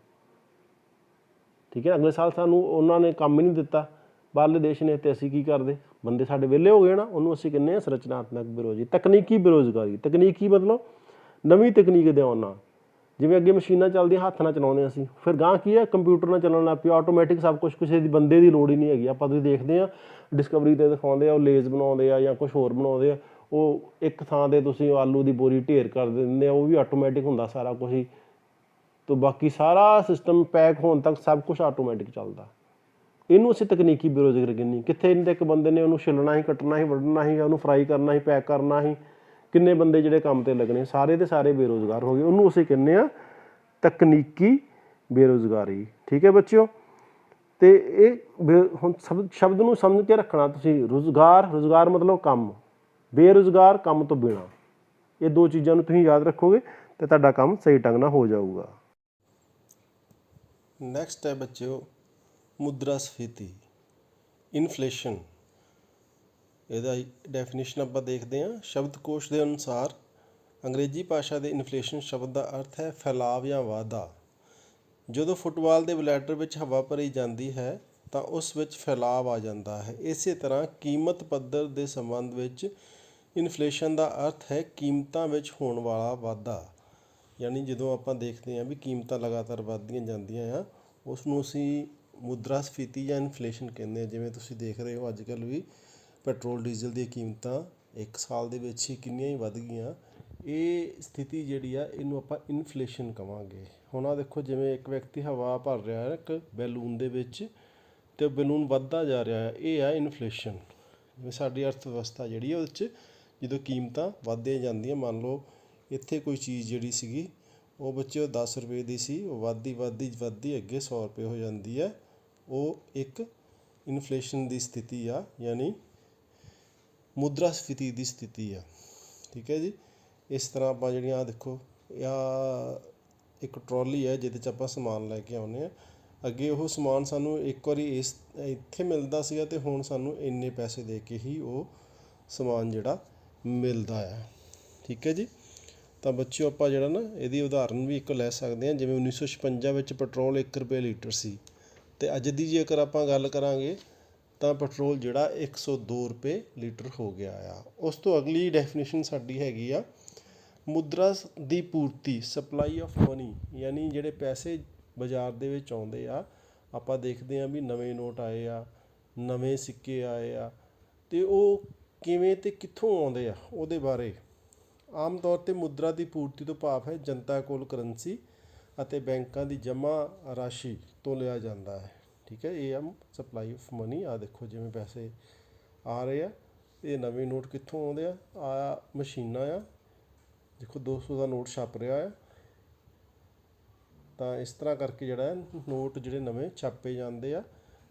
ਠੀਕ ਹੈ। ਅਗਲੇ ਸਾਲ ਸਾਨੂੰ ਉਹਨਾਂ ਨੇ ਕੰਮ ਹੀ ਨਹੀਂ ਦਿੱਤਾ ਬਾਹਰਲੇ ਦੇਸ਼ ਨੇ, ਅਤੇ ਅਸੀਂ ਕੀ ਕਰਦੇ? ਬੰਦੇ ਸਾਡੇ ਵਿਹਲੇ ਹੋ ਗਏ ਨਾ। ਉਹਨੂੰ ਅਸੀਂ ਕਹਿੰਦੇ ਹਾਂ ਸੰਰਚਨਾਤਮਕ ਬੇਰੁਜ਼ਗਾਰੀ। ਤਕਨੀਕੀ ਬੇਰੁਜ਼ਗਾਰੀ, ਤਕਨੀਕੀ ਮਤਲਬ ਨਵੀਂ ਤਕਨੀਕ ਦੇ ਆਉਣ ਨਾਲ। ਜਿਵੇਂ ਅੱਗੇ ਮਸ਼ੀਨਾਂ ਚੱਲਦੀਆਂ, ਹੱਥ ਨਾਲ ਚਲਾਉਂਦੇ ਅਸੀਂ, ਫਿਰ ਗਾਂਹ ਕੀ ਹੈ ਕੰਪਿਊਟਰ ਨਾਲ ਚੱਲਣ ਲੱਗ ਪਿਆ, ਆਟੋਮੈਟਿਕ ਸਭ ਕੁਛ, ਕਿਸੇ ਦੀ ਬੰਦੇ ਦੀ ਲੋੜ ਹੀ ਨਹੀਂ ਹੈਗੀ। ਆਪਾਂ ਤੁਸੀਂ ਦੇਖਦੇ ਹਾਂ ਡਿਸਕਵਰੀ 'ਤੇ ਦਿਖਾਉਂਦੇ ਆ, ਉਹ ਲੇਜ਼ ਬਣਾਉਂਦੇ ਆ ਜਾਂ ਕੁਛ ਹੋਰ ਬਣਾਉਂਦੇ ਆ, ਉਹ ਇੱਕ ਥਾਂ 'ਤੇ ਤੁਸੀਂ ਆਲੂ ਦੀ ਬੋਰੀ ਢੇਰ ਕਰ ਦਿੰਦੇ ਆ, ਉਹ ਵੀ ਆਟੋਮੈਟਿਕ ਹੁੰਦਾ ਸਾਰਾ ਕੁਝ ਹੀ। ਤੋਂ ਬਾਕੀ ਸਾਰਾ ਸਿਸਟਮ ਪੈਕ ਹੋਣ ਤੱਕ ਸਭ ਕੁਝ ਆਟੋਮੈਟਿਕ ਚੱਲਦਾ। ਇਹਨੂੰ ਅਸੀਂ ਤਕਨੀਕੀ ਬੇਰੁਜ਼ਗਾਰੀ ਕਹਿੰਦੇ। ਕਿੱਥੇ ਇਹਦੇ ਇੱਕ ਬੰਦੇ ਨੇ ਉਹਨੂੰ ਛਿੱਲਣਾ ਸੀ, ਕੱਟਣਾ ਸੀ, ਵੱਢਣਾ ਸੀ, ਉਹਨੂੰ ਫਰਾਈ ਕਰਨਾ ਸੀ, ਪੈਕ ਕਰਨਾ ਸੀ, ਕਿੰਨੇ ਬੰਦੇ ਜਿਹੜੇ ਕੰਮ 'ਤੇ ਲੱਗਣੇ, ਸਾਰੇ ਦੇ ਸਾਰੇ ਬੇਰੁਜ਼ਗਾਰ ਹੋ ਗਏ। ਉਹਨੂੰ ਅਸੀਂ ਕਹਿੰਦੇ ਹਾਂ ਤਕਨੀਕੀ ਬੇਰੁਜ਼ਗਾਰੀ। ਠੀਕ ਹੈ ਬੱਚਿਓ। ਅਤੇ ਇਹ ਹੁਣ ਸ਼ਬਦ ਨੂੰ ਸਮਝ ਕੇ ਰੱਖਣਾ ਤੁਸੀਂ। ਰੁਜ਼ਗਾਰ ਮਤਲਬ ਕੰਮ, ਬੇਰੁਜ਼ਗਾਰ ਕੰਮ ਤੋਂ ਬਿਨਾਂ। ਇਹ ਦੋ ਚੀਜ਼ਾਂ ਨੂੰ ਤੁਸੀਂ ਯਾਦ ਰੱਖੋਗੇ ਅਤੇ ਤੁਹਾਡਾ ਕੰਮ ਸਹੀ ਢੰਗ ਨਾਲ ਹੋ ਜਾਊਗਾ। ਨੈਕਸਟ ਹੈ ਬੱਚਿਓ ਮੁਦਰਾ ਸਫੀਤੀ, ਇਨਫਲੇਸ਼ਨ। ਇਹਦਾ ਡੈਫੀਨੇਸ਼ਨ ਆਪਾਂ ਦੇਖਦੇ ਹਾਂ। ਸ਼ਬਦਕੋਸ਼ ਦੇ ਅਨੁਸਾਰ ਅੰਗਰੇਜ਼ੀ ਭਾਸ਼ਾ ਦੇ ਇਨਫਲੇਸ਼ਨ ਸ਼ਬਦ ਦਾ ਅਰਥ ਹੈ ਫੈਲਾਵ ਜਾਂ ਵਾਧਾ। ਜਦੋਂ ਫੁੱਟਬਾਲ ਦੇ ਬਲੈਡਰ ਵਿੱਚ ਹਵਾ ਭਰੀ ਜਾਂਦੀ ਹੈ ਤਾਂ ਉਸ ਵਿੱਚ ਫੈਲਾਵ ਆ ਜਾਂਦਾ ਹੈ। ਇਸੇ ਤਰ੍ਹਾਂ ਕੀਮਤ ਪੱਧਰ ਦੇ ਸੰਬੰਧ ਵਿੱਚ ਇਨਫਲੇਸ਼ਨ ਦਾ ਅਰਥ ਹੈ ਕੀਮਤਾਂ ਵਿੱਚ ਹੋਣ ਵਾਲਾ ਵਾਧਾ। ਯਾਨੀ ਜਦੋਂ ਆਪਾਂ ਦੇਖਦੇ ਹਾਂ ਵੀ ਕੀਮਤਾਂ ਲਗਾਤਾਰ ਵੱਧਦੀਆਂ ਜਾਂਦੀਆਂ ਆ, ਉਸ ਨੂੰ ਅਸੀਂ ਮੁਦਰਾ ਸਫੀਤੀ ਜਾਂ ਇਨਫਲੇਸ਼ਨ ਕਹਿੰਦੇ ਹਾਂ। ਜਿਵੇਂ ਤੁਸੀਂ ਦੇਖ ਰਹੇ ਹੋ ਅੱਜ ਕੱਲ੍ਹ ਵੀ ਪੈਟਰੋਲ ਡੀਜ਼ਲ ਦੀਆਂ ਕੀਮਤਾਂ ਇੱਕ ਸਾਲ ਦੇ ਵਿੱਚ ਹੀ ਕਿੰਨੀਆਂ ਹੀ ਵੱਧ ਗਈਆਂ। ਇਹ ਸਥਿਤੀ ਜਿਹੜੀ ਆ ਇਹਨੂੰ ਆਪਾਂ ਇਨਫਲੇਸ਼ਨ ਕਹਾਂਗੇ। ਹੁਣ ਆਹ ਦੇਖੋ, ਜਿਵੇਂ ਇੱਕ ਵਿਅਕਤੀ ਹਵਾ ਭਰ ਰਿਹਾ ਹੈ ਇੱਕ ਬੈਲੂਨ ਦੇ ਵਿੱਚ ਅਤੇ ਬੈਲੂਨ ਵੱਧਦਾ ਜਾ ਰਿਹਾ ਹੈ, ਇਹ ਆ ਇਨਫਲੇਸ਼ਨ। ਜਿਵੇਂ ਸਾਡੀ ਅਰਥ ਵਿਵਸਥਾ ਜਿਹੜੀ ਆ ਉਹਦੇ 'ਚ ਜਦੋਂ ਕੀਮਤਾਂ ਵੱਧਦੀਆਂ ਜਾਂਦੀਆਂ, ਮੰਨ ਲਓ ਇੱਥੇ ਕੋਈ ਚੀਜ਼ ਜਿਹੜੀ ਸੀਗੀ ਉਹ ਬੱਚੇ ਉਹ 10 ਰੁਪਏ ਦੀ ਸੀ, ਉਹ ਵੱਧਦੀ ਅੱਗੇ 100 ਰੁਪਏ ਹੋ ਜਾਂਦੀ ਹੈ। ਉਹ ਇੱਕ ਇਨਫਲੇਸ਼ਨ ਦੀ ਸਥਿਤੀ ਆ, ਯਾਨੀ ਮੁਦਰਾ ਸਫੀਤੀ ਦੀ ਸਥਿਤੀ ਆ। ਠੀਕ ਹੈ ਜੀ। ਇਸ ਤਰ੍ਹਾਂ ਆਪਾਂ ਜਿਹੜੀਆਂ ਆਹ ਦੇਖੋ, ਆਹ ਇੱਕ ਟਰੋਲੀ ਹੈ ਜਿਹਦੇ 'ਚ ਆਪਾਂ ਸਮਾਨ ਲੈ ਕੇ ਆਉਂਦੇ ਹਾਂ। ਅੱਗੇ ਉਹ ਸਮਾਨ ਸਾਨੂੰ ਇੱਕ ਵਾਰੀ ਇੱਥੇ ਮਿਲਦਾ ਸੀਗਾ ਅਤੇ ਹੁਣ ਸਾਨੂੰ ਇੰਨੇ ਪੈਸੇ ਦੇ ਕੇ ਹੀ ਉਹ ਸਮਾਨ ਜਿਹੜਾ ਮਿਲਦਾ ਆ। ਠੀਕ ਹੈ ਜੀ। ਤਾਂ ਬੱਚਿਓ ਆਪਾਂ ਜਿਹੜਾ ਨਾ ਇਹਦੀ ਉਦਾਹਰਨ ਵੀ ਇੱਕ ਲੈ ਸਕਦੇ ਹਾਂ। ਜਿਵੇਂ 1956 ਵਿੱਚ ਪੈਟਰੋਲ 1 ਰੁਪਏ ਲੀਟਰ ਸੀ ਅਤੇ ਅੱਜ ਦੀ ਜੇਕਰ ਆਪਾਂ ਗੱਲ ਕਰਾਂਗੇ ਤਾਂ ਪੈਟਰੋਲ ਜਿਹੜਾ 102 ਰੁਪਏ ਲੀਟਰ ਹੋ ਗਿਆ ਆ। ਉਸ ਤੋਂ ਅਗਲੀ ਡੈਫੀਨੇਸ਼ਨ ਸਾਡੀ ਹੈਗੀ ਆ ਮੁਦਰਾ ਦੀ ਪੂਰਤੀ, ਸਪਲਾਈ ਆਫ ਮਨੀ। ਯਾਨੀ ਜਿਹੜੇ ਪੈਸੇ ਬਾਜ਼ਾਰ ਦੇ ਵਿੱਚ ਆਉਂਦੇ ਆ, ਆਪਾਂ ਦੇਖਦੇ ਹਾਂ ਵੀ ਨਵੇਂ ਨੋਟ ਆਏ ਆ, ਨਵੇਂ ਸਿੱਕੇ ਆਏ ਆ, ਅਤੇ ਉਹ ਕਿਵੇਂ ਅਤੇ ਕਿੱਥੋਂ ਆਉਂਦੇ ਆ ਉਹਦੇ ਬਾਰੇ। ਆਮ ਤੌਰ 'ਤੇ ਮੁਦਰਾ ਦੀ ਪੂਰਤੀ ਤੋਂ ਭਾਵ ਹੈ ਜਨਤਾ ਕੋਲ ਕਰੰਸੀ ਅਤੇ ਬੈਂਕਾਂ ਦੀ ਜਮ੍ਹਾਂ ਰਾਸ਼ੀ ਤੋਂ ਲਿਆ ਜਾਂਦਾ ਹੈ। ਠੀਕ ਹੈ। ਇਹ ਆ ਸਪਲਾਈ ਆਫ ਮਨੀ। ਆਹ ਦੇਖੋ ਜਿਵੇਂ ਪੈਸੇ ਆ ਰਹੇ ਆ, ਇਹ ਨਵੇਂ ਨੋਟ ਕਿੱਥੋਂ ਆਉਂਦੇ ਆ, ਆ ਮਸ਼ੀਨਾਂ ਆ। ਦੇਖੋ 200 ਦਾ ਨੋਟ ਛਪ ਰਿਹਾ ਆ, ਤਾਂ ਇਸ ਤਰ੍ਹਾਂ ਕਰਕੇ ਜਿਹੜਾ ਨੋਟ ਜਿਹੜੇ ਨਵੇਂ ਛਾਪੇ ਜਾਂਦੇ ਆ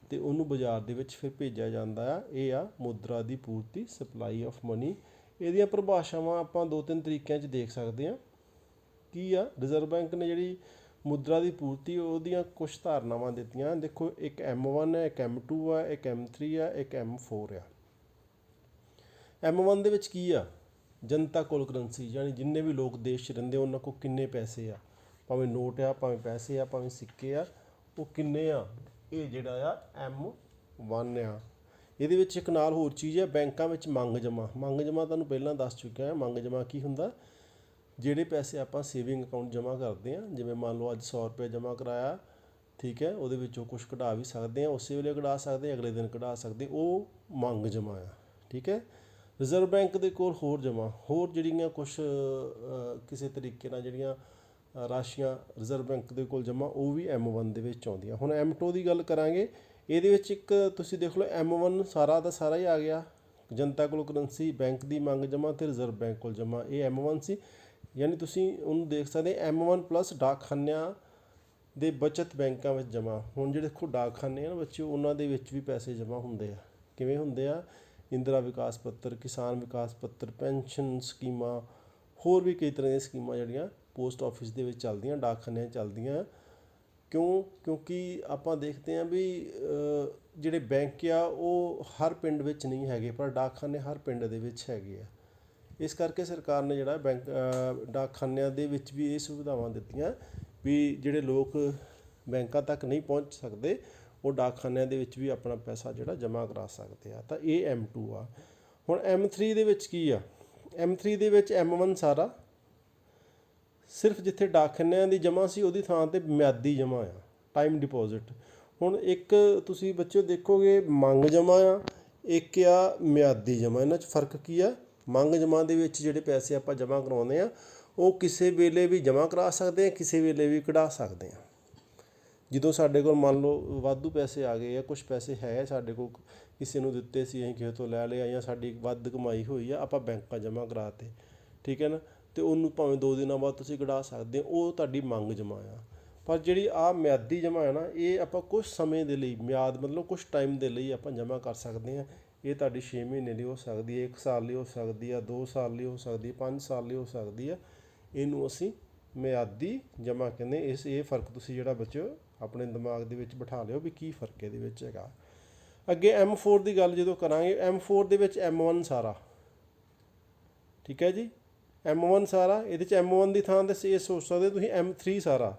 ਅਤੇ ਉਹਨੂੰ ਬਾਜ਼ਾਰ ਦੇ ਵਿੱਚ ਫਿਰ ਭੇਜਿਆ ਜਾਂਦਾ ਆ। ਇਹ ਆ ਮੁਦਰਾ ਦੀ ਪੂਰਤੀ, ਸਪਲਾਈ ਆਫ ਮਨੀ। ਇਹਦੀਆਂ ਪਰਿਭਾਸ਼ਾਵਾਂ ਆਪਾਂ 2-3 ਤਰੀਕਿਆਂ 'ਚ ਦੇਖ ਸਕਦੇ ਹਾਂ। ਕੀ ਆ, ਰਿਜ਼ਰਵ ਬੈਂਕ ਨੇ ਜਿਹੜੀ ਮੁਦਰਾ ਦੀ ਪੂਰਤੀ ਉਹਦੀਆਂ ਕੁਛ ਧਾਰਨਾਵਾਂ ਦਿੱਤੀਆਂ। ਦੇਖੋ, ਇੱਕ M1 ਹੈ, ਇੱਕ M2 ਆ, ਇੱਕ M3 ਆ, ਇੱਕ M4 ਆ। M1 ਦੇ ਵਿੱਚ ਕੀ ਆ, ਜਨਤਾ ਕੋਲ ਕਰੰਸੀ, ਯਾਨੀ ਜਿੰਨੇ ਵੀ ਲੋਕ ਦੇਸ਼ 'ਚ ਰਹਿੰਦੇ ਉਹਨਾਂ ਕੋਲ ਕਿੰਨੇ ਪੈਸੇ ਆ, ਭਾਵੇਂ ਨੋਟ ਆ, ਭਾਵੇਂ ਪੈਸੇ ਆ, ਭਾਵੇਂ ਸਿੱਕੇ ਆ, ਉਹ ਕਿੰਨੇ ਆ, ਇਹ ਜਿਹੜਾ ਆ M1 ਆ। ਇਹਦੇ ਵਿੱਚ ਇੱਕ ਨਾਲ ਹੋਰ ਚੀਜ਼ ਹੈ, ਬੈਂਕਾਂ ਵਿੱਚ ਮੰਗ ਜਮ੍ਹਾਂ ਤੁਹਾਨੂੰ ਪਹਿਲਾਂ ਦੱਸ ਚੁੱਕਿਆ ਹਾਂ। ਮੰਗ ਜਮ੍ਹਾਂ ਕੀ ਹੁੰਦਾ, ਜਿਹੜੇ ਪੈਸੇ ਆਪਾਂ ਸੇਵਿੰਗ ਅਕਾਊਂਟ ਜਮ੍ਹਾਂ ਕਰਦੇ ਹਾਂ। ਜਿਵੇਂ ਮੰਨ ਲਓ ਅੱਜ 100 ਰੁਪਏ ਜਮ੍ਹਾਂ ਕਰਾਇਆ, ਠੀਕ ਹੈ, ਉਹਦੇ ਵਿੱਚੋਂ ਕੁਛ ਕਢਾ ਵੀ ਸਕਦੇ ਹਾਂ, ਉਸੇ ਵੇਲੇ ਕਢਾ ਸਕਦੇ ਹਾਂ, ਅਗਲੇ ਦਿਨ ਕਢਾ ਸਕਦੇ, ਉਹ ਮੰਗ ਜਮ੍ਹਾਂ ਆ। ਠੀਕ ਹੈ। ਰਿਜ਼ਰਵ ਬੈਂਕ ਦੇ ਕੋਲ ਹੋਰ ਜਿਹੜੀਆਂ ਕੁਛ ਕਿਸੇ ਤਰੀਕੇ ਨਾਲ ਜਿਹੜੀਆਂ ਰਾਸ਼ੀਆਂ ਰਿਜ਼ਰਵ ਬੈਂਕ ਦੇ ਕੋਲ ਜਮ੍ਹਾਂ, ਉਹ ਵੀ M1 ਦੇ ਵਿੱਚ ਆਉਂਦੀਆਂ। ਹੁਣ M2 ਦੀ ਗੱਲ ਕਰਾਂਗੇ। ਇਹਦੇ ਵਿੱਚ ਇੱਕ ਤੁਸੀਂ ਦੇਖ ਲਓ, M1 ਸਾਰਾ ਦਾ ਸਾਰਾ ਹੀ ਆ ਗਿਆ, ਜਨਤਾ ਕੋਲ ਕਰੰਸੀ, ਬੈਂਕ ਦੀ ਮੰਗ ਜਮ੍ਹਾਂ ਅਤੇ ਰਿਜ਼ਰਵ ਬੈਂਕ ਕੋਲ ਜਮ੍ਹਾਂ, ਇਹ M1 ਸੀ। ਯਾਨੀ ਤੁਸੀਂ ਉਹਨੂੰ ਦੇਖ ਸਕਦੇ M1 ਪਲੱਸ ਡਾਕਖਾਨਿਆਂ ਦੇ ਬਚਤ ਬੈਂਕਾਂ ਵਿੱਚ ਜਮ੍ਹਾਂ। ਹੁਣ ਜਿਹੜੇ ਦੇਖੋ ਡਾਕਖਾਨੇ ਆ ਬੱਚੇ, ਉਹਨਾਂ ਦੇ ਵਿੱਚ ਵੀ ਪੈਸੇ ਜਮ੍ਹਾਂ ਹੁੰਦੇ ਆ। ਕਿਵੇਂ ਹੁੰਦੇ ਆ, ਇੰਦਰਾ ਵਿਕਾਸ ਪੱਤਰ, ਕਿਸਾਨ ਵਿਕਾਸ ਪੱਤਰ, ਪੈਨਸ਼ਨ ਸਕੀਮਾਂ, ਹੋਰ ਵੀ ਕਈ ਤਰ੍ਹਾਂ ਦੀਆਂ ਸਕੀਮਾਂ ਜਿਹੜੀਆਂ ਪੋਸਟ ਆਫਿਸ ਦੇ ਵਿੱਚ ਚੱਲਦੀਆਂ, ਡਾਕਖਾਨਿਆਂ 'ਚ ਚੱਲਦੀਆਂ। ਕਿਉਂਕਿ ਆਪਾਂ ਦੇਖਦੇ ਹਾਂ ਵੀ ਜਿਹੜੇ ਬੈਂਕ ਆ ਉਹ ਹਰ ਪਿੰਡ ਵਿੱਚ ਨਹੀਂ ਹੈਗੇ, ਪਰ ਡਾਕਖਾਨੇ ਹਰ ਪਿੰਡ ਦੇ ਵਿੱਚ ਹੈਗੇ ਆ। ਇਸ ਕਰਕੇ ਸਰਕਾਰ ਨੇ ਜਿਹੜਾ ਡਾਕਖਾਨਿਆਂ ਦੇ ਵਿੱਚ ਵੀ ਇਹ ਸੁਵਿਧਾਵਾਂ ਦਿੱਤੀਆਂ ਵੀ ਜਿਹੜੇ ਲੋਕ ਬੈਂਕਾਂ ਤੱਕ ਨਹੀਂ ਪਹੁੰਚ ਸਕਦੇ, ਉਹ ਡਾਕਖਾਨਿਆਂ ਦੇ ਵਿੱਚ ਵੀ ਆਪਣਾ ਪੈਸਾ ਜਿਹੜਾ ਜਮ੍ਹਾਂ ਕਰਾ ਸਕਦੇ ਆ। ਤਾਂ ਇਹ M2 ਆ। ਹੁਣ M3 ਦੇ ਵਿੱਚ ਕੀ ਆ, M3 ਦੇ ਵਿੱਚ M1 ਸਾਰਾ ਸਿਰਫ ਜਿੱਥੇ ਡਾਕਖਾਨਿਆਂ ਦੀ ਜਮ੍ਹਾਂ ਸੀ ਉਹਦੀ ਥਾਂ 'ਤੇ ਮਿਆਦੀ ਜਮ੍ਹਾਂ ਆ, ਟਾਈਮ ਡਿਪੋਜ਼ਿਟ। ਹੁਣ ਇੱਕ ਤੁਸੀਂ ਬੱਚਿਓ ਦੇਖੋਗੇ ਮੰਗ ਜਮ੍ਹਾਂ ਆ, ਇੱਕ ਆ ਮਿਆਦੀ ਜਮ੍ਹਾਂ। ਇਹਨਾਂ 'ਚ ਫਰਕ ਕੀ ਆ, ਮੰਗ ਜਮ੍ਹਾਂ ਦੇ ਵਿੱਚ ਜਿਹੜੇ ਪੈਸੇ ਆਪਾਂ ਜਮ੍ਹਾਂ ਕਰਵਾਉਂਦੇ ਹਾਂ ਉਹ ਕਿਸੇ ਵੇਲੇ ਵੀ ਜਮ੍ਹਾਂ ਕਰਾ ਸਕਦੇ ਹਾਂ, ਕਿਸੇ ਵੇਲੇ ਵੀ ਕਢਾ ਸਕਦੇ ਹਾਂ। ਜਦੋਂ ਸਾਡੇ ਕੋਲ ਮੰਨ ਲਓ ਵਾਧੂ ਪੈਸੇ ਆ ਗਏ ਆ, ਕੁਛ ਪੈਸੇ ਹੈ ਸਾਡੇ ਕੋਲ, ਕਿਸੇ ਨੂੰ ਦਿੱਤੇ ਸੀ, ਅਸੀਂ ਕਿਸੇ ਤੋਂ ਲੈ ਲਿਆ, ਜਾਂ ਸਾਡੀ ਵੱਧ ਕਮਾਈ ਹੋਈ ਆ, ਆਪਾਂ ਬੈਂਕਾਂ ਜਮ੍ਹਾਂ ਕਰਾਤੇ, ਠੀਕ ਹੈ ਨਾ, ਅਤੇ ਉਹਨੂੰ ਭਾਵੇਂ 2 ਦਿਨਾਂ ਬਾਅਦ ਤੁਸੀਂ ਕਢਾ ਸਕਦੇ ਹੋ, ਉਹ ਤੁਹਾਡੀ ਮੰਗ ਜਮ੍ਹਾਂ ਆ। ਪਰ ਜਿਹੜੀ ਆਹ ਮਿਆਦੀ ਜਮ੍ਹਾਂ ਹੈ ਨਾ, ਇਹ ਆਪਾਂ ਕੁਛ ਸਮੇਂ ਦੇ ਲਈ, ਮਿਆਦ ਮਤਲਬ ਕੁਛ ਟਾਈਮ ਦੇ ਲਈ ਆਪਾਂ ਜਮ੍ਹਾਂ ਕਰ ਸਕਦੇ ਹਾਂ। ਇਹ ਤੁਹਾਡੀ 6 ਮਹੀਨੇ ਲਈ ਹੋ ਸਕਦੀ ਹੈ, 1 ਸਾਲ ਲਈ ਹੋ ਸਕਦੀ ਆ, 2 ਸਾਲ ਲਈ ਹੋ ਸਕਦੀ ਹੈ, 5 ਸਾਲ ਲਈ ਹੋ ਸਕਦੀ ਆ। ਇਹਨੂੰ ਅਸੀਂ ਮਿਆਦੀ ਜਮ੍ਹਾਂ ਕਹਿੰਦੇ। ਇਹ ਫ਼ਰਕ ਤੁਸੀਂ ਜਿਹੜਾ ਬੱਚਿਓ ਆਪਣੇ ਦਿਮਾਗ ਦੇ ਵਿੱਚ ਬਿਠਾ ਲਿਓ ਵੀ ਕੀ ਫ਼ਰਕ ਇਹਦੇ ਵਿੱਚ ਹੈਗਾ। ਅੱਗੇ M4 ਦੀ ਗੱਲ ਜਦੋਂ ਕਰਾਂਗੇ, M4 ਦੇ ਵਿੱਚ M1 ਸਾਰਾ, ਠੀਕ ਹੈ ਜੀ, M1 ਸਾਰਾ, ਇਹਦੇ 'ਚ M1 ਦੀ ਥਾਂ 'ਤੇ ਇਹ ਸੋਚ ਸਕਦੇ ਤੁਸੀਂ M3 ਸਾਰਾ,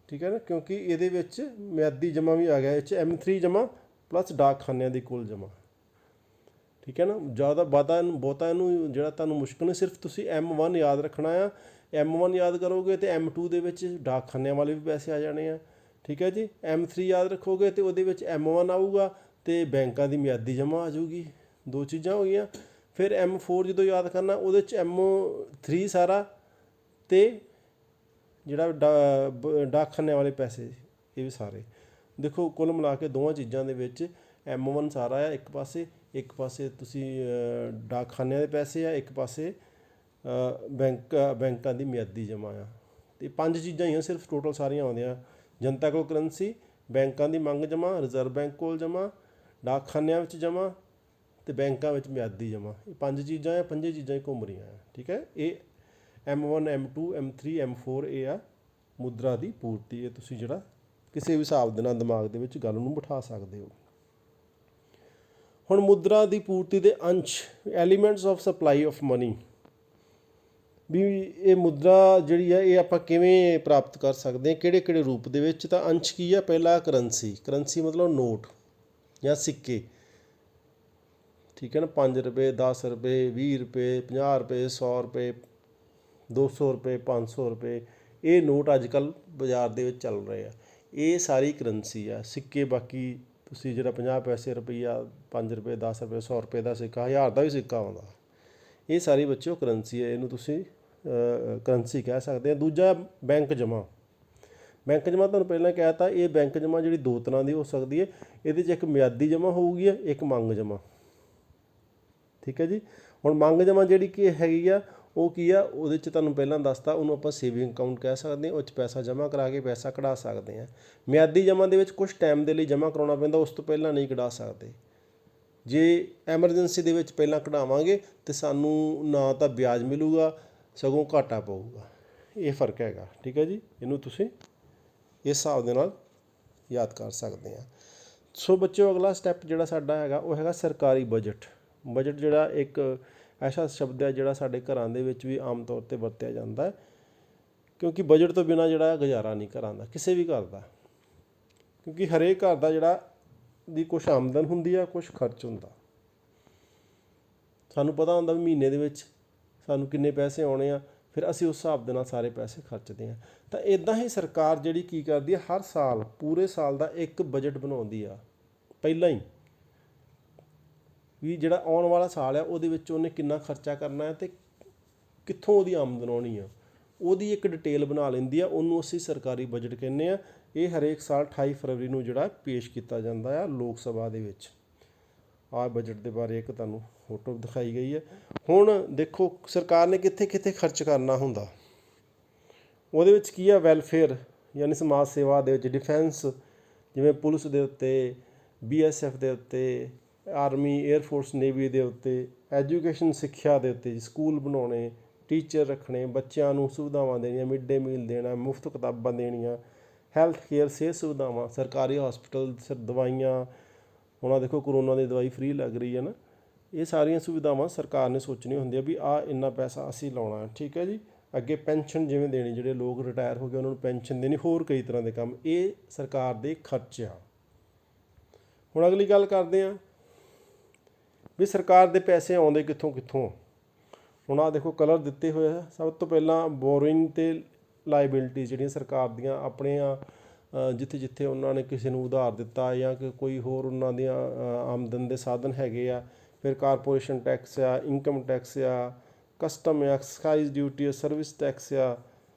ਠੀਕ ਹੈ ਨਾ, ਕਿਉਂਕਿ ਇਹਦੇ ਵਿੱਚ ਮਿਆਦੀ ਜਮ੍ਹਾਂ ਵੀ ਆ ਗਿਆ, ਇਹ 'ਚ M3 ਜਮ੍ਹਾਂ ਪਲੱਸ ਡਾਕਖਾਨਿਆਂ ਦੀ ਕੁੱਲ ਜਮ੍ਹਾਂ, ਠੀਕ ਹੈ ਨਾ। ਜ਼ਿਆਦਾ ਬਹੁਤਾ ਇਹਨੂੰ ਜਿਹੜਾ ਤੁਹਾਨੂੰ ਮੁਸ਼ਕਿਲ ਨਹੀਂ, ਸਿਰਫ ਤੁਸੀਂ M1 ਯਾਦ ਰੱਖਣਾ ਆ। M1 ਯਾਦ ਕਰੋਗੇ ਅਤੇ M2 ਦੇ ਵਿੱਚ ਡਾਕਖਾਨਿਆਂ ਵਾਲੇ ਵੀ ਪੈਸੇ ਆ ਜਾਣੇ ਆ, ਠੀਕ ਹੈ ਜੀ। M3 ਯਾਦ ਰੱਖੋਗੇ ਅਤੇ ਉਹਦੇ ਵਿੱਚ M1 ਆਊਗਾ ਅਤੇ ਬੈਂਕਾਂ ਦੀ ਮਿਆਦੀ ਜਮ੍ਹਾਂ ਆ ਜਾਊਗੀ, 2 ਚੀਜ਼ਾਂ ਹੋ ਗਈਆਂ। ਫਿਰ M4 ਜਦੋਂ ਯਾਦ ਕਰਨਾ, ਉਹਦੇ 'ਚ M3 ਸਾਰਾ ਅਤੇ ਜਿਹੜਾ ਡਾਕਖਾਨਿਆਂ ਵਾਲੇ ਪੈਸੇ, ਇਹ ਵੀ ਸਾਰੇ। ਦੇਖੋ ਕੁੱਲ ਮਿਲਾ ਕੇ ਦੋਵਾਂ ਚੀਜ਼ਾਂ ਦੇ ਵਿੱਚ M1 ਸਾਰਾ ਆ ਇੱਕ ਪਾਸੇ ਤੁਸੀਂ ਡਾਕਖਾਨਿਆਂ ਦੇ ਪੈਸੇ ਆ, ਇੱਕ ਪਾਸੇ ਬੈਂਕਾਂ ਦੀ ਮਿਆਦੀ ਜਮ੍ਹਾਂ ਆ। ਅਤੇ 5 ਚੀਜ਼ਾਂ ਹੀ ਆ ਸਿਰਫ ਟੋਟਲ ਸਾਰੀਆਂ ਆਉਂਦੀਆਂ। ਜਨਤਾ ਕੋਲ ਕਰੰਸੀ, ਬੈਂਕਾਂ ਦੀ ਮੰਗ ਜਮ੍ਹਾਂ, ਰਿਜ਼ਰਵ ਬੈਂਕ ਕੋਲ ਜਮ੍ਹਾਂ, ਡਾਕਖਾਨਿਆਂ ਵਿੱਚ ਜਮ੍ਹਾਂ ਅਤੇ ਬੈਂਕਾਂ ਵਿੱਚ ਮਿਆਦੀ ਜਮ੍ਹਾਂ। ਇਹ 5 ਚੀਜ਼ਾਂ ਆ, 5 ਚੀਜ਼ਾਂ ਹੀ ਘੁੰਮ ਰਹੀਆਂ ਆ, ਠੀਕ ਹੈ। ਇਹ M1 M2 M3 M4 ਇਹ ਆ ਮੁਦਰਾ ਦੀ ਪੂਰਤੀ। ਇਹ ਤੁਸੀਂ ਜਿਹੜਾ ਕਿਸੇ ਵੀ ਹਿਸਾਬ ਦੇ ਨਾਲ ਦਿਮਾਗ ਦੇ ਵਿੱਚ ਗੱਲ ਨੂੰ ਬਿਠਾ ਸਕਦੇ ਹੋ। ਹੁਣ ਮੁਦਰਾ ਦੀ ਪੂਰਤੀ ਦੇ ਅੰਸ਼, elements of supply of money, ਵੀ ਇਹ ਮੁਦਰਾ ਜਿਹੜੀ ਹੈ ਇਹ ਆਪਾਂ ਕਿਵੇਂ ਪ੍ਰਾਪਤ ਕਰ ਸਕਦੇ ਹਾਂ, ਕਿਹੜੇ ਕਿਹੜੇ ਰੂਪ ਦੇ ਵਿੱਚ। ਤਾਂ ਅੰਸ਼ ਕੀ ਆ, ਪਹਿਲਾ ਕਰੰਸੀ ਮਤਲਬ ਨੋਟ ਜਾਂ ਸਿੱਕੇ, ਠੀਕ ਹੈ ਨਾ। 5 ਰੁਪਏ 10 ਰੁਪਏ 20 ਰੁਪਏ 50 ਰੁਪਏ 100 ਰੁਪਏ 200 ਰੁਪਏ 500 ਰੁਪਏ, ਇਹ ਨੋਟ ਅੱਜ ਕੱਲ੍ਹ ਬਾਜ਼ਾਰ ਦੇ ਵਿੱਚ ਚੱਲ ਰਹੇ ਆ। ਇਹ ਸਾਰੀ ਕਰੰਸੀ ਆ। ਸਿੱਕੇ ਬਾਕੀ ਤੁਸੀਂ ਜਿਹੜਾ 50 ਪੈਸੇ ਰੁਪਈਆ 5 ਰੁਪਏ 10 ਰੁਪਏ 100 ਰੁਪਏ ਦਾ ਸਿੱਕਾ, 1000 ਦਾ ਵੀ ਸਿੱਕਾ ਆਉਂਦਾ, ਇਹ ਸਾਰੀ ਬੱਚਿਓ ਕਰੰਸੀ ਹੈ। ਇਹਨੂੰ ਤੁਸੀਂ ਕਰੰਸੀ ਕਹਿ ਸਕਦੇ ਆ। ਦੂਜਾ ਬੈਂਕ ਜਮ੍ਹਾਂ ਤੁਹਾਨੂੰ ਪਹਿਲਾਂ ਕਹਿ ਤਾ, ਇਹ ਬੈਂਕ ਜਮ੍ਹਾਂ ਜਿਹੜੀ 2 ਤਰ੍ਹਾਂ ਦੀ ਹੋ ਸਕਦੀ ਹੈ। ਇਹਦੇ 'ਚ ਇੱਕ ਮਿਆਦੀ ਜਮ੍ਹਾਂ ਹੋਊਗੀ, ਇੱਕ ਮੰਗ ਜਮ੍ਹਾਂ, ਠੀਕ ਹੈ ਜੀ। ਹੁਣ ਮੰਗ ਜਮ੍ਹਾਂ ਜਿਹੜੀ ਕਿ ਹੈਗੀ ਆ ਉਹ ਕੀ ਆ, ਉਹਦੇ 'ਚ ਤੁਹਾਨੂੰ ਪਹਿਲਾਂ ਦੱਸਤਾ, ਉਹਨੂੰ ਆਪਾਂ ਸੇਵਿੰਗ ਅਕਾਊਂਟ ਕਹਿ ਸਕਦੇ ਹਾਂ। ਉਹ 'ਚ ਪੈਸਾ ਜਮ੍ਹਾਂ ਕਰਾ ਕੇ ਪੈਸਾ ਕਢਾ ਸਕਦੇ ਹਾਂ। ਮਿਆਦੀ ਜਮ੍ਹਾਂ ਦੇ ਵਿੱਚ ਕੁਛ ਟਾਈਮ ਦੇ ਲਈ ਜਮ੍ਹਾਂ ਕਰਾਉਣਾ ਪੈਂਦਾ, ਉਸ ਤੋਂ ਪਹਿਲਾਂ ਨਹੀਂ ਕਢਾ ਸਕਦੇ। ਜੇ ਐਮਰਜੈਂਸੀ ਦੇ ਵਿੱਚ ਪਹਿਲਾਂ ਕਢਾਵਾਂਗੇ ਤਾਂ ਸਾਨੂੰ ਨਾ ਤਾਂ ਵਿਆਜ ਮਿਲੂਗਾ, ਸਗੋਂ ਘਾਟਾ ਪਊਗਾ। ਇਹ ਫ਼ਰਕ ਹੈਗਾ, ਠੀਕ ਹੈ ਜੀ। ਇਹਨੂੰ ਤੁਸੀਂ ਇਸ ਹਿਸਾਬ ਦੇ ਨਾਲ ਯਾਦ ਕਰ ਸਕਦੇ ਹਾਂ। ਸੋ ਬੱਚਿਓ ਅਗਲਾ ਸਟੈਪ ਜਿਹੜਾ ਸਾਡਾ ਹੈਗਾ ਉਹ ਹੈਗਾ ਸਰਕਾਰੀ ਬਜਟ। ਜਿਹੜਾ ਇੱਕ ਐਸਾ ਸ਼ਬਦ ਹੈ ਜਿਹੜਾ ਸਾਡੇ ਘਰਾਂ ਦੇ ਵਿੱਚ ਵੀ ਆਮ ਤੌਰ 'ਤੇ ਵਰਤਿਆ ਜਾਂਦਾ ਹੈ, ਕਿਉਂਕਿ ਬਜਟ ਤੋਂ ਬਿਨਾਂ ਜਿਹੜਾ ਗੁਜ਼ਾਰਾ ਨਹੀਂ ਘਰਾਂ ਦਾ, ਕਿਸੇ ਵੀ ਘਰ ਦਾ। ਕਿਉਂਕਿ ਹਰੇਕ ਘਰ ਦਾ ਜਿਹੜਾ ਦੀ ਕੁਛ ਆਮਦਨ ਹੁੰਦੀ ਆ, ਕੁਛ ਖਰਚ ਹੁੰਦਾ। ਸਾਨੂੰ ਪਤਾ ਹੁੰਦਾ ਵੀ ਮਹੀਨੇ ਦੇ ਵਿੱਚ ਸਾਨੂੰ ਕਿੰਨੇ ਪੈਸੇ ਆਉਣੇ ਆ, ਫਿਰ ਅਸੀਂ ਉਸ ਹਿਸਾਬ ਦੇ ਨਾਲ ਸਾਰੇ ਪੈਸੇ ਖਰਚਦੇ ਹਾਂ। ਤਾਂ ਇੱਦਾਂ ਹੀ ਸਰਕਾਰ ਜਿਹੜੀ ਕੀ ਕਰਦੀ ਆ, ਹਰ ਸਾਲ ਪੂਰੇ ਸਾਲ ਦਾ ਇੱਕ ਬਜਟ ਬਣਾਉਂਦੀ ਆ ਪਹਿਲਾਂ ਹੀ, ਵੀ ਜਿਹੜਾ ਆਉਣ ਵਾਲਾ ਸਾਲ ਆ ਉਹਦੇ ਵਿੱਚ ਉਹਨੇ ਕਿੰਨਾ ਖਰਚਾ ਕਰਨਾ ਹੈ ਅਤੇ ਕਿੱਥੋਂ ਉਹਦੀ ਆਮਦਨ ਆਉਣੀ ਆ, ਉਹਦੀ ਇੱਕ ਡਿਟੇਲ ਬਣਾ ਲੈਂਦੀ ਆ। ਉਹਨੂੰ ਅਸੀਂ ਸਰਕਾਰੀ ਬਜਟ ਕਹਿੰਦੇ ਆ। ਇਹ ਹਰੇਕ ਸਾਲ 28 ਫਰਵਰੀ ਨੂੰ ਜਿਹੜਾ ਪੇਸ਼ ਕੀਤਾ ਜਾਂਦਾ ਆ ਲੋਕ ਸਭਾ ਦੇ ਵਿੱਚ। ਆਹ ਬਜਟ ਦੇ ਬਾਰੇ ਇੱਕ ਤੁਹਾਨੂੰ ਫੋਟੋ ਦਿਖਾਈ ਗਈ ਹੈ। ਹੁਣ ਦੇਖੋ ਸਰਕਾਰ ਨੇ ਕਿੱਥੇ ਕਿੱਥੇ ਖਰਚ ਕਰਨਾ ਹੁੰਦਾ। ਉਹਦੇ ਵਿੱਚ ਕੀ ਆ, ਵੈਲਫੇਅਰ ਯਾਨੀ ਸਮਾਜ ਸੇਵਾ ਦੇ ਵਿੱਚ, ਡਿਫੈਂਸ ਜਿਵੇਂ ਪੁਲਿਸ ਦੇ ਉੱਤੇ, BSF ਦੇ ਉੱਤੇ, ਆਰਮੀ ਏਅਰਫੋਰਸ ਨੇਵੀ ਦੇ ਉੱਤੇ, ਐਜੂਕੇਸ਼ਨ ਸਿੱਖਿਆ ਦੇ ਉੱਤੇ, ਸਕੂਲ ਬਣਾਉਣੇ, ਟੀਚਰ ਰੱਖਣੇ, ਬੱਚਿਆਂ ਨੂੰ ਸੁਵਿਧਾਵਾਂ ਦੇਣੀਆਂ, ਮਿਡ ਡੇ ਮੀਲ ਦੇਣਾ, ਮੁਫਤ ਕਿਤਾਬਾਂ ਦੇਣੀਆਂ, ਹੈਲਥ ਕੇਅਰ ਸਿਹਤ ਸੁਵਿਧਾਵਾਂ, ਸਰਕਾਰੀ ਹਸਪੀਟਲ, ਦਵਾਈਆਂ। ਹੁਣ ਦੇਖੋ ਕਰੋਨਾ ਦੀ ਦਵਾਈ ਫ੍ਰੀ ਲੱਗ ਰਹੀ ਹੈ ਨਾ। ਇਹ ਸਾਰੀਆਂ ਸੁਵਿਧਾਵਾਂ ਸਰਕਾਰ ਨੇ ਸੋਚਣੀਆਂ ਹੁੰਦੀਆਂ ਵੀ ਆਹ ਇੰਨਾ ਪੈਸਾ ਅਸੀਂ ਲਾਉਣਾ, ਠੀਕ ਹੈ ਜੀ। ਅੱਗੇ ਪੈਨਸ਼ਨ ਜਿਵੇਂ ਦੇਣੀ, ਜਿਹੜੇ ਲੋਕ ਰਿਟਾਇਰ ਹੋ ਗਏ ਉਹਨਾਂ ਨੂੰ ਪੈਨਸ਼ਨ ਦੇਣੀ, ਹੋਰ ਕਈ ਤਰ੍ਹਾਂ ਦੇ ਕੰਮ, ਇਹ ਸਰਕਾਰ ਦੇ ਖਰਚ ਆ। ਹੁਣ ਅਗਲੀ ਗੱਲ ਕਰਦੇ ਹਾਂ ਵੀ ਸਰਕਾਰ ਦੇ ਪੈਸੇ ਆਉਂਦੇ ਕਿੱਥੋਂ ਕਿੱਥੋਂ। ਹੁਣ ਆਹ ਦੇਖੋ ਕਲਰ ਦਿੱਤੇ ਹੋਏ ਆ। ਸਭ ਤੋਂ ਪਹਿਲਾਂ ਬੋਰਿੰਗ ਅਤੇ ਲਾਇਬਿਲਟੀ ਜਿਹੜੀਆਂ ਸਰਕਾਰ ਦੀਆਂ ਆਪਣੀਆਂ, ਜਿੱਥੇ ਜਿੱਥੇ ਉਹਨਾਂ ਨੇ ਕਿਸੇ ਨੂੰ ਉਧਾਰ ਦਿੱਤਾ ਜਾਂ ਕਿ ਕੋਈ ਹੋਰ ਉਹਨਾਂ ਦੀਆਂ ਆਮਦਨ ਦੇ ਸਾਧਨ ਹੈਗੇ ਆ, ਫਿਰ ਕਾਰਪੋਰੇਸ਼ਨ ਟੈਕਸ ਆ, ਇਨਕਮ ਟੈਕਸ ਆ, ਕਸਟਮ ਐਕਸਾਈਜ਼ ਡਿਊਟੀ ਆ, ਸਰਵਿਸ ਟੈਕਸ ਆ,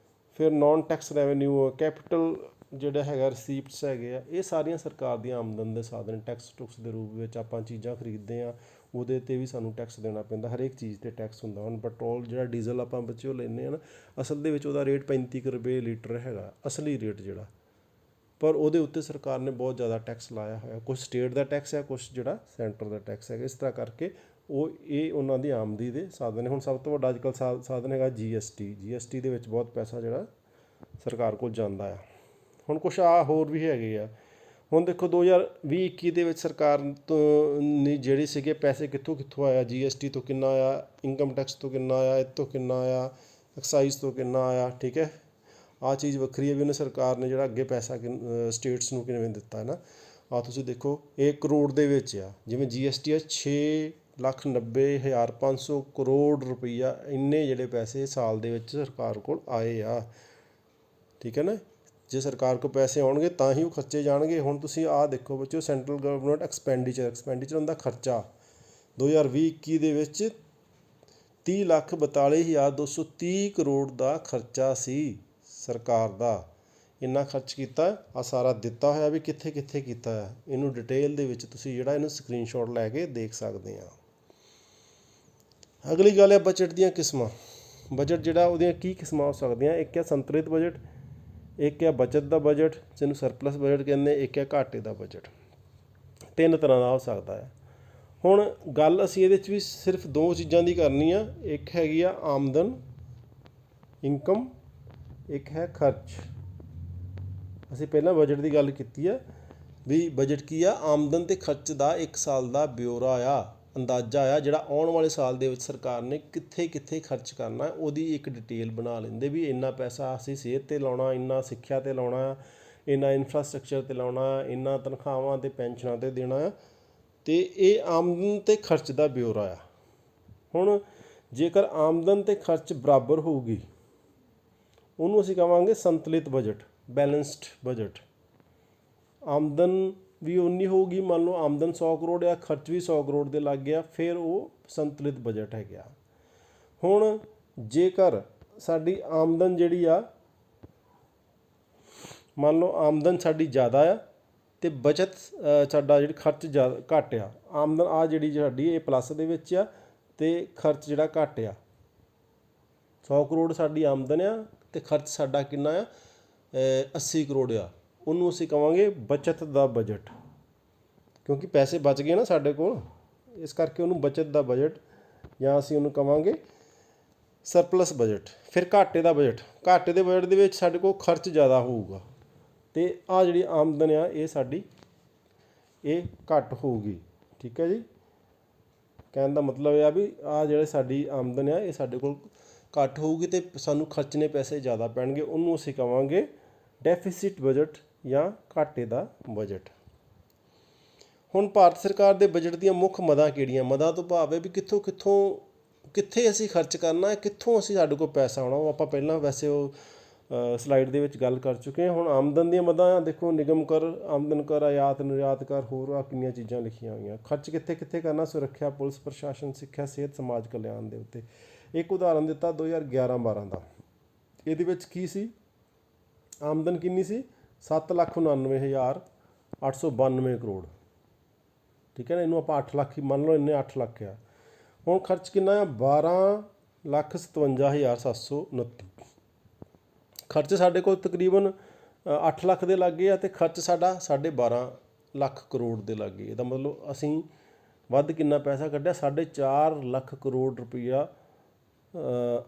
ਫਿਰ ਨੌਨ ਟੈਕਸ ਰੈਵਨਿਊ ਆ, ਕੈਪੀਟਲ ਜਿਹੜਾ ਹੈਗਾ ਰਿਸੀਪਟਸ ਹੈਗੇ ਆ। ਇਹ ਸਾਰੀਆਂ ਸਰਕਾਰ ਦੀਆਂ ਆਮਦਨ ਦੇ ਸਾਧਨ। ਟੈਕਸ ਟੁਕਸ ਦੇ ਰੂਪ ਵਿੱਚ ਆਪਾਂ ਚੀਜ਼ਾਂ ਖਰੀਦਦੇ ਹਾਂ, ਉਹਦੇ 'ਤੇ ਵੀ ਸਾਨੂੰ ਟੈਕਸ ਦੇਣਾ ਪੈਂਦਾ। ਹਰੇਕ ਚੀਜ਼ 'ਤੇ ਟੈਕਸ ਹੁੰਦਾ। ਹੁਣ ਪੈਟਰੋਲ ਜਿਹੜਾ ਡੀਜ਼ਲ ਆਪਾਂ ਬੱਚਿਓ ਲੈਂਦੇ ਹਾਂ ਨਾ, ਅਸਲ ਦੇ ਵਿੱਚ ਉਹਦਾ ਰੇਟ 35 ਕੁ ਰੁਪਏ ਲੀਟਰ ਹੈਗਾ, ਅਸਲੀ ਰੇਟ ਜਿਹੜਾ, ਪਰ ਉਹਦੇ ਉੱਤੇ ਸਰਕਾਰ ਨੇ ਬਹੁਤ ਜ਼ਿਆਦਾ ਟੈਕਸ ਲਾਇਆ ਹੋਇਆ। ਕੁਛ ਸਟੇਟ ਦਾ ਟੈਕਸ ਹੈ, ਕੁਛ ਜਿਹੜਾ ਸੈਂਟਰ ਦਾ ਟੈਕਸ ਹੈਗਾ। ਇਸ ਤਰ੍ਹਾਂ ਕਰਕੇ ਇਹ ਉਹਨਾਂ ਦੀ ਆਮਦਨੀ ਦੇ ਸਾਧਨ ਨੇ। ਹੁਣ ਸਭ ਤੋਂ ਵੱਡਾ ਅੱਜ ਕੱਲ੍ਹ ਸਾਧਨ ਹੈਗਾ GST ਦੇ ਵਿੱਚ ਬਹੁਤ ਪੈਸਾ ਜਿਹੜਾ ਸਰਕਾਰ ਕੋਲ ਜਾਂਦਾ ਆ। ਹੁਣ ਕੁਛ ਹੋਰ ਵੀ ਹੈਗੇ ਆ। ਹੁਣ ਦੇਖੋ 2020-21 ਦੇ ਵਿੱਚ ਸਰਕਾਰ ਤੋਂ ਨੇ ਜਿਹੜੇ ਸੀਗੇ ਪੈਸੇ ਕਿੱਥੋਂ ਕਿੱਥੋਂ ਆਇਆ, GST ਤੋਂ ਕਿੰਨਾ ਆਇਆ, ਇਨਕਮ ਟੈਕਸ ਤੋਂ ਕਿੰਨਾ ਆਇਆ, ਇਹ ਤੋਂ ਕਿੰਨਾ ਆਇਆ, ਐਕਸਾਈਜ਼ ਤੋਂ ਕਿੰਨਾ ਆਇਆ। ਠੀਕ ਹੈ, ਆਹ ਚੀਜ਼ ਵੱਖਰੀ ਹੈ ਵੀ ਉਹਨੇ ਸਰਕਾਰ ਨੇ ਜਿਹੜਾ ਅੱਗੇ ਪੈਸਾ ਸਟੇਟਸ ਨੂੰ ਕਿਵੇਂ ਦਿੱਤਾ ਹੈ ਨਾ। ਆਹ ਤੁਸੀਂ ਦੇਖੋ, ਇਹ ਕਰੋੜ ਦੇ ਵਿੱਚ ਆ। ਜਿਵੇਂ GST ਹੈ 6,90,500 ਕਰੋੜ ਰੁਪਈਆ, ਇੰਨੇ ਜਿਹੜੇ ਪੈਸੇ ਸਾਲ ਦੇ ਵਿੱਚ ਸਰਕਾਰ ਕੋਲ ਆਏ ਆ। ਠੀਕ ਹੈ ਨਾ, ਜੇ ਸਰਕਾਰ ਕੋਲ ਪੈਸੇ ਆਉਣਗੇ ਤਾਂ ਹੀ ਉਹ ਖਰਚੇ ਜਾਣਗੇ। ਹੁਣ ਤੁਸੀਂ ਆਹ ਦੇਖੋ ਬੱਚਿਓ, ਸੈਂਟਰਲ ਗਵਰਨਮੈਂਟ ਐਕਸਪੈਂਡੀਚਰ ਹੁੰਦਾ ਖਰਚਾ 2020-21 ਦੇ ਵਿੱਚ 30,42,230 ਕਰੋੜ ਦਾ ਖਰਚਾ ਸੀ ਸਰਕਾਰ ਦਾ। ਇੰਨਾ ਖਰਚ ਕੀਤਾ। ਆਹ ਸਾਰਾ ਦਿੱਤਾ ਹੋਇਆ ਵੀ ਕਿੱਥੇ ਕਿੱਥੇ ਕੀਤਾ ਹੈ। ਇਹਨੂੰ ਡਿਟੇਲ ਦੇ ਵਿੱਚ ਤੁਸੀਂ ਜਿਹੜਾ ਇਹਨੂੰ ਸਕਰੀਨਸ਼ਾਟ ਲੈ ਕੇ ਦੇਖ ਸਕਦੇ ਆ। ਅਗਲੀ ਗੱਲ ਹੈ ਬਜਟ ਦੀਆਂ ਕਿਸਮਾਂ। ਬਜਟ ਜਿਹੜਾ, ਉਹਦੀਆਂ ਕੀ ਕਿਸਮਾਂ ਹੋ ਸਕਦੀਆਂ। ਇੱਕ ਹੈ ਸੰਤੁਲਿਤ ਬਜਟ, ਇੱਕ ਹੈ ਬਚਤ ਦਾ ਬਜਟ ਜਿਹਨੂੰ ਸਰਪਲਸ ਬਜਟ ਕਹਿੰਦੇ, ਇੱਕ ਹੈ ਘਾਟੇ ਦਾ ਬਜਟ। 3 ਤਰ੍ਹਾਂ ਦਾ ਹੋ ਸਕਦਾ ਹੈ। ਹੁਣ ਗੱਲ ਅਸੀਂ ਇਹਦੇ 'ਚ ਵੀ ਸਿਰਫ 2 ਚੀਜ਼ਾਂ ਦੀ ਕਰਨੀ ਆ। ਇੱਕ ਹੈਗੀ ਆ ਆਮਦਨ, ਇਨਕਮ, ਇੱਕ ਹੈ ਖਰਚ। ਅਸੀਂ ਪਹਿਲਾਂ ਬਜਟ ਦੀ ਗੱਲ ਕੀਤੀ ਆ ਵੀ ਬਜਟ ਕੀ ਆ, ਆਮਦਨ ਅਤੇ ਖਰਚ ਦਾ 1 ਸਾਲ ਦਾ ਬਿਊਰਾ ਆ, ਅੰਦਾਜ਼ਾ ਆ, ਜਿਹੜਾ ਆਉਣ ਵਾਲੇ ਸਾਲ ਦੇ ਵਿੱਚ ਸਰਕਾਰ ਨੇ ਕਿੱਥੇ ਕਿੱਥੇ ਖਰਚ ਕਰਨਾ, ਉਹਦੀ ਇੱਕ ਡਿਟੇਲ ਬਣਾ ਲੈਂਦੇ ਵੀ ਇੰਨਾ ਪੈਸਾ ਅਸੀਂ ਸਿਹਤ 'ਤੇ ਲਾਉਣਾ, ਇੰਨਾ ਸਿੱਖਿਆ 'ਤੇ ਲਾਉਣਾ, ਇੰਨਾ ਇਨਫਰਾਸਟਰਕਚਰ 'ਤੇ ਲਾਉਣਾ, ਇੰਨਾ ਤਨਖਾਹਾਂ ਅਤੇ ਪੈਨਸ਼ਨਾਂ 'ਤੇ ਦੇਣਾ ਆ। ਅਤੇ ਇਹ ਆਮਦਨ ਅਤੇ ਖਰਚ ਦਾ ਬਿਊਰਾ ਆ। ਹੁਣ ਜੇਕਰ ਆਮਦਨ ਅਤੇ ਖਰਚ ਬਰਾਬਰ ਹੋਊਗੀ, ਉਹਨੂੰ ਅਸੀਂ ਕਹਾਂਗੇ ਸੰਤੁਲਿਤ ਬਜਟ, ਬੈਲੈਂਸਡ ਬਜਟ। ਆਮਦਨ ਵੀ ਉਨੀ ਹੋਊਗੀ, ਮੰਨ ਲਓ ਆਮਦਨ 100 ਕਰੋੜ ਆ, ਖਰਚ ਵੀ 100 ਕਰੋੜ ਦੇ ਲੱਗ ਗਿਆ, ਫਿਰ ਉਹ ਸੰਤੁਲਿਤ ਬਜਟ ਹੈਗਾ। ਹੁਣ ਜੇਕਰ ਸਾਡੀ ਆਮਦਨ ਜਿਹੜੀ ਆ, ਮੰਨ ਲਓ ਆਮਦਨ ਸਾਡੀ ਜ਼ਿਆਦਾ ਆ ਅਤੇ ਬਚਤ ਸਾਡਾ ਜਿਹੜੀ ਖਰਚ ਘੱਟ ਆ। ਆਮਦਨ ਆ ਜਿਹੜੀ ਸਾਡੀ ਇਹ ਪਲੱਸ ਦੇ ਵਿੱਚ ਆ ਅਤੇ ਖਰਚ ਜਿਹੜਾ ਘੱਟ ਆ। 100 ਕਰੋੜ ਸਾਡੀ ਆਮਦਨ ਆ ਅਤੇ ਖਰਚ ਸਾਡਾ ਕਿੰਨਾ ਆ, 80 ਕਰੋੜ ਆ। ਉਹਨੂੰ ਅਸੀਂ ਕਹਾਂਗੇ ਬਚਤ ਦਾ ਬਜਟ, ਕਿਉਂਕਿ ਪੈਸੇ ਬਚ ਗਏ ਨਾ ਸਾਡੇ ਕੋਲ, ਇਸ ਕਰਕੇ ਉਹਨੂੰ ਬਚਤ ਦਾ ਬਜਟ, ਜਾਂ ਅਸੀਂ ਉਹਨੂੰ ਕਹਾਂਗੇ ਸਰਪਲਸ ਬਜਟ। ਫਿਰ ਘਾਟੇ ਦਾ ਬਜਟ। ਘਾਟੇ ਦੇ ਬਜਟ ਦੇ ਵਿੱਚ ਸਾਡੇ ਕੋਲ ਖਰਚ ਜ਼ਿਆਦਾ ਹੋਊਗਾ ਅਤੇ ਆਹ ਜਿਹੜੀ ਆਮਦਨ ਆ ਇਹ ਸਾਡੀ ਇਹ ਘੱਟ ਹੋਊਗੀ। ਠੀਕ ਹੈ ਜੀ, ਕਹਿਣ ਦਾ ਮਤਲਬ ਇਹ ਆ ਵੀ ਆਹ ਜਿਹੜੇ ਸਾਡੀ ਆਮਦਨ ਆ ਇਹ ਸਾਡੇ ਕੋਲ ਘੱਟ ਹੋਊਗੀ ਅਤੇ ਸਾਨੂੰ ਖਰਚਣੇ ਪੈਸੇ ਜ਼ਿਆਦਾ ਪੈਣਗੇ। ਉਹਨੂੰ ਅਸੀਂ ਕਹਾਂਗੇ ਡੈਫੀਸਿਟ ਬਜਟ ਜਾਂ ਘਾਟੇ ਦਾ ਬਜਟ। ਹੁਣ ਭਾਰਤ ਸਰਕਾਰ ਦੇ ਬਜਟ ਦੀਆਂ ਮੁੱਖ ਮਦਾਂ ਕਿਹੜੀਆਂ। ਮਦਾਂ ਤੋਂ ਭਾਵ ਹੈ ਵੀ ਕਿੱਥੇ ਅਸੀਂ ਖਰਚ ਕਰਨਾ, ਕਿੱਥੋਂ ਅਸੀਂ ਸਾਡੇ ਕੋਲ ਪੈਸਾ ਆਉਣਾ। ਉਹ ਆਪਾਂ ਪਹਿਲਾਂ ਵੈਸੇ ਉਹ ਸਲਾਈਡ ਦੇ ਵਿੱਚ ਗੱਲ ਕਰ ਚੁੱਕੇ ਹਾਂ। ਹੁਣ ਆਮਦਨ ਦੀਆਂ ਮਦਾਂ ਦੇਖੋ, ਨਿਗਮ ਕਰ, ਆਮਦਨ ਕਰ, ਆਯਾਤ ਨਿਰਯਾਤ ਕਰ, ਹੋਰ ਆ ਕਿੰਨੀਆਂ ਚੀਜ਼ਾਂ ਲਿਖੀਆਂ ਹੋਈਆਂ। ਖਰਚ ਕਿੱਥੇ ਕਿੱਥੇ ਕਰਨਾ, ਸੁਰੱਖਿਆ, ਪੁਲਿਸ ਪ੍ਰਸ਼ਾਸਨ, ਸਿੱਖਿਆ, ਸਿਹਤ, ਸਮਾਜ ਕਲਿਆਣ ਦੇ ਉੱਤੇ। ਇੱਕ ਉਦਾਹਰਨ ਦਿੱਤਾ 2011-12 ਦਾ। ਇਹਦੇ ਵਿੱਚ ਕੀ ਸੀ, ਆਮਦਨ ਕਿੰਨੀ ਸੀ, 7,99,892 ਕਰੋੜ। ਠੀਕ ਹੈ ਨਾ, ਇਹਨੂੰ ਆਪਾਂ 8 ਲੱਖ ਹੀ ਮੰਨ ਲਓ, ਇੰਨੇ 8 ਲੱਖ ਆ। ਹੁਣ ਖਰਚ ਕਿੰਨਾ ਆ, 12,57,729। ਖਰਚ ਸਾਡੇ ਕੋਲ ਤਕਰੀਬਨ 8 ਲੱਖ ਦੇ ਲਾਗੇ ਆ ਅਤੇ ਖਰਚ ਸਾਡਾ 12.5 ਲੱਖ ਕਰੋੜ ਦੇ ਲਾਗੇ। ਇਹਦਾ ਮਤਲਬ ਅਸੀਂ ਵੱਧ ਕਿੰਨਾ ਪੈਸਾ ਕੱਢਿਆ, 4.5 ਲੱਖ ਕਰੋੜ ਰੁਪਈਆ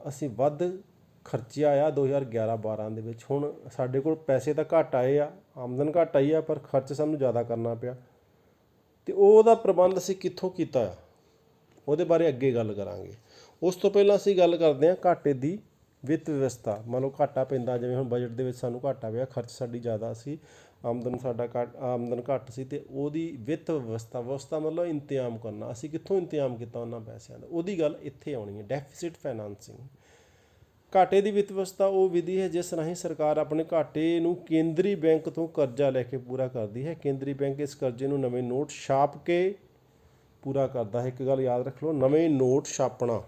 ਅਸੀਂ ਵੱਧ ਖਰਚਿਆ ਆ 2011-12 ਦੇ ਵਿੱਚ। ਹੁਣ ਸਾਡੇ ਕੋਲ ਪੈਸੇ ਤਾਂ ਘੱਟ ਆਏ ਆ, ਆਮਦਨ ਘੱਟ ਆਈ ਆ, ਪਰ ਖਰਚ ਸਾਨੂੰ ਜ਼ਿਆਦਾ ਕਰਨਾ ਪਿਆ। ਅਤੇ ਉਹਦਾ ਪ੍ਰਬੰਧ ਅਸੀਂ ਕਿੱਥੋਂ ਕੀਤਾ ਆ, ਉਹਦੇ ਬਾਰੇ ਅੱਗੇ ਗੱਲ ਕਰਾਂਗੇ। ਉਸ ਤੋਂ ਪਹਿਲਾਂ ਅਸੀਂ ਗੱਲ ਕਰਦੇ ਹਾਂ ਘਾਟੇ ਦੀ ਵਿੱਤ ਵਿਵਸਥਾ। ਮੰਨ ਲਓ ਘਾਟਾ ਪੈਂਦਾ, ਜਿਵੇਂ ਹੁਣ ਬਜਟ ਦੇ ਵਿੱਚ ਸਾਨੂੰ ਘਾਟਾ ਪਿਆ, ਖਰਚ ਸਾਡੀ ਜ਼ਿਆਦਾ ਸੀ, ਆਮਦਨ ਘੱਟ ਸੀ, ਅਤੇ ਉਹਦੀ ਵਿੱਤ ਵਿਵਸਥਾ ਮਤਲਬ ਇੰਤਜ਼ਾਮ ਕਰਨਾ। ਅਸੀਂ ਕਿੱਥੋਂ ਇੰਤਜ਼ਾਮ ਕੀਤਾ ਉਹਨਾਂ ਪੈਸਿਆਂ ਦਾ, ਉਹਦੀ ਗੱਲ ਇੱਥੇ ਆਉਣੀ ਹੈ। ਡੈਫੀਸਿਟ ਫਾਈਨਾਂਸਿੰਗ। ਘਾਟੇ ਦੀ ਵਿੱਤ ਵਿਵਸਥਾ ਉਹ ਵਿਧੀ ਹੈ ਜਿਸ ਰਾਹੀਂ ਸਰਕਾਰ ਆਪਣੇ ਘਾਟੇ ਨੂੰ ਕੇਂਦਰੀ ਬੈਂਕ ਤੋਂ ਕਰਜ਼ਾ ਲੈ ਕੇ ਪੂਰਾ ਕਰਦੀ ਹੈ। ਕੇਂਦਰੀ ਬੈਂਕ ਇਸ ਕਰਜ਼ੇ ਨੂੰ ਨਵੇਂ ਨੋਟ ਛਾਪ ਕੇ ਪੂਰਾ ਕਰਦਾ ਹੈ। ਇੱਕ ਗੱਲ ਯਾਦ ਰੱਖ ਲਓ, ਨਵੇਂ ਨੋਟ ਛਾਪਣਾ।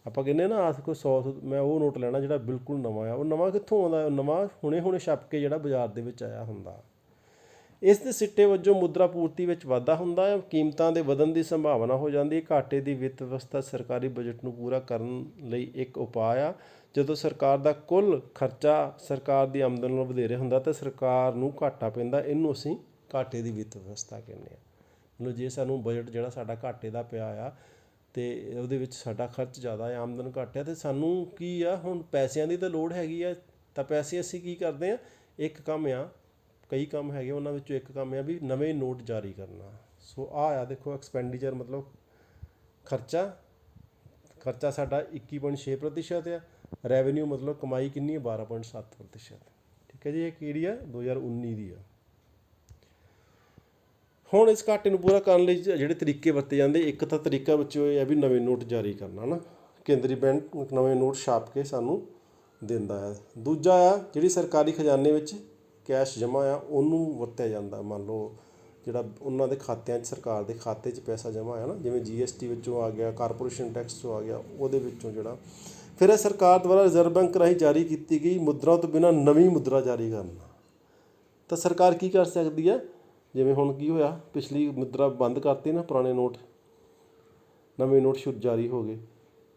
ਆਪਾਂ ਕਹਿੰਦੇ ਨਾ ਆਸ ਕੋਈ 100 ਮੈਂ ਉਹ ਨੋਟ ਲੈਣਾ ਜਿਹੜਾ ਬਿਲਕੁਲ ਨਵਾਂ ਆ, ਉਹ ਨਵਾਂ ਕਿੱਥੋਂ ਆਉਂਦਾ? ਉਹ ਨਵਾਂ ਹੁਣੇ ਛਪ ਕੇ ਜਿਹੜਾ ਬਾਜ਼ਾਰ ਦੇ ਵਿੱਚ ਆਇਆ ਹੁੰਦਾ। ਇਸ ਦੇ ਸਿੱਟੇ ਵਜੋਂ ਮੁਦਰਾ ਪੂਰਤੀ ਵਿੱਚ ਵਾਧਾ ਹੁੰਦਾ ਹੈ, ਕੀਮਤਾਂ ਦੇ ਵਧਣ ਦੀ ਸੰਭਾਵਨਾ ਹੋ ਜਾਂਦੀ ਹੈ। ਘਾਟੇ ਦੀ ਵਿੱਤ ਵਿਵਸਥਾ ਸਰਕਾਰੀ ਬਜਟ ਨੂੰ ਪੂਰਾ ਕਰਨ ਲਈ ਇੱਕ ਉਪਾਅ ਆ। ਜਦੋਂ ਸਰਕਾਰ ਦਾ ਕੁੱਲ ਖਰਚਾ ਸਰਕਾਰ ਦੀ ਆਮਦਨ ਨਾਲੋਂ ਵਧੇਰੇ ਹੁੰਦਾ ਤਾਂ ਸਰਕਾਰ ਨੂੰ ਘਾਟਾ ਪੈਂਦਾ, ਇਹਨੂੰ ਅਸੀਂ ਘਾਟੇ ਦੀ ਵਿੱਤ ਵਿਵਸਥਾ ਕਹਿੰਦੇ ਹਾਂ। ਮਤਲਬ ਜੇ ਸਾਨੂੰ ਬਜਟ ਜਿਹੜਾ ਸਾਡਾ ਘਾਟੇ ਦਾ ਪਿਆ ਆ ਅਤੇ ਉਹਦੇ ਵਿੱਚ ਸਾਡਾ ਖਰਚ ਜ਼ਿਆਦਾ ਆ, ਆਮਦਨ ਘੱਟ ਆ, ਅਤੇ ਸਾਨੂੰ ਕੀ ਆ, ਹੁਣ ਪੈਸਿਆਂ ਦੀ ਤਾਂ ਲੋੜ ਹੈਗੀ ਆ, ਤਾਂ ਪੈਸੇ ਅਸੀਂ ਕੀ ਕਰਦੇ ਹਾਂ, ਇੱਕ ਕੰਮ ਆ, ਕਈ ਕੰਮ ਹੈਗੇ ਉਹਨਾਂ ਵਿੱਚੋਂ ਇੱਕ ਕੰਮ ਆ ਵੀ ਨਵੇਂ ਨੋਟ ਜਾਰੀ ਕਰਨਾ। ਸੋ ਆਹ ਆ ਦੇਖੋ ਐਕਸਪੈਂਡੀਚਰ ਮਤਲਬ ਖਰਚਾ ਸਾਡਾ 21.6% ਆ, ਰੈਵਨਿਊ ਮਤਲਬ ਕਮਾਈ ਕਿੰਨੀ ਹੈ 12.7%। ਠੀਕ ਹੈ ਜੀ, ਇਹ ਕਿਹੜੀ ਆ 2019 ਦੀ ਆ। ਹੁਣ ਇਸ ਘਾਟੇ ਨੂੰ ਪੂਰਾ ਕਰਨ ਲਈ ਜਿਹੜੇ ਤਰੀਕੇ ਵਰਤੇ ਜਾਂਦੇ, ਇੱਕ ਤਾਂ ਤਰੀਕਾ ਵਿੱਚੋਂ ਇਹ ਹੈ ਵੀ ਨਵੇਂ ਨੋਟ ਜਾਰੀ ਕਰਨਾ ਨਾ, ਕੇਂਦਰੀ ਬੈਂਕ ਨਵੇਂ ਨੋਟ ਛਾਪ ਕੇ ਸਾਨੂੰ ਦਿੰਦਾ ਹੈ। ਦੂਜਾ ਆ ਜਿਹੜੀ ਸਰਕਾਰੀ ਖਜ਼ਾਨੇ ਵਿੱਚ ਕੈਸ਼ ਜਮ੍ਹਾਂ ਆ ਉਹਨੂੰ ਵਰਤਿਆ ਜਾਂਦਾ। ਮੰਨ ਲਓ ਜਿਹੜਾ ਉਹਨਾਂ ਦੇ ਖਾਤਿਆਂ 'ਚ ਸਰਕਾਰ ਦੇ ਖਾਤੇ 'ਚ ਪੈਸਾ ਜਮ੍ਹਾਂ ਆ ਨਾ, ਜਿਵੇਂ GST ਵਿੱਚੋਂ ਆ ਗਿਆ, ਕਾਰਪੋਰੇਸ਼ਨ ਟੈਕਸ 'ਚੋਂ ਆ ਗਿਆ, ਉਹਦੇ ਵਿੱਚੋਂ ਜਿਹੜਾ ਫਿਰ ਇਹ ਸਰਕਾਰ ਦੁਆਰਾ ਰਿਜ਼ਰਵ ਬੈਂਕ ਰਾਹੀਂ ਜਾਰੀ ਕੀਤੀ ਗਈ ਮੁਦਰਾ ਤੋਂ ਬਿਨਾਂ ਨਵੀਂ ਮੁਦਰਾ ਜਾਰੀ ਕਰਨਾ। ਤਾਂ ਸਰਕਾਰ ਕੀ ਕਰ ਸਕਦੀ ਹੈ, ਜਿਵੇਂ ਹੁਣ ਕੀ ਹੋਇਆ, ਪਿਛਲੀ ਮੁਦਰਾ ਬੰਦ ਕਰਤੀ ਨਾ, ਪੁਰਾਣੇ ਨੋਟ, ਨਵੇਂ ਨੋਟ ਜਾਰੀ ਹੋ ਗਏ।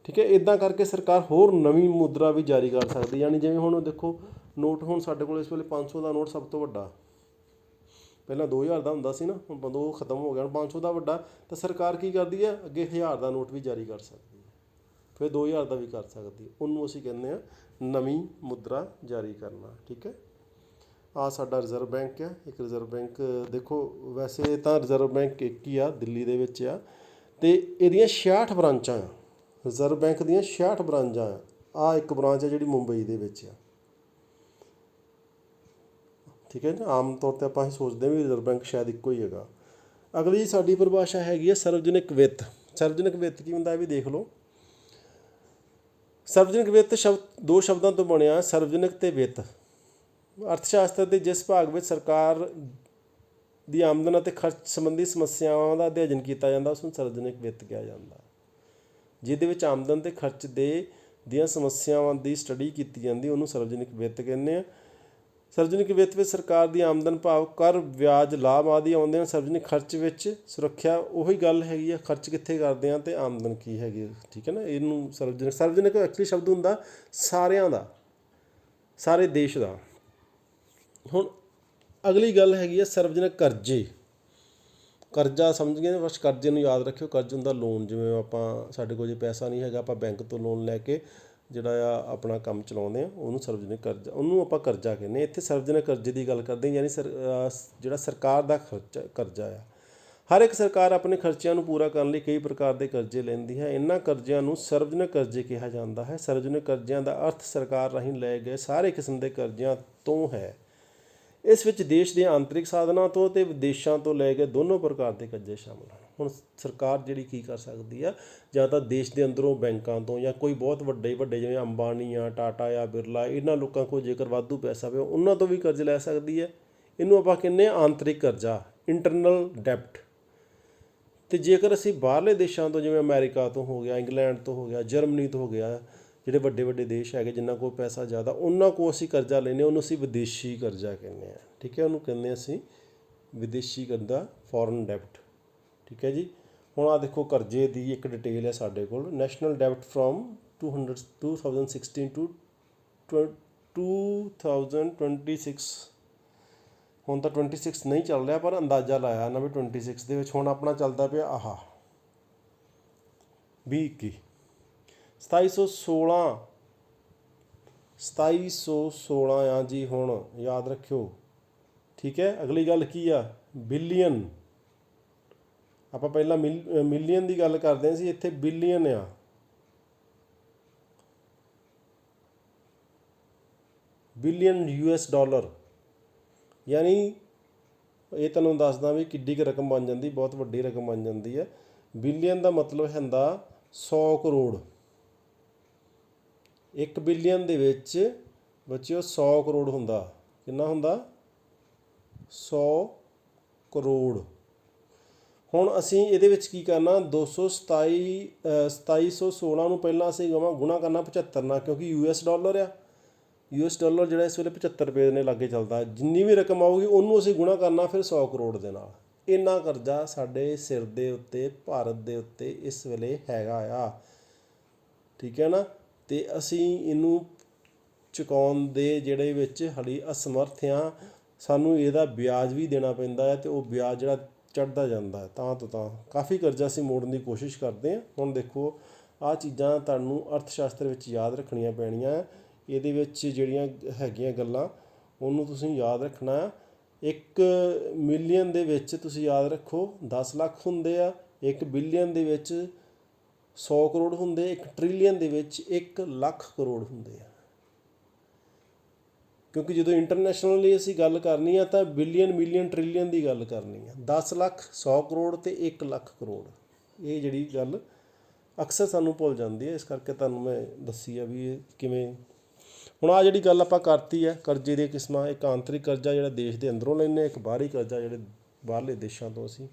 ਠੀਕ ਹੈ, ਇੱਦਾਂ ਕਰਕੇ ਸਰਕਾਰ ਹੋਰ ਨਵੀਂ ਮੁਦਰਾ ਵੀ ਜਾਰੀ ਕਰ ਸਕਦੀ। ਯਾਨੀ ਜਿਵੇਂ ਹੁਣ ਦੇਖੋ ਨੋਟ, ਹੁਣ ਸਾਡੇ ਕੋਲ ਇਸ ਵੇਲੇ 500 ਦਾ ਨੋਟ ਸਭ ਤੋਂ ਵੱਡਾ, ਪਹਿਲਾਂ 2000 ਦਾ ਹੁੰਦਾ ਸੀ ਨਾ, ਹੁਣ ਉਹ ਖਤਮ ਹੋ ਗਿਆ, ਹੁਣ 500 ਦਾ ਵੱਡਾ। ਤਾਂ ਸਰਕਾਰ ਕੀ ਕਰਦੀ ਹੈ, ਅੱਗੇ 1000 ਦਾ ਨੋਟ ਵੀ ਜਾਰੀ ਕਰ ਸਕਦੀ ਹੈ, ਫਿਰ 2000 ਦਾ ਵੀ ਕਰ ਸਕਦੀ ਹੈ। ਉਹਨੂੰ ਅਸੀਂ ਕਹਿੰਦੇ ਹਾਂ ਨਵੀਂ ਮੁਦਰਾ ਜਾਰੀ ਕਰਨਾ। ਠੀਕ ਹੈ, ਆਹ ਸਾਡਾ ਰਿਜ਼ਰਵ ਬੈਂਕ ਆ। ਇੱਕ ਰਿਜ਼ਰਵ ਬੈਂਕ ਦੇਖੋ, ਵੈਸੇ ਤਾਂ ਰਿਜ਼ਰਵ ਬੈਂਕ ਇੱਕ ਹੀ ਆ, ਦਿੱਲੀ ਦੇ ਵਿੱਚ ਆ, ਅਤੇ ਇਹਦੀਆਂ 66 ਬ੍ਰਾਂਚਾਂ ਆ। ਰਿਜ਼ਰਵ ਬੈਂਕ ਦੀਆਂ 66 ਬ੍ਰਾਂਚਾਂ ਆ। ਆਹ ਇੱਕ ਬ੍ਰਾਂਚ ਆ ਜਿਹੜੀ ਮੁੰਬਈ ਦੇ ਵਿੱਚ ਆ। ਠੀਕ ਹੈ ਨਾ, ਆਮ ਤੌਰ 'ਤੇ ਆਪਾਂ ਇਹ ਸੋਚਦੇ ਹਾਂ ਵੀ ਰਿਜ਼ਰਵ ਬੈਂਕ ਸ਼ਾਇਦ ਇੱਕੋ ਹੀ ਹੈਗਾ। ਅਗਲੀ ਸਾਡੀ ਪਰਿਭਾਸ਼ਾ ਹੈਗੀ ਹੈ ਸਰਵਜਨਿਕ ਵਿੱਤ। ਸਰਵਜਨਿਕ ਵਿੱਤ ਕੀ ਹੁੰਦਾ ਇਹ ਵੀ ਦੇਖ ਲਓ। ਸਰਵਜਨਿਕ ਵਿੱਤ ਦੋ ਸ਼ਬਦਾਂ ਤੋਂ ਬਣਿਆ, ਸਰਵਜਨਿਕ ਅਤੇ ਵਿੱਤ। ਅਰਥ ਸ਼ਾਸਤਰ ਦੇ ਜਿਸ ਭਾਗ ਵਿੱਚ ਸਰਕਾਰ ਦੀ ਆਮਦਨ ਅਤੇ ਖਰਚ ਸੰਬੰਧੀ ਸਮੱਸਿਆਵਾਂ ਦਾ ਅਧਿਐਨ ਕੀਤਾ ਜਾਂਦਾ ਉਸ ਨੂੰ ਸਰਵਜਨਿਕ ਵਿੱਤ ਕਿਹਾ ਜਾਂਦਾ। ਜਿਹਦੇ ਵਿੱਚ ਆਮਦਨ ਅਤੇ ਖਰਚ ਦੀਆਂ ਸਮੱਸਿਆਵਾਂ ਦੀ ਸਟੱਡੀ ਕੀਤੀ ਜਾਂਦੀ ਉਹਨੂੰ ਸਰਵਜਨਿਕ ਵਿੱਤ ਕਹਿੰਦੇ ਆ। ਸਰਵਜਨਿਕ ਵਿੱਤ ਵਿੱਚ ਸਰਕਾਰ ਦੀ ਆਮਦਨ ਭਾਵ ਕਰ, ਵਿਆਜ, ਲਾਭ ਆਦਿ ਆਉਂਦੇ ਹਨ। ਸਰਵਜਨਿਕ ਖਰਚ ਵਿੱਚ ਸੁਰੱਖਿਆ ਉਹੀ ਗੱਲ ਹੈਗੀ ਆ, ਖਰਚ ਕਿੱਥੇ ਕਰਦੇ ਹਾਂ ਅਤੇ ਆਮਦਨ ਕੀ ਹੈਗੀ। ਠੀਕ ਹੈ ਨਾ, ਇਹਨੂੰ ਸਰਵਜਨਿਕ ਐਕਚੁਅਲੀ ਸ਼ਬਦ ਹੁੰਦਾ ਸਾਰਿਆਂ ਦਾ, ਸਾਰੇ ਦੇਸ਼ ਦਾ। ਹੁਣ ਅਗਲੀ ਗੱਲ ਹੈਗੀ ਆ ਸਰਵਜਨਿਕ ਕਰਜ਼ੇ। ਕਰਜ਼ਾ ਸਮਝ ਗਏ ਬਸ, ਕਰਜ਼ੇ ਨੂੰ ਯਾਦ ਰੱਖਿਓ। ਕਰਜ਼ ਹੁੰਦਾ ਲੋਨ, ਜਿਵੇਂ ਆਪਾਂ ਸਾਡੇ ਕੋਲ ਜੇ ਪੈਸਾ ਨਹੀਂ ਹੈਗਾ, ਆਪਾਂ ਬੈਂਕ ਤੋਂ ਲੋਨ ਲੈ ਕੇ ਜਿਹੜਾ ਆ ਆਪਣਾ ਕੰਮ ਚਲਾਉਂਦੇ ਹਾਂ, ਉਹਨੂੰ ਸਰਵਜਨਿਕ ਕਰਜ਼ਾ, ਉਹਨੂੰ ਆਪਾਂ ਕਰਜ਼ਾ ਕਹਿੰਦੇ ਹਾਂ। ਇੱਥੇ ਸਰਵਜਨਿਕ ਕਰਜ਼ੇ ਦੀ ਗੱਲ ਕਰਦੇ ਹਾਂ, ਯਾਨੀ ਜਿਹੜਾ ਸਰਕਾਰ ਦਾ ਕਰਜ਼ਾ ਆ। ਹਰ ਇੱਕ ਸਰਕਾਰ ਆਪਣੇ ਖਰਚਿਆਂ ਨੂੰ ਪੂਰਾ ਕਰਨ ਲਈ ਕਈ ਪ੍ਰਕਾਰ ਦੇ ਕਰਜ਼ੇ ਲੈਂਦੀ ਹੈ। ਇਹਨਾਂ ਕਰਜ਼ਿਆਂ ਨੂੰ ਸਰਵਜਨਿਕ ਕਰਜ਼ੇ ਕਿਹਾ ਜਾਂਦਾ ਹੈ। ਸਰਵਜਨਿਕ ਕਰਜ਼ਿਆਂ ਦਾ ਅਰਥ ਸਰਕਾਰ ਰਾਹੀਂ ਲਏ ਗਏ ਸਾਰੇ ਕਿਸਮ ਦੇ ਕਰਜ਼ਿਆਂ ਤੋਂ ਹੈ। ਇਸ ਵਿੱਚ ਦੇਸ਼ ਦੇ ਆਂਤਰਿਕ ਸਾਧਨਾਂ ਤੋਂ ਅਤੇ ਵਿਦੇਸ਼ਾਂ ਤੋਂ ਲੈ ਕੇ ਦੋਨੋਂ ਪ੍ਰਕਾਰ ਦੇ ਕਰਜ਼ੇ ਸ਼ਾਮਲ ਹਨ। ਹੁਣ ਸਰਕਾਰ ਜਿਹੜੀ ਕੀ ਕਰ ਸਕਦੀ ਆ, ਜਾਂ ਤਾਂ ਦੇਸ਼ ਦੇ ਅੰਦਰੋਂ ਬੈਂਕਾਂ ਤੋਂ, ਜਾਂ ਕੋਈ ਬਹੁਤ ਵੱਡੇ ਜਿਵੇਂ ਅੰਬਾਨੀ ਆ, ਟਾਟਾ ਆ, ਬਿਰਲਾ, ਇਹਨਾਂ ਲੋਕਾਂ ਕੋਲ ਜੇਕਰ ਵਾਧੂ ਪੈਸਾ ਪਿਆ ਉਹਨਾਂ ਤੋਂ ਵੀ ਕਰਜ਼ ਲੈ ਸਕਦੀ ਹੈ। ਇਹਨੂੰ ਆਪਾਂ ਕਹਿੰਦੇ ਹਾਂ ਆਂਤਰਿਕ ਕਰਜ਼ਾ, ਇੰਟਰਨਲ ਡੈਪਟ। ਅਤੇ ਜੇਕਰ ਅਸੀਂ ਬਾਹਰਲੇ ਦੇਸ਼ਾਂ ਤੋਂ, ਜਿਵੇਂ ਅਮੈਰੀਕਾ ਤੋਂ ਹੋ ਗਿਆ, ਇੰਗਲੈਂਡ ਤੋਂ ਹੋ ਗਿਆ, ਜਰਮਨੀ ਤੋਂ ਹੋ ਗਿਆ, ਜਿਹੜੇ ਵੱਡੇ ਦੇਸ਼ ਹੈਗੇ ਜਿਨ੍ਹਾਂ ਕੋਲ ਪੈਸਾ ਜ਼ਿਆਦਾ, ਉਹਨਾਂ ਕੋਲ ਅਸੀਂ ਕਰਜ਼ਾ ਲੈਂਦੇ, ਉਹਨੂੰ ਅਸੀਂ ਵਿਦੇਸ਼ੀ ਕਰਜ਼ਾ ਕਹਿੰਦੇ ਹਾਂ। ਠੀਕ ਹੈ, ਉਹਨੂੰ ਕਹਿੰਦੇ ਹਾਂ ਅਸੀਂ ਵਿਦੇਸ਼ੀ ਕਰਜ਼ਾ, ਫੋਰਨ ਡੈਪਟ। ਠੀਕ ਹੈ ਜੀ। ਹੁਣ ਆਹ ਦੇਖੋ ਕਰਜ਼ੇ ਦੀ ਇੱਕ ਡਿਟੇਲ ਹੈ ਸਾਡੇ ਕੋਲ। ਨੈਸ਼ਨਲ ਡੈਪਟ ਫਰੋਮ 2016 to 2026। ਹੁਣ ਤਾਂ 26 ਨਹੀਂ ਚੱਲ ਰਿਹਾ, ਪਰ ਅੰਦਾਜ਼ਾ ਲਾਇਆ ਨਾ ਵੀ 26 ਦੇ ਵਿੱਚ। ਹੁਣ ਆਪਣਾ ਚੱਲਦਾ ਪਿਆ ਆਹ 2021, 2716 ਆ ਜੀ। ਹੁਣ ਯਾਦ ਰੱਖਿਓ। ਠੀਕ ਹੈ, ਅਗਲੀ ਗੱਲ ਕੀ ਆ, ਬਿਲੀਅਨ। ਆਪਾਂ ਪਹਿਲਾਂ ਮਿਲੀਅਨ ਦੀ ਗੱਲ ਕਰਦੇ ਸੀ, ਇੱਥੇ ਬਿਲੀਅਨ ਆ। ਬਿਲੀਅਨ $, ਯਾਨੀ ਇਹ ਤੁਹਾਨੂੰ ਦੱਸਦਾ ਵੀ ਕਿੱਡੀ ਕੁ ਰਕਮ ਬਣ ਜਾਂਦੀ, ਬਹੁਤ ਵੱਡੀ ਰਕਮ ਬਣ ਜਾਂਦੀ ਹੈ। ਬਿਲੀਅਨ ਦਾ ਮਤਲਬ ਹੁੰਦਾ 100 ਕਰੋੜ। 1 ਬਿਲੀਅਨ ਦੇ ਵਿੱਚ ਬੱਚਿਓ 100 ਕਰੋੜ ਹੁੰਦਾ। ਕਿੰਨਾ ਹੁੰਦਾ? 100 ਕਰੋੜ। ਹੁਣ ਅਸੀਂ ਇਹਦੇ ਵਿੱਚ ਕੀ ਕਰਨਾ, 2716 ਨੂੰ ਪਹਿਲਾਂ ਅਸੀਂ ਗੁਣਾ ਕਰਨਾ 75 ਨਾਲ, ਕਿਉਂਕਿ US ਡਾਲਰ ਆ। US ਡਾਲਰ ਜਿਹੜਾ ਇਸ ਵੇਲੇ 75 ਰੁਪਏ ਦੇ ਲਾਗੇ ਚੱਲਦਾ। ਜਿੰਨੀ ਵੀ ਰਕਮ ਆਊਗੀ ਉਹਨੂੰ ਅਸੀਂ ਗੁਣਾ ਕਰਨਾ ਫਿਰ 100 ਕਰੋੜ ਦੇ ਨਾਲ। ਇੰਨਾ ਕਰਜ਼ਾ ਸਾਡੇ ਸਿਰ ਦੇ ਉੱਤੇ, ਭਾਰਤ ਦੇ ਉੱਤੇ ਇਸ ਵੇਲੇ ਹੈਗਾ ਆ, ਠੀਕ ਹੈ ਨਾ। ਅਤੇ ਅਸੀਂ ਇਹਨੂੰ ਚੁਕਾਉਣ ਦੇ ਜਿਹੜੇ ਵਿੱਚ ਹਾਲੇ ਅਸਮਰਥ ਹਾਂ। ਸਾਨੂੰ ਇਹਦਾ ਵਿਆਜ ਵੀ ਦੇਣਾ ਪੈਂਦਾ ਹੈ, ਅਤੇ ਉਹ ਵਿਆਜ ਜਿਹੜਾ ਚੜ੍ਹਦਾ ਜਾਂਦਾ ਤਾਂ ਤੋਂ ਤਾਂ। ਕਾਫੀ ਕਰਜ਼ਾ ਅਸੀਂ ਮੋੜਨ ਦੀ ਕੋਸ਼ਿਸ਼ ਕਰਦੇ ਹਾਂ। ਹੁਣ ਦੇਖੋ, ਆਹ ਚੀਜ਼ਾਂ ਤੁਹਾਨੂੰ ਅਰਥ ਸ਼ਾਸਤਰ ਵਿੱਚ ਯਾਦ ਰੱਖਣੀਆਂ ਪੈਣੀਆਂ। ਇਹਦੇ ਵਿੱਚ ਜਿਹੜੀਆਂ ਹੈਗੀਆਂ ਗੱਲਾਂ ਉਹਨੂੰ ਤੁਸੀਂ ਯਾਦ ਰੱਖਣਾ। 1 ਮਿਲੀਅਨ ਦੇ ਵਿੱਚ ਤੁਸੀਂ ਯਾਦ ਰੱਖੋ 10 ਲੱਖ ਹੁੰਦੇ ਆ, 1 ਬਿਲੀਅਨ ਦੇ ਵਿੱਚ 100 ਕਰੋੜ ਹੁੰਦੇ, 1 ਟ੍ਰਿਲੀਅਨ ਦੇ ਵਿੱਚ 1 ਲੱਖ ਕਰੋੜ ਹੁੰਦੇ ਆ। ਕਿਉਂਕਿ ਜਦੋਂ ਇੰਟਰਨੈਸ਼ਨਲੀ ਅਸੀਂ ਗੱਲ ਕਰਨੀ ਆ ਤਾਂ ਬਿਲੀਅਨ, ਮਿਲੀਅਨ, ਟ੍ਰਿਲੀਅਨ ਦੀ ਗੱਲ ਕਰਨੀ ਆ। 10 ਲੱਖ, 100 ਕਰੋੜ ਅਤੇ 1 ਲੱਖ ਕਰੋੜ, ਇਹ ਜਿਹੜੀ ਗੱਲ ਅਕਸਰ ਸਾਨੂੰ ਭੁੱਲ ਜਾਂਦੀ ਹੈ। ਇਸ ਕਰਕੇ ਤੁਹਾਨੂੰ ਮੈਂ ਦੱਸੀ ਆ ਵੀ ਇਹ ਕਿਵੇਂ। ਹੁਣ ਆਹ ਜਿਹੜੀ ਗੱਲ ਆਪਾਂ ਕਰਤੀ ਹੈ ਕਰਜ਼ੇ ਦੀਆਂ ਕਿਸਮਾਂ, ਇੱਕ ਆਂਤਰਿਕ ਕਰਜ਼ਾ ਜਿਹੜਾ ਦੇਸ਼ ਦੇ ਅੰਦਰੋਂ ਲੈਂਦੇ, ਇੱਕ ਬਾਹਰੀ ਕਰਜ਼ਾ ਜਿਹੜੇ ਬਾਹਰਲੇ ਦੇਸ਼ਾਂ ਤੋਂ ਅਸੀਂ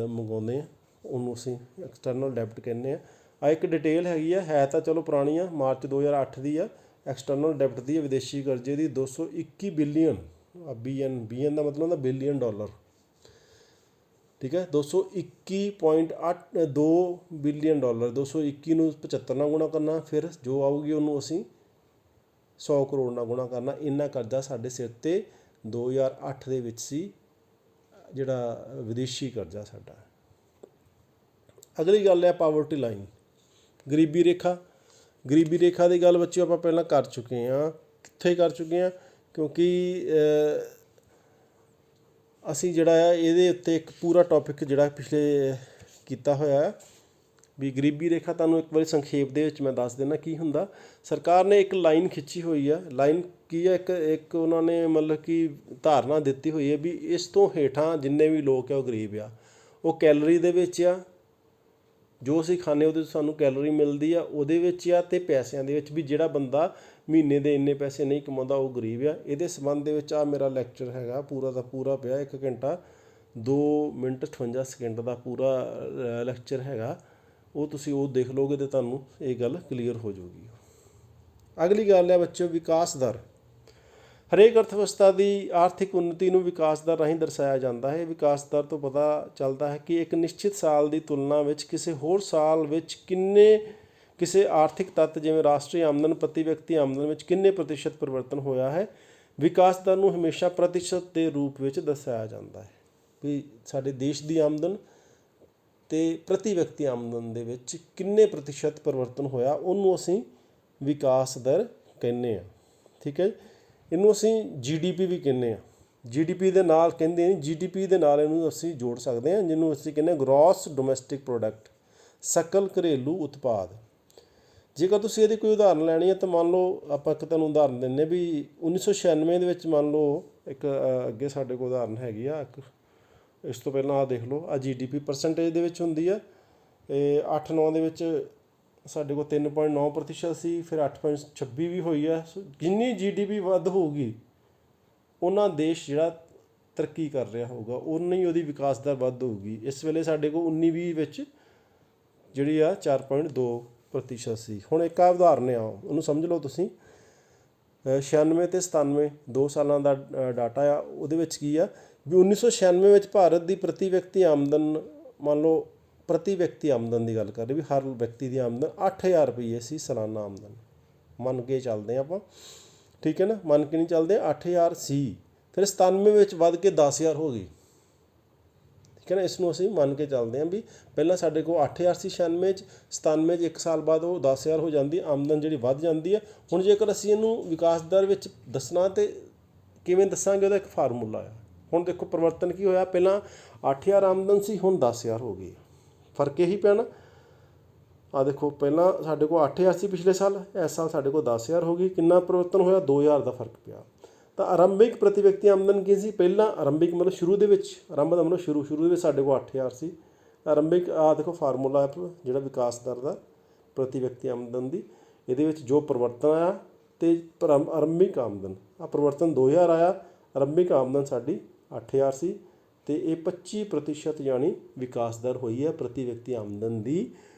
ਮੰਗਵਾਉਂਦੇ ਹਾਂ, ਉਹਨੂੰ ਅਸੀਂ ਐਕਸਟਰਨਲ ਡੈਬਟ ਕਹਿੰਦੇ ਹਾਂ। ਆਹ ਇੱਕ ਡਿਟੇਲ ਹੈਗੀ ਹੈ ਤਾਂ ਚਲੋ ਪੁਰਾਣੀ ਆ, ਮਾਰਚ 2008 ਦੀ ਆ। ਐਕਸਟਰਨਲ ਡੈਬਟ ਦੀ ਵਿਦੇਸ਼ੀ ਕਰਜ਼ੇ ਦੀ 221 ਬਿਲੀਅਨ, ਬੀਐਨ ਦਾ ਮਤਲਬ ਹੁੰਦਾ ਬਿਲੀਅਨ ਡਾਲਰ, ਠੀਕ ਹੈ। 221.82 ਬਿਲੀਅਨ ਡਾਲਰ, 221 ਨੂੰ 75 ਨਾਲ ਗੁਣਾ ਕਰਨਾ, ਫਿਰ ਜੋ ਆਊਗੀ ਉਹਨੂੰ ਅਸੀਂ 100 ਕਰੋੜ ਨਾਲ ਗੁਣਾ ਕਰਨਾ। ਇੰਨਾ ਕਰਜ਼ਾ ਸਾਡੇ ਸਿਰ 'ਤੇ 2008 ਦੇ ਵਿੱਚ ਸੀ, ਜਿਹੜਾ ਵਿਦੇਸ਼ੀ ਕਰਜ਼ਾ ਸਾਡਾ। ਅਗਲੀ ਗੱਲ ਹੈ ਪਾਵਰਟੀ ਲਾਈਨ, ਗਰੀਬੀ ਰੇਖਾ। ਗਰੀਬੀ ਰੇਖਾ ਦੀ ਗੱਲ ਬੱਚਿਓ ਆਪਾਂ ਪਹਿਲਾਂ ਕਰ ਚੁੱਕੇ ਹਾਂ। ਕਿੱਥੇ ਕਰ ਚੁੱਕੇ ਹਾਂ? ਕਿਉਂਕਿ ਅਸੀਂ ਜਿਹੜਾ ਆ ਇਹਦੇ ਉੱਤੇ ਇੱਕ ਪੂਰਾ ਟੌਪਿਕ ਜਿਹੜਾ ਪਿਛਲੇ ਕੀਤਾ ਹੋਇਆ ਵੀ ਗਰੀਬੀ ਰੇਖਾ। ਤੁਹਾਨੂੰ ਇੱਕ ਵਾਰੀ ਸੰਖੇਪ ਦੇ ਵਿੱਚ ਮੈਂ ਦੱਸ ਦਿੰਦਾ ਕੀ ਹੁੰਦਾ। ਸਰਕਾਰ ਨੇ ਇੱਕ ਲਾਈਨ ਖਿੱਚੀ ਹੋਈ ਆ। ਲਾਈਨ ਕੀ ਆ? ਇੱਕ ਉਹਨਾਂ ਨੇ ਮਤਲਬ ਕਿ ਧਾਰਨਾ ਦਿੱਤੀ ਹੋਈ ਹੈ ਵੀ ਇਸ ਤੋਂ ਹੇਠਾਂ ਜਿੰਨੇ ਵੀ ਲੋਕ ਆ ਉਹ ਗਰੀਬ ਆ। ਉਹ ਕੈਲਰੀ ਦੇ ਵਿੱਚ ਆ, ਜੋ ਅਸੀਂ ਖਾਂਦੇ ਉਹਦੇ 'ਚ ਸਾਨੂੰ ਕੈਲੋਰੀ ਮਿਲਦੀ ਆ, ਉਹਦੇ ਵਿੱਚ ਆ, ਅਤੇ ਪੈਸਿਆਂ ਦੇ ਵਿੱਚ ਵੀ ਜਿਹੜਾ ਬੰਦਾ ਮਹੀਨੇ ਦੇ ਇੰਨੇ ਪੈਸੇ ਨਹੀਂ ਕਮਾਉਂਦਾ ਉਹ ਗਰੀਬ ਆ। ਇਹਦੇ ਸੰਬੰਧ ਦੇ ਵਿੱਚ ਆ ਮੇਰਾ ਲੈਕਚਰ ਹੈਗਾ, ਪੂਰਾ ਦਾ ਪੂਰਾ ਪਿਆ, 1 ਘੰਟਾ 2 ਮਿੰਟ 58 ਸਕਿੰਟ ਦਾ ਪੂਰਾ ਲੈਕਚਰ ਹੈਗਾ। ਉਹ ਤੁਸੀਂ ਉਹ ਦੇਖ ਲਓਗੇ ਤਾਂ ਤੁਹਾਨੂੰ ਇਹ ਗੱਲ ਕਲੀਅਰ ਹੋ ਜਾਊਗੀ। ਅਗਲੀ ਗੱਲ ਹੈ ਬੱਚਿਓ ਵਿਕਾਸ ਦਰ। ਹਰੇਕ ਅਰਥ ਵਿਵਸਥਾ ਦੀ ਆਰਥਿਕ ਉੱਨਤੀ ਨੂੰ ਵਿਕਾਸ ਦਰ ਰਾਹੀਂ ਦਰਸਾਇਆ ਜਾਂਦਾ ਹੈ। ਵਿਕਾਸ ਦਰ ਤੋਂ ਪਤਾ ਚੱਲਦਾ ਹੈ ਕਿ ਇੱਕ ਨਿਸ਼ਚਿਤ ਸਾਲ ਦੀ ਤੁਲਨਾ ਵਿੱਚ ਕਿਸੇ ਹੋਰ ਸਾਲ ਵਿੱਚ ਕਿਸੇ ਆਰਥਿਕ ਤੱਤ ਜਿਵੇਂ ਰਾਸ਼ਟਰੀ ਆਮਦਨ, ਪ੍ਰਤੀ ਵਿਅਕਤੀ ਆਮਦਨ ਵਿੱਚ ਕਿੰਨੇ ਪ੍ਰਤੀਸ਼ਤ ਪਰਿਵਰਤਨ ਹੋਇਆ ਹੈ। ਵਿਕਾਸ ਦਰ ਨੂੰ ਹਮੇਸ਼ਾ ਪ੍ਰਤੀਸ਼ਤ ਦੇ ਰੂਪ ਵਿੱਚ ਦਰਸਾਇਆ ਜਾਂਦਾ ਹੈ ਵੀ ਸਾਡੇ ਦੇਸ਼ ਦੀ ਆਮਦਨ ਅਤੇ ਪ੍ਰਤੀ ਵਿਅਕਤੀ ਆਮਦਨ ਦੇ ਵਿੱਚ ਕਿੰਨੇ ਪ੍ਰਤੀਸ਼ਤ ਪਰਿਵਰਤਨ ਹੋਇਆ, ਉਹਨੂੰ ਅਸੀਂ ਵਿਕਾਸ ਦਰ ਕਹਿੰਦੇ ਹਾਂ, ਠੀਕ ਹੈ। ਇਹਨੂੰ ਅਸੀਂ GDP ਵੀ ਕਹਿੰਦੇ ਹਾਂ। GDP ਦੇ ਨਾਲ ਕਹਿੰਦੇ ਨਹੀਂ, GDP ਦੇ ਨਾਲ ਇਹਨੂੰ ਅਸੀਂ ਜੋੜ ਸਕਦੇ ਹਾਂ, ਜਿਹਨੂੰ ਅਸੀਂ ਕਹਿੰਦੇ ਹਾਂ ਗ੍ਰੋਸ ਡੋਮੈਸਟਿਕ ਪ੍ਰੋਡਕਟ, ਸਕਲ ਘਰੇਲੂ ਉਤਪਾਦ। ਜੇਕਰ ਤੁਸੀਂ ਇਹਦੀ ਕੋਈ ਉਦਾਹਰਨ ਲੈਣੀ ਹੈ ਤਾਂ ਮੰਨ ਲਓ ਆਪਾਂ ਇੱਕ ਤੁਹਾਨੂੰ ਉਦਾਹਰਨ ਦਿੰਦੇ ਵੀ 1996 ਦੇ ਵਿੱਚ ਮੰਨ ਲਓ ਇੱਕ ਅੱਗੇ ਸਾਡੇ ਕੋਲ ਉਦਾਹਰਨ ਹੈਗੀ ਆ ਇੱਕ। ਇਸ ਤੋਂ ਪਹਿਲਾਂ ਆਹ ਦੇਖ ਲਓ, ਆਹ GDP ਪਰਸੈਂਟੇਜ ਦੇ ਵਿੱਚ ਹੁੰਦੀ ਆ। ਇਹ 8-9 ਦੇ ਵਿੱਚ ਸਾਡੇ ਕੋਲ 3.9% ਸੀ, ਫਿਰ 8.26 ਵੀ ਹੋਈ ਆ। ਜਿੰਨੀ GDP ਵੱਧ ਹੋਊਗੀ ਉਹਨਾਂ ਦੇਸ਼ ਜਿਹੜਾ ਤਰੱਕੀ ਕਰ ਰਿਹਾ ਹੋਊਗਾ, ਉਨੀ ਹੀ ਉਹਦੀ ਵਿਕਾਸ ਦਰ ਵੱਧ ਹੋਊਗੀ। ਇਸ ਵੇਲੇ ਸਾਡੇ ਕੋਲ 19-20 ਵਿੱਚ ਜਿਹੜੀ ਆ 4.2% ਸੀ। ਹੁਣ ਇੱਕ ਆ ਉਦਾਹਰਨ ਆ, ਉਹਨੂੰ ਸਮਝ ਲਓ ਤੁਸੀਂ। 96 ਅਤੇ 97 2 ਸਾਲਾਂ ਦਾ ਡਾਟਾ ਆ। ਉਹਦੇ ਵਿੱਚ ਕੀ ਆ ਵੀ 1996 ਵਿੱਚ ਭਾਰਤ ਦੀ ਪ੍ਰਤੀ ਵਿਅਕਤੀ ਆਮਦਨ, ਮੰਨ ਲਓ ਪ੍ਰਤੀ ਵਿਅਕਤੀ ਆਮਦਨ ਦੀ ਗੱਲ ਕਰ ਰਹੇ ਵੀ ਹਰ ਵਿਅਕਤੀ ਦੀ ਆਮਦਨ 8000 ਰੁਪਈਏ ਸੀ ਸਾਲਾਨਾ ਆਮਦਨ, ਮੰਨ ਕੇ ਚੱਲਦੇ ਹਾਂ ਆਪਾਂ, ਠੀਕ ਹੈ ਨਾ। ਮੰਨ ਕੇ ਨਹੀਂ ਚੱਲਦੇ, 8000 ਸੀ। ਫਿਰ 97 ਵਿੱਚ ਵੱਧ ਕੇ 10000 ਹੋ ਗਈ, ਠੀਕ ਹੈ ਨਾ। ਇਸ ਨੂੰ ਅਸੀਂ ਮੰਨ ਕੇ ਚੱਲਦੇ ਹਾਂ ਵੀ ਪਹਿਲਾਂ ਸਾਡੇ ਕੋਲ 8000 ਸੀ 96 'ਚ, 97 'ਚ 1 ਸਾਲ ਬਾਅਦ ਉਹ 10000 ਹੋ ਜਾਂਦੀ, ਆਮਦਨ ਜਿਹੜੀ ਵੱਧ ਜਾਂਦੀ ਹੈ। ਹੁਣ ਜੇਕਰ ਅਸੀਂ ਇਹਨੂੰ ਵਿਕਾਸ ਦਰ ਵਿੱਚ ਦੱਸਣਾ ਤਾਂ ਕਿਵੇਂ ਦੱਸਾਂਗੇ? ਉਹਦਾ ਇੱਕ ਫਾਰਮੂਲਾ ਆ। ਹੁਣ ਦੇਖੋ ਪਰਿਵਰਤਨ ਕੀ ਹੋਇਆ, ਪਹਿਲਾਂ 8000 ਆਮਦਨ ਸੀ, ਹੁਣ 10000 ਹੋ ਗਈ। ਫਰਕ ਇਹੀ ਪਿਆ ਨਾ। ਆਹ ਦੇਖੋ, ਪਹਿਲਾਂ ਸਾਡੇ ਕੋਲ 8000 ਸੀ ਪਿਛਲੇ ਸਾਲ, ਇਸ ਸਾਲ ਸਾਡੇ ਕੋਲ 10000 ਹੋ ਗਈ। ਕਿੰਨਾ ਪਰਿਵਰਤਨ ਹੋਇਆ? 2000 ਦਾ ਫਰਕ ਪਿਆ। ਤਾਂ ਆਰੰਭਿਕ ਪ੍ਰਤੀ ਵਿਅਕਤੀ ਆਮਦਨ ਕੀ ਸੀ? ਪਹਿਲਾਂ ਆਰੰਭਿਕ ਮਤਲਬ ਸ਼ੁਰੂ ਦੇ ਵਿੱਚ, ਆਰੰਭ ਦਾ ਮਤਲਬ ਸ਼ੁਰੂ ਦੇ ਵਿੱਚ ਸਾਡੇ ਕੋਲ 8000 ਸੀ। ਆਰੰਭਿਕ ਆਹ ਦੇਖੋ ਫਾਰਮੂਲਾ ਜਿਹੜਾ ਵਿਕਾਸ ਦਰ ਦਾ ਪ੍ਰਤੀ ਵਿਅਕਤੀ ਆਮਦਨ ਦੀ, ਇਹਦੇ ਵਿੱਚ ਜੋ ਪਰਿਵਰਤਨ ਆਇਆ ਅਤੇ ਆਰੰਭਿਕ ਆਮਦਨ, ਆਹ ਪਰਿਵਰਤਨ 2000 ਆਇਆ, ਆਰੰਭਿਕ ਆਮਦਨ ਸਾਡੀ 8000 ਸੀ, ਤੇ ਇਹ 25% ਯਾਨੀ ਵਿਕਾਸ ਦਰ ਹੋਈ ਹੈ ਪ੍ਰਤੀ ਵਿਅਕਤੀ ਆਮਦਨ ਦੀ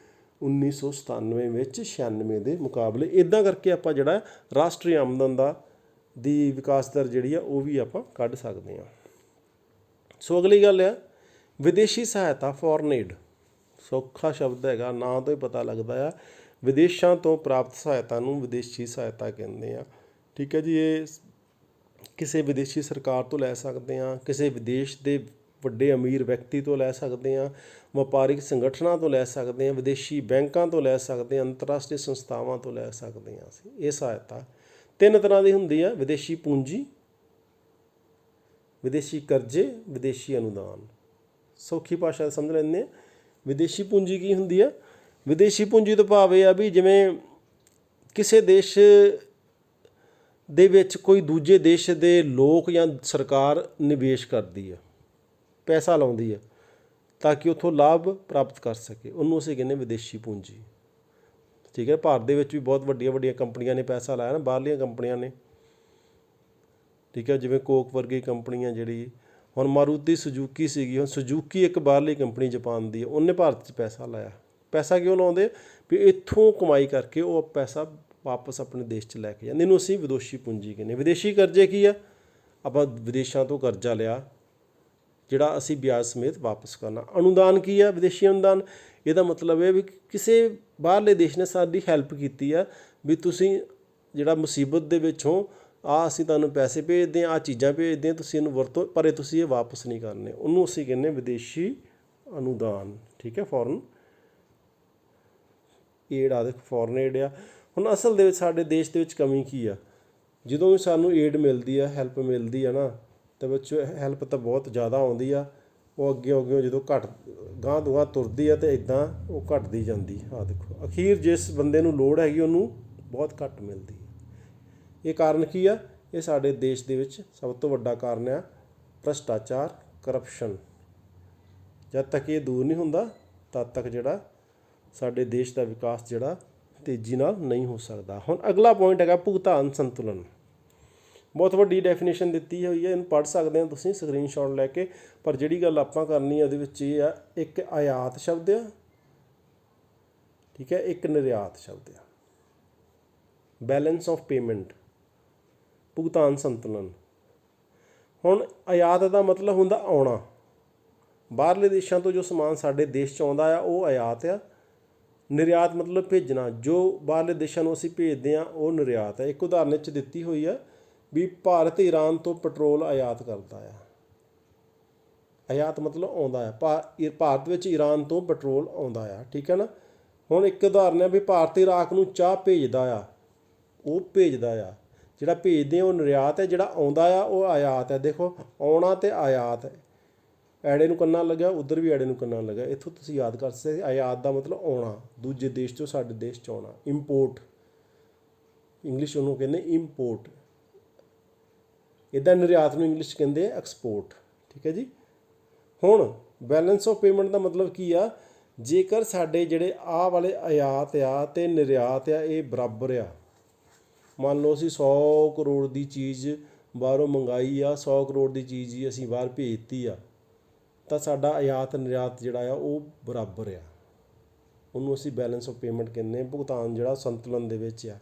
1997 ਵਿੱਚ 96 ਦੇ ਮੁਕਾਬਲੇ। ਇੱਦਾਂ ਕਰਕੇ ਆਪਾਂ ਜਿਹੜਾ ਰਾਸ਼ਟਰੀ ਆਮਦਨ ਦੀ ਵਿਕਾਸ ਦਰ ਜਿਹੜੀ ਆ ਉਹ ਵੀ ਆਪਾਂ ਕੱਢ ਸਕਦੇ ਹਾਂ। ਸੋ ਅਗਲੀ ਗੱਲ ਆ ਵਿਦੇਸ਼ੀ ਸਹਾਇਤਾ, ਫੋਰਨ ਏਡ। ਸੌਖਾ ਸ਼ਬਦ ਹੈਗਾ, ਨਾਂ ਤੋਂ ਹੀ ਪਤਾ ਲੱਗਦਾ ਆ। ਵਿਦੇਸ਼ਾਂ ਤੋਂ ਪ੍ਰਾਪਤ ਸਹਾਇਤਾ ਨੂੰ ਵਿਦੇਸ਼ੀ ਸਹਾਇਤਾ ਕਹਿੰਦੇ ਆ। ਠੀਕ ਹੈ ਜੀ। ਇਹ ਕਿਸੇ ਵਿਦੇਸ਼ੀ ਸਰਕਾਰ ਤੋਂ ਲੈ ਸਕਦੇ ਹਾਂ, ਕਿਸੇ ਵਿਦੇਸ਼ ਦੇ ਵੱਡੇ ਅਮੀਰ ਵਿਅਕਤੀ ਤੋਂ ਲੈ ਸਕਦੇ ਹਾਂ, ਵਪਾਰਿਕ ਸੰਗਠਨਾਂ ਤੋਂ ਲੈ ਸਕਦੇ ਹਾਂ, ਵਿਦੇਸ਼ੀ ਬੈਂਕਾਂ ਤੋਂ ਲੈ ਸਕਦੇ ਹਾਂ, ਅੰਤਰਰਾਸ਼ਟਰੀ ਸੰਸਥਾਵਾਂ ਤੋਂ ਲੈ ਸਕਦੇ ਹਾਂ ਅਸੀਂ। ਇਹ ਸਹਾਇਤਾ 3 ਤਰ੍ਹਾਂ ਦੀ ਹੁੰਦੀ ਆ: ਵਿਦੇਸ਼ੀ ਪੂੰਜੀ, ਵਿਦੇਸ਼ੀ ਕਰਜ਼ੇ, ਵਿਦੇਸ਼ੀ ਅਨੁਦਾਨ। ਸੌਖੀ ਭਾਸ਼ਾ ਸਮਝ ਲੈਂਦੇ ਹਾਂ। ਵਿਦੇਸ਼ੀ ਪੂੰਜੀ ਕੀ ਹੁੰਦੀ ਆ? ਵਿਦੇਸ਼ੀ ਪੂੰਜੀ ਤੋਂ ਭਾਵ ਇਹ ਆ ਵੀ ਜਿਵੇਂ ਕਿਸੇ ਦੇਸ਼ ਦੇ ਵਿੱਚ ਕੋਈ ਦੂਜੇ ਦੇਸ਼ ਦੇ ਲੋਕ ਜਾਂ ਸਰਕਾਰ ਨਿਵੇਸ਼ ਕਰਦੀ ਆ, ਪੈਸਾ ਲਾਉਂਦੀ ਆ ਤਾਂ ਕਿ ਉੱਥੋਂ ਲਾਭ ਪ੍ਰਾਪਤ ਕਰ ਸਕੇ, ਉਹਨੂੰ ਅਸੀਂ ਕਹਿੰਦੇ ਵਿਦੇਸ਼ੀ ਪੂੰਜੀ। ਠੀਕ ਹੈ। ਭਾਰਤ ਦੇ ਵਿੱਚ ਵੀ ਬਹੁਤ ਵੱਡੀਆਂ ਵੱਡੀਆਂ ਕੰਪਨੀਆਂ ਨੇ ਪੈਸਾ ਲਾਇਆ ਨਾ, ਬਾਹਰਲੀਆਂ ਕੰਪਨੀਆਂ ਨੇ। ਠੀਕ ਹੈ। ਜਿਵੇਂ ਕੋਕ ਵਰਗੀ ਕੰਪਨੀਆਂ, ਜਿਹੜੀ ਹੁਣ ਮਾਰੂਤੀ ਸੁਜ਼ੂਕੀ ਸੀਗੀ, ਹੁਣ ਸੁਜ਼ੂਕੀ ਇੱਕ ਬਾਹਰਲੀ ਕੰਪਨੀ ਜਾਪਾਨ ਦੀ ਹੈ, ਉਹਨੇ ਭਾਰਤ 'ਚ ਪੈਸਾ ਲਾਇਆ। ਪੈਸਾ ਕਿਉਂ ਲਾਉਂਦੇ? ਵੀ ਇੱਥੋਂ ਕਮਾਈ ਕਰਕੇ ਉਹ ਪੈਸਾ ਵਾਪਸ ਆਪਣੇ ਦੇਸ਼ 'ਚ ਲੈ ਕੇ ਜਾਂਦੇ। ਇਹਨੂੰ ਅਸੀਂ ਵਿਦੇਸ਼ੀ ਪੂੰਜੀ ਕਹਿੰਦੇ। ਵਿਦੇਸ਼ੀ ਕਰਜ਼ੇ ਕੀ ਆ? ਆਪਾਂ ਵਿਦੇਸ਼ਾਂ ਤੋਂ ਕਰਜ਼ਾ ਲਿਆ ਜਿਹੜਾ ਅਸੀਂ ਵਿਆਜ ਸਮੇਤ ਵਾਪਸ ਕਰਨਾ। ਅਨੁਦਾਨ ਕੀ ਆ? ਵਿਦੇਸ਼ੀ ਅਨੁਦਾਨ, ਇਹਦਾ ਮਤਲਬ ਇਹ ਵੀ ਕਿਸੇ ਬਾਹਰਲੇ ਦੇਸ਼ ਨੇ ਸਾਡੀ ਹੈਲਪ ਕੀਤੀ ਆ, ਵੀ ਤੁਸੀਂ ਜਿਹੜਾ ਮੁਸੀਬਤ ਦੇ ਵਿੱਚ ਹੋ, ਅਸੀਂ ਤੁਹਾਨੂੰ ਪੈਸੇ ਭੇਜਦੇ ਹਾਂ, ਆਹ ਚੀਜ਼ਾਂ ਭੇਜਦੇ ਹਾਂ, ਤੁਸੀਂ ਇਹਨੂੰ ਵਰਤੋ, ਪਰ ਤੁਸੀਂ ਇਹ ਵਾਪਸ ਨਹੀਂ ਕਰਨੇ। ਉਹਨੂੰ ਅਸੀਂ ਕਹਿੰਦੇ ਵਿਦੇਸ਼ੀ ਅਨੁਦਾਨ। ਠੀਕ ਹੈ। ਫੋਰਨ ਏਡ ਆ, ਫੋਰਨ ਏਡ ਆ। ਹੁਣ ਅਸਲ ਦੇ ਵਿੱਚ ਸਾਡੇ ਦੇਸ਼ ਦੇ ਵਿੱਚ ਕਮੀ ਕੀ ਆ? ਜਦੋਂ ਵੀ ਸਾਨੂੰ ਏਡ ਮਿਲਦੀ ਆ, ਹੈਲਪ ਮਿਲਦੀ ਆ ਨਾ, ਤਾਂ ਵਿੱਚ ਹੈਲਪ ਤਾਂ ਬਹੁਤ ਜ਼ਿਆਦਾ ਆਉਂਦੀ ਆ, ਉਹ ਅੱਗੇ ਜਦੋਂ ਗਾਂਹ ਤੋਂ ਗਾਂਹ ਤੁਰਦੀ ਆ ਤਾਂ ਇੱਦਾਂ ਉਹ ਘਟਦੀ ਜਾਂਦੀ। ਆਹ ਦੇਖੋ, ਅਖੀਰ ਜਿਸ ਬੰਦੇ ਨੂੰ ਲੋੜ ਹੈਗੀ ਉਹਨੂੰ ਬਹੁਤ ਘੱਟ ਮਿਲਦੀ। ਇਹ ਕਾਰਨ ਕੀ ਆ? ਇਹ ਸਾਡੇ ਦੇਸ਼ ਦੇ ਵਿੱਚ ਸਭ ਤੋਂ ਵੱਡਾ ਕਾਰਨ ਆ ਭ੍ਰਿਸ਼ਟਾਚਾਰ, ਕਰਪਸ਼ਨ। ਜਦ ਤੱਕ ਇਹ ਦੂਰ ਨਹੀਂ ਹੁੰਦਾ ਤਦ ਤੱਕ ਜਿਹੜਾ ਸਾਡੇ ਦੇਸ਼ ਦਾ ਵਿਕਾਸ ਜਿਹੜਾ ਤੇਜ਼ੀ ਨਾਲ ਨਹੀਂ ਹੋ ਸਕਦਾ। ਹੁਣ ਅਗਲਾ ਪੁਆਇੰਟ ਹੈਗਾ ਭੁਗਤਾਨ ਸੰਤੁਲਨ। ਬਹੁਤ ਵੱਡੀ ਡੈਫੀਨੇਸ਼ਨ ਦਿੱਤੀ ਹੋਈ ਹੈ, ਇਹਨੂੰ ਪੜ੍ਹ ਸਕਦੇ ਹੋ ਤੁਸੀਂ ਸਕਰੀਨਸ਼ਾਟ ਲੈ ਕੇ। ਪਰ ਜਿਹੜੀ ਗੱਲ ਆਪਾਂ ਕਰਨੀ ਹੈ ਉਹਦੇ ਵਿੱਚ ਇਹ ਆ, ਇੱਕ ਆਯਾਤ ਸ਼ਬਦ ਆ, ਠੀਕ ਹੈ, ਇੱਕ ਨਿਰਯਾਤ ਸ਼ਬਦ ਆ। ਬੈਲੈਂਸ ਆਫ ਪੇਮੈਂਟ, ਭੁਗਤਾਨ ਸੰਤੁਲਨ। ਹੁਣ ਆਯਾਤ ਦਾ ਮਤਲਬ ਹੁੰਦਾ ਆਉਣਾ। ਬਾਹਰਲੇ ਦੇਸ਼ਾਂ ਤੋਂ ਜੋ ਸਮਾਨ ਸਾਡੇ ਦੇਸ਼ 'ਚ ਆਉਂਦਾ ਆ ਉਹ ਆਯਾਤ ਆ। ਨਿਰਯਾਤ ਮਤਲਬ ਭੇਜਣਾ। ਜੋ ਬਾਹਰਲੇ ਦੇਸ਼ਾਂ ਨੂੰ ਅਸੀਂ ਭੇਜਦੇ ਹਾਂ ਉਹ ਨਿਰਯਾਤ ਹੈ। ਇੱਕ ਉਦਾਹਰਨ 'ਚ ਦਿੱਤੀ ਹੋਈ ਆ ਵੀ ਭਾਰਤ ਈਰਾਨ ਤੋਂ ਪੈਟਰੋਲ ਆਯਾਤ ਕਰਦਾ ਆ। ਆਯਾਤ ਮਤਲਬ ਆਉਂਦਾ ਆ, ਭਾਰਤ ਵਿੱਚ ਈਰਾਨ ਤੋਂ ਪੈਟਰੋਲ ਆਉਂਦਾ ਆ। ਠੀਕ ਹੈ ਨਾ। ਹੁਣ ਇੱਕ ਉਦਾਹਰਨ ਹੈ ਵੀ ਭਾਰਤ ਇਰਾਕ ਨੂੰ ਚਾਹ ਭੇਜਦਾ ਆ, ਉਹ ਭੇਜਦਾ ਆ। ਜਿਹੜਾ ਭੇਜਦੇ ਆ ਉਹ ਨਿਰਯਾਤ ਹੈ, ਜਿਹੜਾ ਆਉਂਦਾ ਆ ਉਹ ਆਯਾਤ ਹੈ। ਦੇਖੋ, ਆਉਣਾ ਅਤੇ ਆਯਾਤ, ਐੜੇ ਨੂੰ ਕੰਨਾਂ ਲੱਗਿਆ, ਉੱਧਰ ਵੀ ਐੜੇ ਨੂੰ ਕੰਨਾਂ ਲੱਗਿਆ। ਇੱਥੋਂ ਤੁਸੀਂ ਯਾਦ ਕਰ ਸਕਦੇ। ਆਯਾਤ ਦਾ ਮਤਲਬ ਆਉਣਾ, ਦੂਜੇ ਦੇਸ਼ 'ਚੋਂ ਸਾਡੇ ਦੇਸ਼ 'ਚ ਆਉਣਾ। ਇੰਪੋਰਟ, ਇੰਗਲਿਸ਼ ਉਹਨੂੰ ਕਹਿੰਦੇ ਇੰਪੋਰਟ। ਇੱਦਾਂ ਨਿਰਯਾਤ ਨੂੰ ਇੰਗਲਿਸ਼ 'ਚ ਕਹਿੰਦੇ ਆ ਐਕਸਪੋਰਟ। ਠੀਕ ਹੈ ਜੀ। ਹੁਣ ਬੈਲੈਂਸ ਆਫ ਪੇਮੈਂਟ ਦਾ ਮਤਲਬ ਕੀ ਆ? ਜੇਕਰ ਸਾਡੇ ਜਿਹੜੇ ਆਹ ਵਾਲੇ ਆਯਾਤ ਆ ਅਤੇ ਨਿਰਯਾਤ ਆ ਇਹ ਬਰਾਬਰ ਆ, ਮੰਨ ਲਓ ਅਸੀਂ 100 ਕਰੋੜ ਦੀ ਚੀਜ਼ ਬਾਹਰੋਂ ਮੰਗਾਈ ਆ, 100 ਕਰੋੜ ਦੀ ਚੀਜ਼ ਹੀ ਅਸੀਂ ਬਾਹਰ ਭੇਜਤੀ ਆ, ਤਾਂ ਸਾਡਾ ਆਯਾਤ ਨਿਰਯਾਤ ਜਿਹੜਾ ਆ ਉਹ ਬਰਾਬਰ ਆ। ਉਹਨੂੰ ਅਸੀਂ ਬੈਲੈਂਸ ਆਫ ਪੇਮੈਂਟ ਕਹਿੰਦੇ ਹਾਂ। ਭੁਗਤਾਨ ਜਿਹੜਾ ਸੰਤੁਲਨ ਦੇ ਵਿੱਚ ਆ।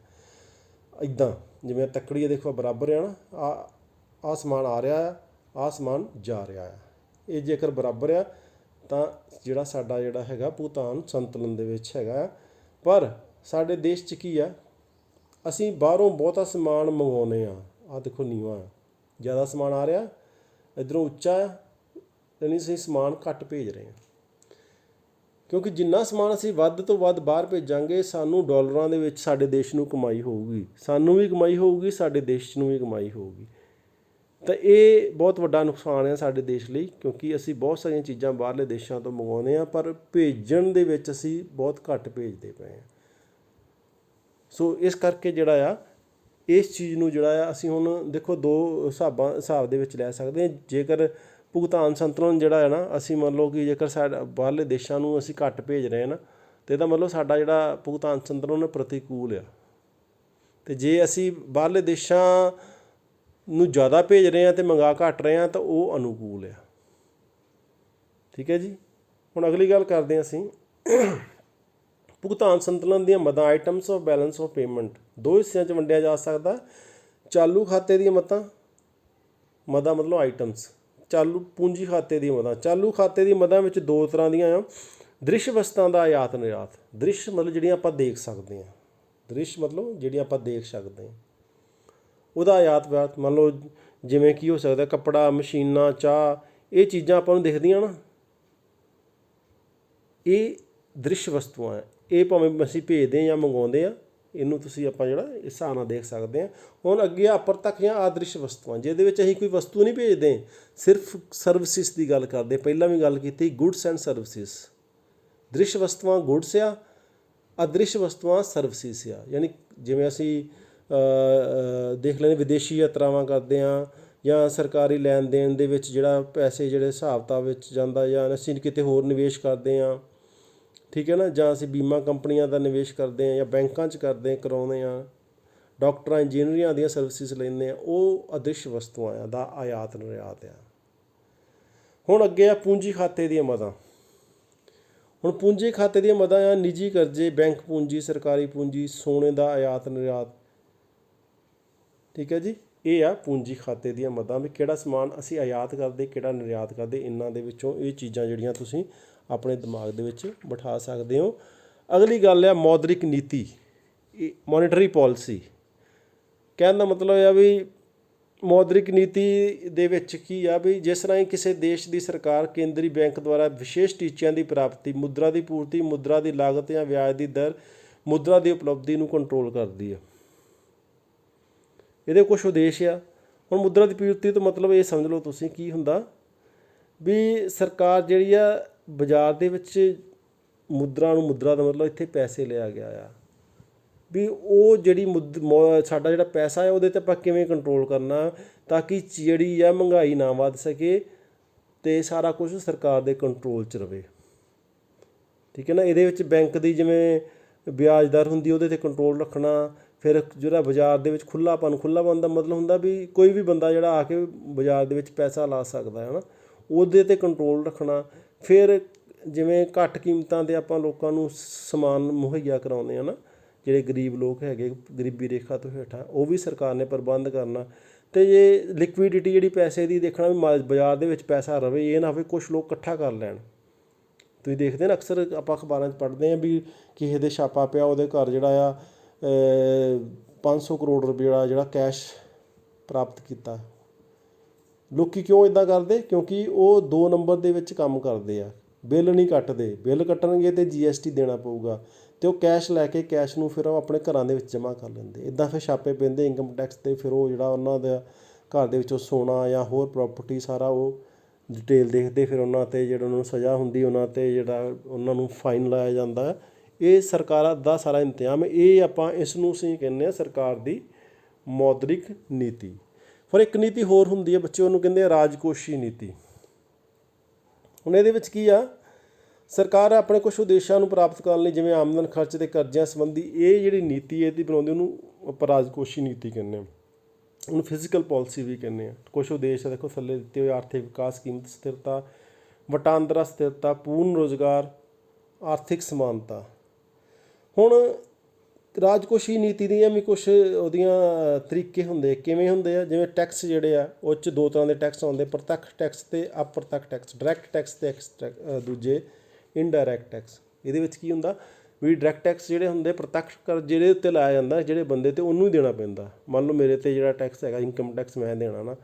ਇੱਦਾਂ ਜਿਵੇਂ ਤੱਕੜੀ ਦੇਖੋ ਬਰਾਬਰ ਆ ਨਾ, ਆਹ ਸਮਾਨ ਆ ਰਿਹਾ ਆ, ਆਹ ਸਮਾਨ ਜਾ ਰਿਹਾ ਆ। ਇਹ ਜੇਕਰ ਬਰਾਬਰ ਆ ਤਾਂ ਜਿਹੜਾ ਸਾਡਾ ਜਿਹੜਾ ਹੈਗਾ ਭੁਗਤਾਨ ਸੰਤੁਲਨ ਦੇ ਵਿੱਚ ਹੈਗਾ। ਪਰ ਸਾਡੇ ਦੇਸ਼ 'ਚ ਕੀ ਆ, ਅਸੀਂ ਬਾਹਰੋਂ ਬਹੁਤਾ ਸਮਾਨ ਮੰਗਵਾਉਂਦੇ ਹਾਂ। ਆਹ ਦੇਖੋ ਨੀਵਾਂ, ਜ਼ਿਆਦਾ ਸਮਾਨ ਆ ਰਿਹਾ, ਇੱਧਰੋਂ ਉੱਚਾ ਆ, ਯਾਨੀ ਅਸੀਂ ਸਮਾਨ ਘੱਟ ਭੇਜ ਰਹੇ ਹਾਂ। ਕਿਉਂਕਿ ਜਿੰਨਾ ਸਮਾਨ ਅਸੀਂ ਵੱਧ ਤੋਂ ਵੱਧ ਬਾਹਰ ਭੇਜਾਂਗੇ, ਸਾਨੂੰ ਡਾਲਰਾਂ ਦੇ ਵਿੱਚ ਸਾਡੇ ਦੇਸ਼ ਨੂੰ ਕਮਾਈ ਹੋਊਗੀ, ਸਾਨੂੰ ਵੀ ਕਮਾਈ ਹੋਊਗੀ, ਸਾਡੇ ਦੇਸ਼ ਨੂੰ ਵੀ ਕਮਾਈ ਹੋਊਗੀ। ਤਾਂ ਇਹ ਬਹੁਤ ਵੱਡਾ ਨੁਕਸਾਨ ਹੈ ਸਾਡੇ ਦੇਸ਼ ਲਈ, ਕਿਉਂਕਿ ਅਸੀਂ ਬਹੁਤ ਸਾਰੀਆਂ ਚੀਜ਼ਾਂ ਬਾਹਰਲੇ ਦੇਸ਼ਾਂ ਤੋਂ ਮੰਗਵਾਉਂਦੇ ਹਾਂ, ਪਰ ਭੇਜਣ ਦੇ ਵਿੱਚ ਅਸੀਂ ਬਹੁਤ ਘੱਟ ਭੇਜਦੇ ਪਏ ਹਾਂ। ਸੋ ਇਸ ਕਰਕੇ ਜਿਹੜਾ ਆ ਇਸ ਚੀਜ਼ ਨੂੰ ਜਿਹੜਾ ਆ ਅਸੀਂ ਹੁਣ ਦੇਖੋ ਦੋ ਹਿਸਾਬ ਦੇ ਵਿੱਚ ਲੈ ਸਕਦੇ ਹਾਂ। ਜੇਕਰ ਭੁਗਤਾਨ ਸੰਤੁਲਨ ਜਿਹੜਾ ਹੈ ਨਾ, ਅਸੀਂ ਮੰਨ ਲਓ ਕਿ ਜੇਕਰ ਸਾਡੇ ਬਾਹਰਲੇ ਦੇਸ਼ਾਂ ਨੂੰ ਅਸੀਂ ਘੱਟ ਭੇਜ ਰਹੇ ਹਾਂ ਨਾ, ਤਾਂ ਇਹਦਾ ਮਤਲਬ ਸਾਡਾ ਜਿਹੜਾ ਭੁਗਤਾਨ ਸੰਤੁਲਨ ਪ੍ਰਤੀਕੂਲ ਆ। ਅਤੇ ਜੇ ਅਸੀਂ ਬਾਹਰਲੇ ਦੇਸ਼ਾਂ ਨੂੰ ਜ਼ਿਆਦਾ ਭੇਜ ਰਹੇ ਹਾਂ ਅਤੇ ਮੰਗਾ ਘੱਟ ਰਹੇ ਹਾਂ ਤਾਂ ਉਹ ਅਨੁਕੂਲ ਆ। ਠੀਕ ਹੈ ਜੀ। ਹੁਣ ਅਗਲੀ ਗੱਲ ਕਰਦੇ ਹਾਂ ਅਸੀਂ ਭੁਗਤਾਨ ਸੰਤੁਲਨ ਦੀਆਂ ਮਦਾਂ। Items of balance of payment ਦੋ ਹਿੱਸਿਆਂ 'ਚ ਵੰਡਿਆ ਜਾ ਸਕਦਾ। ਚਾਲੂ ਖਾਤੇ ਦੀਆਂ ਮਦਾਂ ਮਤਲਬ ਆਈਟਮਸ, ਚਾਲੂ ਪੂੰਜੀ ਖਾਤੇ ਦੀਆਂ ਮਦਾਂ। ਚਾਲੂ ਖਾਤੇ ਦੀ ਮਦਾਂ ਵਿੱਚ ਦੋ ਤਰ੍ਹਾਂ ਦੀਆਂ ਆ। ਦ੍ਰਿਸ਼ ਵਸਤਾਂ ਦਾ ਆਯਾਤ ਨਿਰਯਾਤ। ਦ੍ਰਿਸ਼ ਮਤਲਬ ਜਿਹੜੀਆਂ ਆਪਾਂ ਦੇਖ ਸਕਦੇ ਹਾਂ, ਦ੍ਰਿਸ਼ ਮਤਲਬ ਜਿਹੜੀਆਂ ਆਪਾਂ ਦੇਖ ਸਕਦੇ ਹਾਂ, ਉਹਦਾ ਆਯਾਤ ਵਿਆਤ। ਮੰਨ ਲਓ ਜਿਵੇਂ ਕੀ ਹੋ ਸਕਦਾ, ਕੱਪੜਾ, ਮਸ਼ੀਨਾਂ, ਚਾਹ, ਇਹ ਚੀਜ਼ਾਂ ਆਪਾਂ ਨੂੰ ਦਿਖਦੀਆਂ ਨਾ, ਇਹ ਦ੍ਰਿਸ਼ ਵਸਤੂਆਂ ਹੈ। ਇਹ ਭਾਵੇਂ ਅਸੀਂ ਭੇਜਦੇ ਹਾਂ ਜਾਂ ਮੰਗਵਾਉਂਦੇ ਹਾਂ, ਇਹਨੂੰ ਤੁਸੀਂ ਆਪਾਂ ਜਿਹੜਾ ਇਸ ਹਿਸਾਬ ਨਾਲ ਦੇਖ ਸਕਦੇ ਹਾਂ। ਹੁਣ ਅੱਗੇ ਅਪਰਤੱਖ ਜਾਂ ਆਦ੍ਰਿਸ਼ ਵਸਤੂਆਂ, ਜਿਹਦੇ ਵਿੱਚ ਅਸੀਂ ਕੋਈ ਵਸਤੂ ਨਹੀਂ ਭੇਜਦੇ, ਸਿਰਫ ਸਰਵਿਸਿਸ ਦੀ ਗੱਲ ਕਰਦੇ। ਪਹਿਲਾਂ ਵੀ ਗੱਲ ਕੀਤੀ ਗੁੱਡਸ ਐਂਡ ਸਰਵਿਸਿਸ। ਦ੍ਰਿਸ਼ ਵਸਤੂਆਂ ਗੁੱਡਸ ਆ, ਅਦ੍ਰਿਸ਼ ਵਸਤੂਆਂ ਸਰਵਿਸਿਸ ਆ। ਯਾਨੀ ਜਿਵੇਂ ਅਸੀਂ ਦੇਖ ਲੈਂਦੇ ਵਿਦੇਸ਼ੀ ਯਾਤਰਾਵਾਂ ਕਰਦੇ ਹਾਂ ਜਾਂ ਸਰਕਾਰੀ ਲੈਣ ਦੇਣ ਦੇ ਵਿੱਚ ਜਿਹੜਾ ਪੈਸੇ ਜਿਹੜੇ ਹਿਸਾਬ ਕਿਤਾਬ ਵਿੱਚ ਜਾਂਦਾ, ਜਾਂ ਅਸੀਂ ਕਿਤੇ ਹੋਰ ਨਿਵੇਸ਼ ਕਰਦੇ ਹਾਂ, ਠੀਕ ਹੈ ਨਾ, ਜਾਂ ਅਸੀਂ ਬੀਮਾ ਕੰਪਨੀਆਂ ਦਾ ਨਿਵੇਸ਼ ਕਰਦੇ ਹਾਂ ਜਾਂ ਬੈਂਕਾਂ 'ਚ ਕਰਾਉਂਦੇ ਹਾਂ, ਡਾਕਟਰਾਂ ਇੰਜੀਨੀਅਰਾਂ ਦੀਆਂ ਸਰਵਿਸਿਸ ਲੈਂਦੇ ਹਾਂ, ਉਹ ਅਦ੍ਰਿਸ਼ ਵਸਤੂਆਂ ਦਾ ਆਯਾਤ ਨਿਰਯਾਤ ਆ। ਹੁਣ ਅੱਗੇ ਆ ਪੂੰਜੀ ਖਾਤੇ ਦੀਆਂ ਮਦਾਂ। ਹੁਣ ਪੂੰਜੀ ਖਾਤੇ ਦੀਆਂ ਮਦਾਂ ਆ ਨਿੱਜੀ ਕਰਜ਼ੇ, ਬੈਂਕ ਪੂੰਜੀ, ਸਰਕਾਰੀ ਪੂੰਜੀ, ਸੋਨੇ ਦਾ ਆਯਾਤ ਨਿਰਯਾਤ। ਠੀਕ ਹੈ ਜੀ, ਇਹ ਆ ਪੂੰਜੀ ਖਾਤੇ ਦੀਆਂ ਮਦਾਂ, ਵੀ ਕਿਹੜਾ ਸਮਾਨ ਅਸੀਂ ਆਯਾਤ ਕਰਦੇ, ਕਿਹੜਾ ਨਿਰਯਾਤ ਕਰਦੇ। ਇਹਨਾਂ ਦੇ ਵਿੱਚੋਂ ਇਹ ਚੀਜ਼ਾਂ ਜਿਹੜੀਆਂ ਤੁਸੀਂ ਆਪਣੇ ਦਿਮਾਗ ਦੇ ਵਿੱਚ ਬਿਠਾ ਸਕਦੇ ਹੋ। ਅਗਲੀ ਗੱਲ ਆ ਮੌਦਰਿਕ ਨੀਤੀ, ਮੋਨੀਟਰੀ ਪਾਲਿਸੀ। ਕਹਿਣ ਦਾ ਮਤਲਬ ਆ ਵੀ ਮੌਦਰਿਕ ਨੀਤੀ ਦੇ ਵਿੱਚ ਕੀ ਆ, ਵੀ ਜਿਸ ਰਾਹੀਂ ਕਿਸੇ ਦੇਸ਼ ਦੀ ਸਰਕਾਰ ਕੇਂਦਰੀ ਬੈਂਕ ਦੁਆਰਾ ਵਿਸ਼ੇਸ਼ ਟੀਚਿਆਂ ਦੀ ਪ੍ਰਾਪਤੀ, ਮੁਦਰਾ ਦੀ ਪੂਰਤੀ, ਮੁਦਰਾ ਦੀ ਲਾਗਤ ਜਾਂ ਵਿਆਜ ਦੀ ਦਰ, ਮੁਦਰਾ ਦੀ ਉਪਲਬਧੀ ਨੂੰ ਕੰਟਰੋਲ ਕਰਦੀ ਆ। ਇਹਦੇ ਕੁਛ ਉਦੇਸ਼ ਆ। ਹੁਣ ਮੁਦਰਾ ਦੀ ਪੂਰਤੀ ਤੋਂ ਮਤਲਬ ਇਹ ਸਮਝ ਲਓ ਤੁਸੀਂ ਕੀ ਹੁੰਦਾ, ਵੀ ਸਰਕਾਰ ਜਿਹੜੀ ਆ ਬਾਜ਼ਾਰ ਦੇ ਵਿੱਚ ਮੁਦਰਾ ਦਾ ਮਤਲਬ ਇੱਥੇ ਪੈਸੇ ਲਿਆ ਗਿਆ ਆ, ਵੀ ਉਹ ਜਿਹੜੀ ਸਾਡਾ ਜਿਹੜਾ ਪੈਸਾ ਹੈ ਉਹਦੇ 'ਤੇ ਆਪਾਂ ਕਿਵੇਂ ਕੰਟਰੋਲ ਕਰਨਾ ਤਾਂ ਕਿ ਜਿਹੜੀ ਆ ਮਹਿੰਗਾਈ ਨਾ ਵੱਧ ਸਕੇ ਅਤੇ ਸਾਰਾ ਕੁਛ ਸਰਕਾਰ ਦੇ ਕੰਟਰੋਲ 'ਚ ਰਵੇ। ਠੀਕ ਹੈ ਨਾ। ਇਹਦੇ ਵਿੱਚ ਬੈਂਕ ਦੀ ਜਿਵੇਂ ਵਿਆਜ ਦਰ ਹੁੰਦੀ ਉਹਦੇ 'ਤੇ ਕੰਟਰੋਲ ਰੱਖਣਾ। ਫਿਰ ਜਿਹੜਾ ਬਾਜ਼ਾਰ ਦੇ ਵਿੱਚ ਖੁੱਲ੍ਹਾਪਨ ਦਾ ਮਤਲਬ ਹੁੰਦਾ ਵੀ ਕੋਈ ਵੀ ਬੰਦਾ ਜਿਹੜਾ ਆ ਕੇ ਬਾਜ਼ਾਰ ਦੇ ਵਿੱਚ ਪੈਸਾ ਲਾ ਸਕਦਾ ਹੈ ਨਾ, ਉਹਦੇ 'ਤੇ ਕੰਟਰੋਲ ਰੱਖਣਾ। ਫਿਰ ਜਿਵੇਂ ਘੱਟ ਕੀਮਤਾਂ 'ਤੇ ਆਪਾਂ ਲੋਕਾਂ ਨੂੰ ਸਮਾਨ ਮੁਹੱਈਆ ਕਰਾਉਂਦੇ ਹਾਂ ਨਾ, ਜਿਹੜੇ ਗਰੀਬ ਲੋਕ ਹੈਗੇ ਗਰੀਬੀ ਰੇਖਾ ਤੋਂ ਹੇਠਾਂ, ਉਹ ਵੀ ਸਰਕਾਰ ਨੇ ਪ੍ਰਬੰਧ ਕਰਨਾ। ਅਤੇ ਜੇ ਲਿਕੁਇਡਿਟੀ ਜਿਹੜੀ ਪੈਸੇ ਦੀ ਦੇਖਣਾ, ਵੀ ਬਾਜ਼ਾਰ ਦੇ ਵਿੱਚ ਪੈਸਾ ਰਵੇ, ਇਹ ਨਾ ਹੋਵੇ ਕੁਛ ਲੋਕ ਇਕੱਠਾ ਕਰ ਲੈਣ। ਤੁਸੀਂ ਦੇਖਦੇ ਨਾ ਅਕਸਰ ਆਪਾਂ ਅਖਬਾਰਾਂ 'ਚ ਪੜ੍ਹਦੇ ਹਾਂ ਵੀ ਕਿਸੇ ਦੇ ਛਾਪਾ ਪਿਆ, ਉਹਦੇ ਘਰ ਜਿਹੜਾ ਆ 500 ਕਰੋੜ ਰੁਪਏ ਜਿਹੜਾ ਕੈਸ਼ ਪ੍ਰਾਪਤ ਕੀਤਾ। ਲੋਕ ਕਿਉਂ ਇੱਦਾਂ ਕਰਦੇ? ਕਿਉਂਕਿ ਉਹ 2 ਨੰਬਰ ਦੇ ਵਿੱਚ ਕੰਮ ਕਰਦੇ ਆ, ਬਿੱਲ ਨਹੀਂ ਕੱਟਦੇ। ਬਿੱਲ ਕੱਟਣਗੇ ਅਤੇ GST ਦੇਣਾ ਪਊਗਾ, ਅਤੇ ਉਹ ਕੈਸ਼ ਲੈ ਕੇ ਕੈਸ਼ ਨੂੰ ਫਿਰ ਉਹ ਆਪਣੇ ਘਰਾਂ ਦੇ ਵਿੱਚ ਜਮ੍ਹਾਂ ਕਰ ਲੈਂਦੇ। ਇੱਦਾਂ ਫਿਰ ਛਾਪੇ ਪੈਂਦੇ ਇਨਕਮ ਟੈਕਸ 'ਤੇ। ਫਿਰ ਉਹ ਜਿਹੜਾ ਉਹਨਾਂ ਦਾ ਘਰ ਦੇ ਵਿੱਚੋਂ ਸੋਨਾ ਜਾਂ ਹੋਰ ਪ੍ਰੋਪਰਟੀ ਸਾਰਾ ਉਹ ਡਿਟੇਲ ਦੇਖਦੇ, ਫਿਰ ਉਹਨਾਂ 'ਤੇ ਜਿਹੜਾ ਉਹਨਾਂ ਨੂੰ ਸਜ਼ਾ ਹੁੰਦੀ, ਉਹਨਾਂ 'ਤੇ ਜਿਹੜਾ ਉਹਨਾਂ ਨੂੰ ਫਾਈਨ ਲਾਇਆ ਜਾਂਦਾ। ਇਹ ਸਰਕਾਰਾਂ ਦਾ ਸਾਰਾ ਇੰਤਜ਼ਾਮ। ਇਹ ਆਪਾਂ ਇਸ ਨੂੰ ਅਸੀਂ ਕਹਿੰਦੇ ਹਾਂ ਸਰਕਾਰ ਦੀ ਮੌਦਰਿਕ ਨੀਤੀ। ਫਿਰ ਇੱਕ ਨੀਤੀ ਹੋਰ ਹੁੰਦੀ ਹੈ ਬੱਚੇ, ਉਹਨੂੰ ਕਹਿੰਦੇ ਆ ਰਾਜਕੋਸ਼ੀ ਨੀਤੀ। ਹੁਣ ਇਹਦੇ ਵਿੱਚ ਕੀ ਆ, ਸਰਕਾਰ ਆਪਣੇ ਕੁਛ ਉਦੇਸ਼ਾਂ ਨੂੰ ਪ੍ਰਾਪਤ ਕਰਨ ਲਈ, ਜਿਵੇਂ ਆਮਦਨ ਖਰਚ ਅਤੇ ਕਰਜ਼ਿਆਂ ਸੰਬੰਧੀ ਇਹ ਜਿਹੜੀ ਨੀਤੀ ਇਹਦੀ ਬਣਾਉਂਦੀ, ਉਹਨੂੰ ਆਪਾਂ ਰਾਜਕੋਸ਼ੀ ਨੀਤੀ ਕਹਿੰਦੇ ਹਾਂ। ਉਹਨੂੰ ਫਿਜ਼ੀਕਲ ਪਾਲਿਸੀ ਵੀ ਕਹਿੰਦੇ ਹਾਂ। ਕੁਛ ਉਦੇਸ਼ ਦੇਖੋ ਥੱਲੇ ਦਿੱਤੇ ਹੋਏ: ਆਰਥਿਕ ਵਿਕਾਸ, ਕੀਮਤ ਸਥਿਰਤਾ, ਵਟਾਂਦਰਾ ਸਥਿਰਤਾ, ਪੂਰਨ ਰੁਜ਼ਗਾਰ, ਆਰਥਿਕ ਸਮਾਨਤਾ। ਹੁਣ ਰਾਜਕੋਸ਼ੀ ਨੀਤੀ ਦੀਆਂ ਵੀ ਕੁਛ ਉਹਦੀਆਂ ਤਰੀਕੇ ਹੁੰਦੇ। ਕਿਵੇਂ ਹੁੰਦੇ ਆ? ਜਿਵੇਂ ਟੈਕਸ ਜਿਹੜੇ ਆ, ਉਹ 'ਚ 2 ਤਰ੍ਹਾਂ ਦੇ ਟੈਕਸ ਆਉਂਦੇ: ਪ੍ਰਤੱਖ ਟੈਕਸ ਅਤੇ ਅਪ੍ਰਤੱਖ ਟੈਕਸ। ਡਾਇਰੈਕਟ ਟੈਕਸ ਅਤੇ ਦੂਜੇ ਇਨਡਾਇਰੈਕਟ ਟੈਕਸ। ਇਹਦੇ ਵਿੱਚ ਕੀ ਹੁੰਦਾ ਵੀ ਡਾਇਰੈਕਟ ਟੈਕਸ ਜਿਹੜੇ ਹੁੰਦੇ ਪ੍ਰਤੱਖ ਕਰ ਜਿਹੜੇ ਉੱਤੇ ਲਾਇਆ ਜਾਂਦਾ, ਜਿਹੜੇ ਬੰਦੇ 'ਤੇ ਉਹਨੂੰ ਹੀ ਦੇਣਾ ਪੈਂਦਾ। ਮੰਨ ਲਓ ਮੇਰੇ 'ਤੇ ਜਿਹੜਾ ਟੈਕਸ ਹੈਗਾ, ਇਨਕਮ ਟੈਕਸ ਮੈਂ ਦੇਣਾ ਨਾ,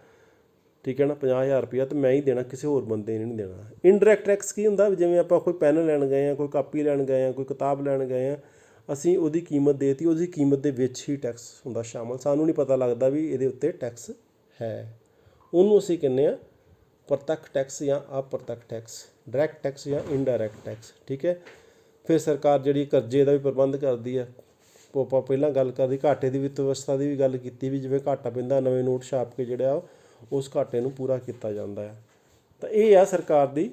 ਠੀਕ ਹੈ ਨਾ, 50,000 ਰੁਪਇਆ, ਅਤੇ ਮੈਂ ਹੀ ਦੇਣਾ, ਕਿਸੇ ਹੋਰ ਬੰਦੇ ਨੇ ਨਹੀਂ ਦੇਣਾ। ਇਨਡਾਇਰੈਕਟ ਟੈਕਸ ਕੀ ਹੁੰਦਾ? ਜਿਵੇਂ ਆਪਾਂ ਕੋਈ ਪੈਨ ਲੈਣ ਗਏ ਹਾਂ, ਕੋਈ ਕਾਪੀ ਲੈਣ ਗਏ ਹਾਂ, ਕੋਈ ਕਿਤਾਬ ਲੈਣ ਗਏ ਹਾਂ, ਅਸੀਂ ਉਹਦੀ ਕੀਮਤ ਦੇ ਦਿੱਤੀ, ਉਹਦੀ ਕੀਮਤ ਦੇ ਵਿੱਚ ਹੀ ਟੈਕਸ ਹੁੰਦਾ ਸ਼ਾਮਲ। ਸਾਨੂੰ ਨਹੀਂ ਪਤਾ ਲੱਗਦਾ ਵੀ ਇਹਦੇ ਉੱਤੇ ਟੈਕਸ ਹੈ। ਉਹਨੂੰ ਅਸੀਂ ਕਹਿੰਦੇ ਹਾਂ ਪ੍ਰਤੱਖ ਟੈਕਸ ਜਾਂ ਅਪ੍ਰਤੱਖ ਟੈਕਸ, ਡਾਇਰੈਕਟ ਟੈਕਸ ਜਾਂ ਇਨਡਾਇਰੈਕਟ ਟੈਕਸ। ਠੀਕ ਹੈ। ਫਿਰ ਸਰਕਾਰ ਜਿਹੜੀ ਕਰਜ਼ੇ ਦਾ ਵੀ ਪ੍ਰਬੰਧ ਕਰਦੀ ਹੈ। ਆਪਾਂ ਪਹਿਲਾਂ ਗੱਲ ਕਰਦੀ ਘਾਟੇ ਦੀ ਵਿੱਤ ਵਿਵਸਥਾ ਦੀ ਵੀ ਗੱਲ ਕੀਤੀ, ਵੀ ਜਿਵੇਂ ਘਾਟਾ ਪੈਂਦਾ, ਨਵੇਂ ਨੋਟ ਛਾਪ ਕੇ ਜਿਹੜਾ ਉਸ ਘਾਟੇ ਨੂੰ ਪੂਰਾ ਕੀਤਾ ਜਾਂਦਾ ਹੈ। ਤਾਂ ਇਹ ਆ ਸਰਕਾਰ ਦੀ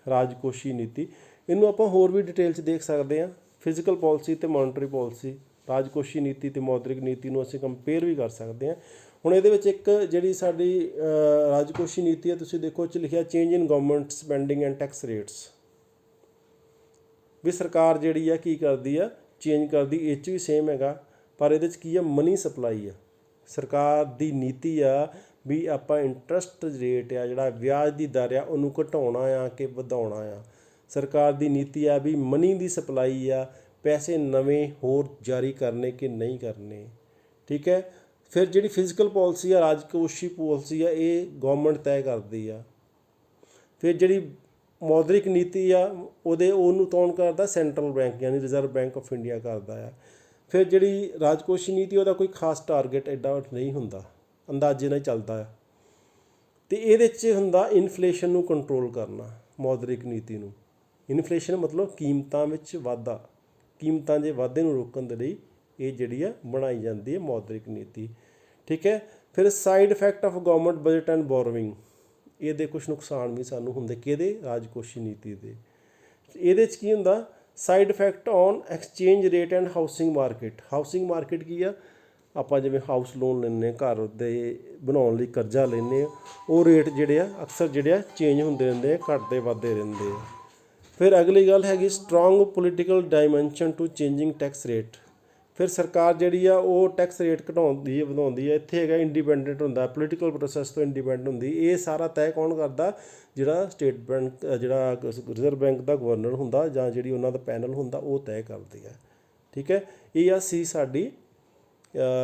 ਰਾਜਕੋਸ਼ੀ ਨੀਤੀ। ਇਹਨੂੰ ਆਪਾਂ ਹੋਰ ਵੀ ਡਿਟੇਲ 'ਚ ਦੇਖ ਸਕਦੇ ਹਾਂ। ਫਿਜ਼ੀਕਲ ਪਾਲਿਸੀ ਅਤੇ ਮੋਨੀਟਰੀ ਪਾਲਿਸੀ ਰਾਜਕੋਸ਼ੀ ਨੀਤੀ ਤੇ ਮੌਦਰਿਕ ਨੀਤੀ ਨੂੰ ਅਸੀਂ ਕੰਪੇਅਰ ਵੀ ਕਰ ਸਕਦੇ ਹਾਂ। ਹੁਣ ਇਹਦੇ ਵਿੱਚ ਇੱਕ ਜਿਹੜੀ ਸਾਡੀ ਰਾਜਕੋਸ਼ੀ ਨੀਤੀ ਹੈ, ਤੁਸੀਂ ਦੇਖੋ 'ਚ ਲਿਖਿਆ change in government spending and tax rates, ਵੀ ਸਰਕਾਰ ਜਿਹੜੀ ਆ ਕੀ ਕਰਦੀ ਆ, ਚੇਂਜ ਕਰਦੀ। ਇਹ 'ਚ ਵੀ ਸੇਮ ਹੈਗਾ, ਪਰ ਇਹਦੇ 'ਚ ਕੀ ਆ, ਮਨੀ ਸਪਲਾਈ ਆ। ਸਰਕਾਰ ਦੀ ਨੀਤੀ ਆ ਵੀ ਆਪਾਂ ਇੰਟਰਸਟ ਰੇਟ ਆ ਜਿਹੜਾ ਵਿਆਜ ਦੀ ਦਰ ਆ ਉਹਨੂੰ ਘਟਾਉਣਾ ਆ ਕਿ ਵਧਾਉਣਾ ਆ। ਸਰਕਾਰ ਦੀ ਨੀਤੀ ਆ ਵੀ ਮਨੀ ਦੀ ਸਪਲਾਈ ਆ, ਪੈਸੇ ਨਵੇਂ ਹੋਰ ਜਾਰੀ ਕਰਨੇ ਕਿ ਨਹੀਂ ਕਰਨੇ, ਠੀਕ ਹੈ। ਫਿਰ ਜਿਹੜੀ ਫਿਜ਼ੀਕਲ ਪੋਲਿਸੀ ਆ, ਰਾਜਕੋਸ਼ੀ ਪਾਲਿਸੀ ਆ, ਇਹ ਗੌਰਮੈਂਟ ਤੈਅ ਕਰਦੀ ਆ। ਫਿਰ ਜਿਹੜੀ ਮੌਦਰਿਕ ਨੀਤੀ ਆ ਉਹਨੂੰ ਕੌਣ ਕਰਦਾ, ਸੈਂਟਰਲ ਬੈਂਕ ਯਾਨੀ ਰਿਜ਼ਰਵ ਬੈਂਕ ਆਫ ਇੰਡੀਆ ਕਰਦਾ ਆ। ਫਿਰ ਜਿਹੜੀ ਰਾਜਕੋਸ਼ੀ ਨੀਤੀ ਉਹਦਾ ਕੋਈ ਖਾਸ ਟਾਰਗੇਟ ਐਡਾ ਨਹੀਂ ਹੁੰਦਾ, ਅੰਦਾਜ਼ੇ ਨਾਲ ਚੱਲਦਾ ਆ। ਅਤੇ ਇਹਦੇ 'ਚ ਹੁੰਦਾ ਇਨਫਲੇਸ਼ਨ ਨੂੰ ਕੰਟਰੋਲ ਕਰਨਾ, ਮੌਦਰਿਕ ਨੀਤੀ ਨੂੰ। ਇਨਫਲੇਸ਼ਨ ਮਤਲਬ ਕੀਮਤਾਂ ਵਿੱਚ ਵਾਧਾ, ਕੀਮਤਾਂ ਦੇ ਵਾਧੇ ਨੂੰ ਰੋਕਣ ਦੇ ਲਈ ਇਹ ਜਿਹੜੀ ਆ ਬਣਾਈ ਜਾਂਦੀ ਹੈ ਮੌਦਰਿਕ ਨੀਤੀ, ਠੀਕ ਹੈ। ਫਿਰ side effect of government budget and borrowing, ਇਹਦੇ ਕੁਛ ਨੁਕਸਾਨ ਵੀ ਸਾਨੂੰ ਹੁੰਦੇ, ਕਿਹਦੇ, ਰਾਜਕੋਸ਼ੀ ਨੀਤੀ ਦੇ। ਇਹਦੇ 'ਚ ਕੀ ਹੁੰਦਾ, side effect on exchange rate and housing market. Housing market ਕੀ ਆ, ਆਪਾਂ ਜਿਵੇਂ ਹਾਊਸ ਲੋਨ ਲੈਂਦੇ, ਘਰ ਦੇ ਬਣਾਉਣ ਲਈ ਕਰਜ਼ਾ ਲੈਂਦੇ, ਉਹ ਰੇਟ ਜਿਹੜੇ ਆ ਅਕਸਰ ਜਿਹੜੇ ਆ ਚੇਂਜ ਹੁੰਦੇ ਰਹਿੰਦੇ ਆ, ਘਟਦੇ ਵੱਧਦੇ ਰਹਿੰਦੇ ਆ। ਫਿਰ ਅਗਲੀ ਗੱਲ ਹੈਗੀ strong political dimension to changing tax rate. ਫਿਰ ਸਰਕਾਰ ਜਿਹੜੀ ਆ ਉਹ ਟੈਕਸ ਰੇਟ ਘਟਾਉਂਦੀ ਹੈ, ਵਧਾਉਂਦੀ ਹੈ। ਇੱਥੇ ਹੈਗਾ ਇੰਡੀਪੈਂਡੈਂਟ ਹੁੰਦਾ, ਪੋਲੀਟੀਕਲ ਪ੍ਰੋਸੈਸ ਤੋਂ ਇੰਡੀਪੈਂਡੈਂਟ ਹੁੰਦੀ। ਇਹ ਸਾਰਾ ਤੈਅ ਕੌਣ ਕਰਦਾ, ਜਿਹੜਾ ਸਟੇਟ ਬੈਂਕ, ਜਿਹੜਾ ਰਿਜ਼ਰਵ ਬੈਂਕ ਦਾ ਗਵਰਨਰ ਹੁੰਦਾ ਜਾਂ ਜਿਹੜੀ ਉਹਨਾਂ ਦਾ ਪੈਨਲ ਹੁੰਦਾ, ਉਹ ਤੈਅ ਕਰਦੀ ਹੈ, ਠੀਕ ਹੈ। ਇਹ ਸੀ ਸਾਡੀ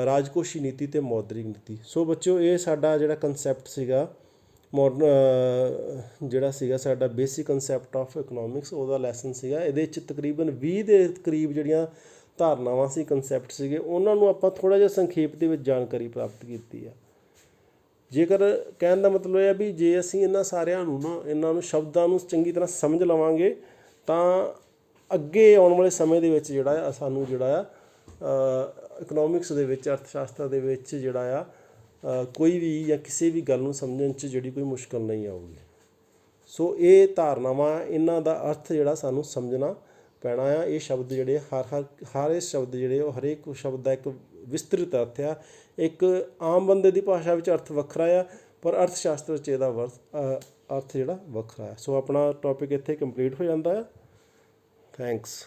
ਰਾਜਕੋਸ਼ੀ ਨੀਤੀ ਅਤੇ ਮੌਦਰਿਕ ਨੀਤੀ। ਸੋ ਬੱਚਿਓ, ਇਹ ਸਾਡਾ ਜਿਹੜਾ ਕੰਸੈਪਟ ਸੀਗਾ ਜਿਹੜਾ ਸੀਗਾ ਸਾਡਾ ਬੇਸਿਕ ਕੰਸੈਪਟ ਆਫ ਇਕਨੋਮਿਕਸ, ਉਹਦਾ ਲੈਸਨ ਸੀਗਾ। ਇਹਦੇ 'ਚ ਤਕਰੀਬਨ 20 ਦੇ ਕਰੀਬ ਜਿਹੜੀਆਂ ਧਾਰਨਾਵਾਂ ਸੀ, ਕੰਸੈਪਟ ਸੀਗੇ, ਉਹਨਾਂ ਨੂੰ ਆਪਾਂ ਥੋੜ੍ਹਾ ਜਿਹਾ ਸੰਖੇਪ ਦੇ ਵਿੱਚ ਜਾਣਕਾਰੀ ਪ੍ਰਾਪਤ ਕੀਤੀ ਆ। ਜੇਕਰ ਕਹਿਣ ਦਾ ਮਤਲਬ ਇਹ ਹੈ ਵੀ ਜੇ ਅਸੀਂ ਇਹਨਾਂ ਸਾਰਿਆਂ ਨੂੰ ਇਹਨਾਂ ਨੂੰ ਸ਼ਬਦਾਂ ਨੂੰ ਚੰਗੀ ਤਰ੍ਹਾਂ ਸਮਝ ਲਵਾਂਗੇ ਤਾਂ ਅੱਗੇ ਆਉਣ ਵਾਲੇ ਸਮੇਂ ਦੇ ਵਿੱਚ ਜਿਹੜਾ ਆ ਸਾਨੂੰ ਜਿਹੜਾ ਆ ਇਕਨੋਮਿਕਸ ਦੇ ਵਿੱਚ, ਅਰਥ ਸ਼ਾਸਤਰ ਦੇ ਵਿੱਚ ਜਿਹੜਾ ਆ ਕੋਈ ਵੀ ਜਾਂ ਕਿਸੇ ਵੀ ਗੱਲ ਨੂੰ ਸਮਝਣ 'ਚ ਜਿਹੜੀ ਕੋਈ ਮੁਸ਼ਕਲ ਨਹੀਂ ਆਊਗੀ। ਸੋ ਇਹ ਧਾਰਨਾਵਾਂ, ਇਹਨਾਂ ਦਾ ਅਰਥ ਜਿਹੜਾ ਸਾਨੂੰ ਸਮਝਣਾ ਪੈਣਾ ਆ। ਇਹ ਸ਼ਬਦ ਜਿਹੜੇ ਹਰ ਇਸ ਸ਼ਬਦ ਜਿਹੜੇ ਉਹ ਹਰੇਕ ਸ਼ਬਦ ਦਾ ਇੱਕ ਵਿਸਤ੍ਰਿਤ ਅਰਥ ਆ। ਇੱਕ ਆਮ ਬੰਦੇ ਦੀ ਭਾਸ਼ਾ ਵਿੱਚ ਅਰਥ ਵੱਖਰਾ ਆ, ਪਰ ਅਰਥ ਸ਼ਾਸਤਰ 'ਚ ਇਹਦਾ ਅਰਥ ਜਿਹੜਾ ਵੱਖਰਾ ਆ। ਸੋ ਆਪਣਾ ਟੋਪਿਕ ਇੱਥੇ ਕੰਪਲੀਟ ਹੋ ਜਾਂਦਾ ਆ। ਥੈਂਕਸ।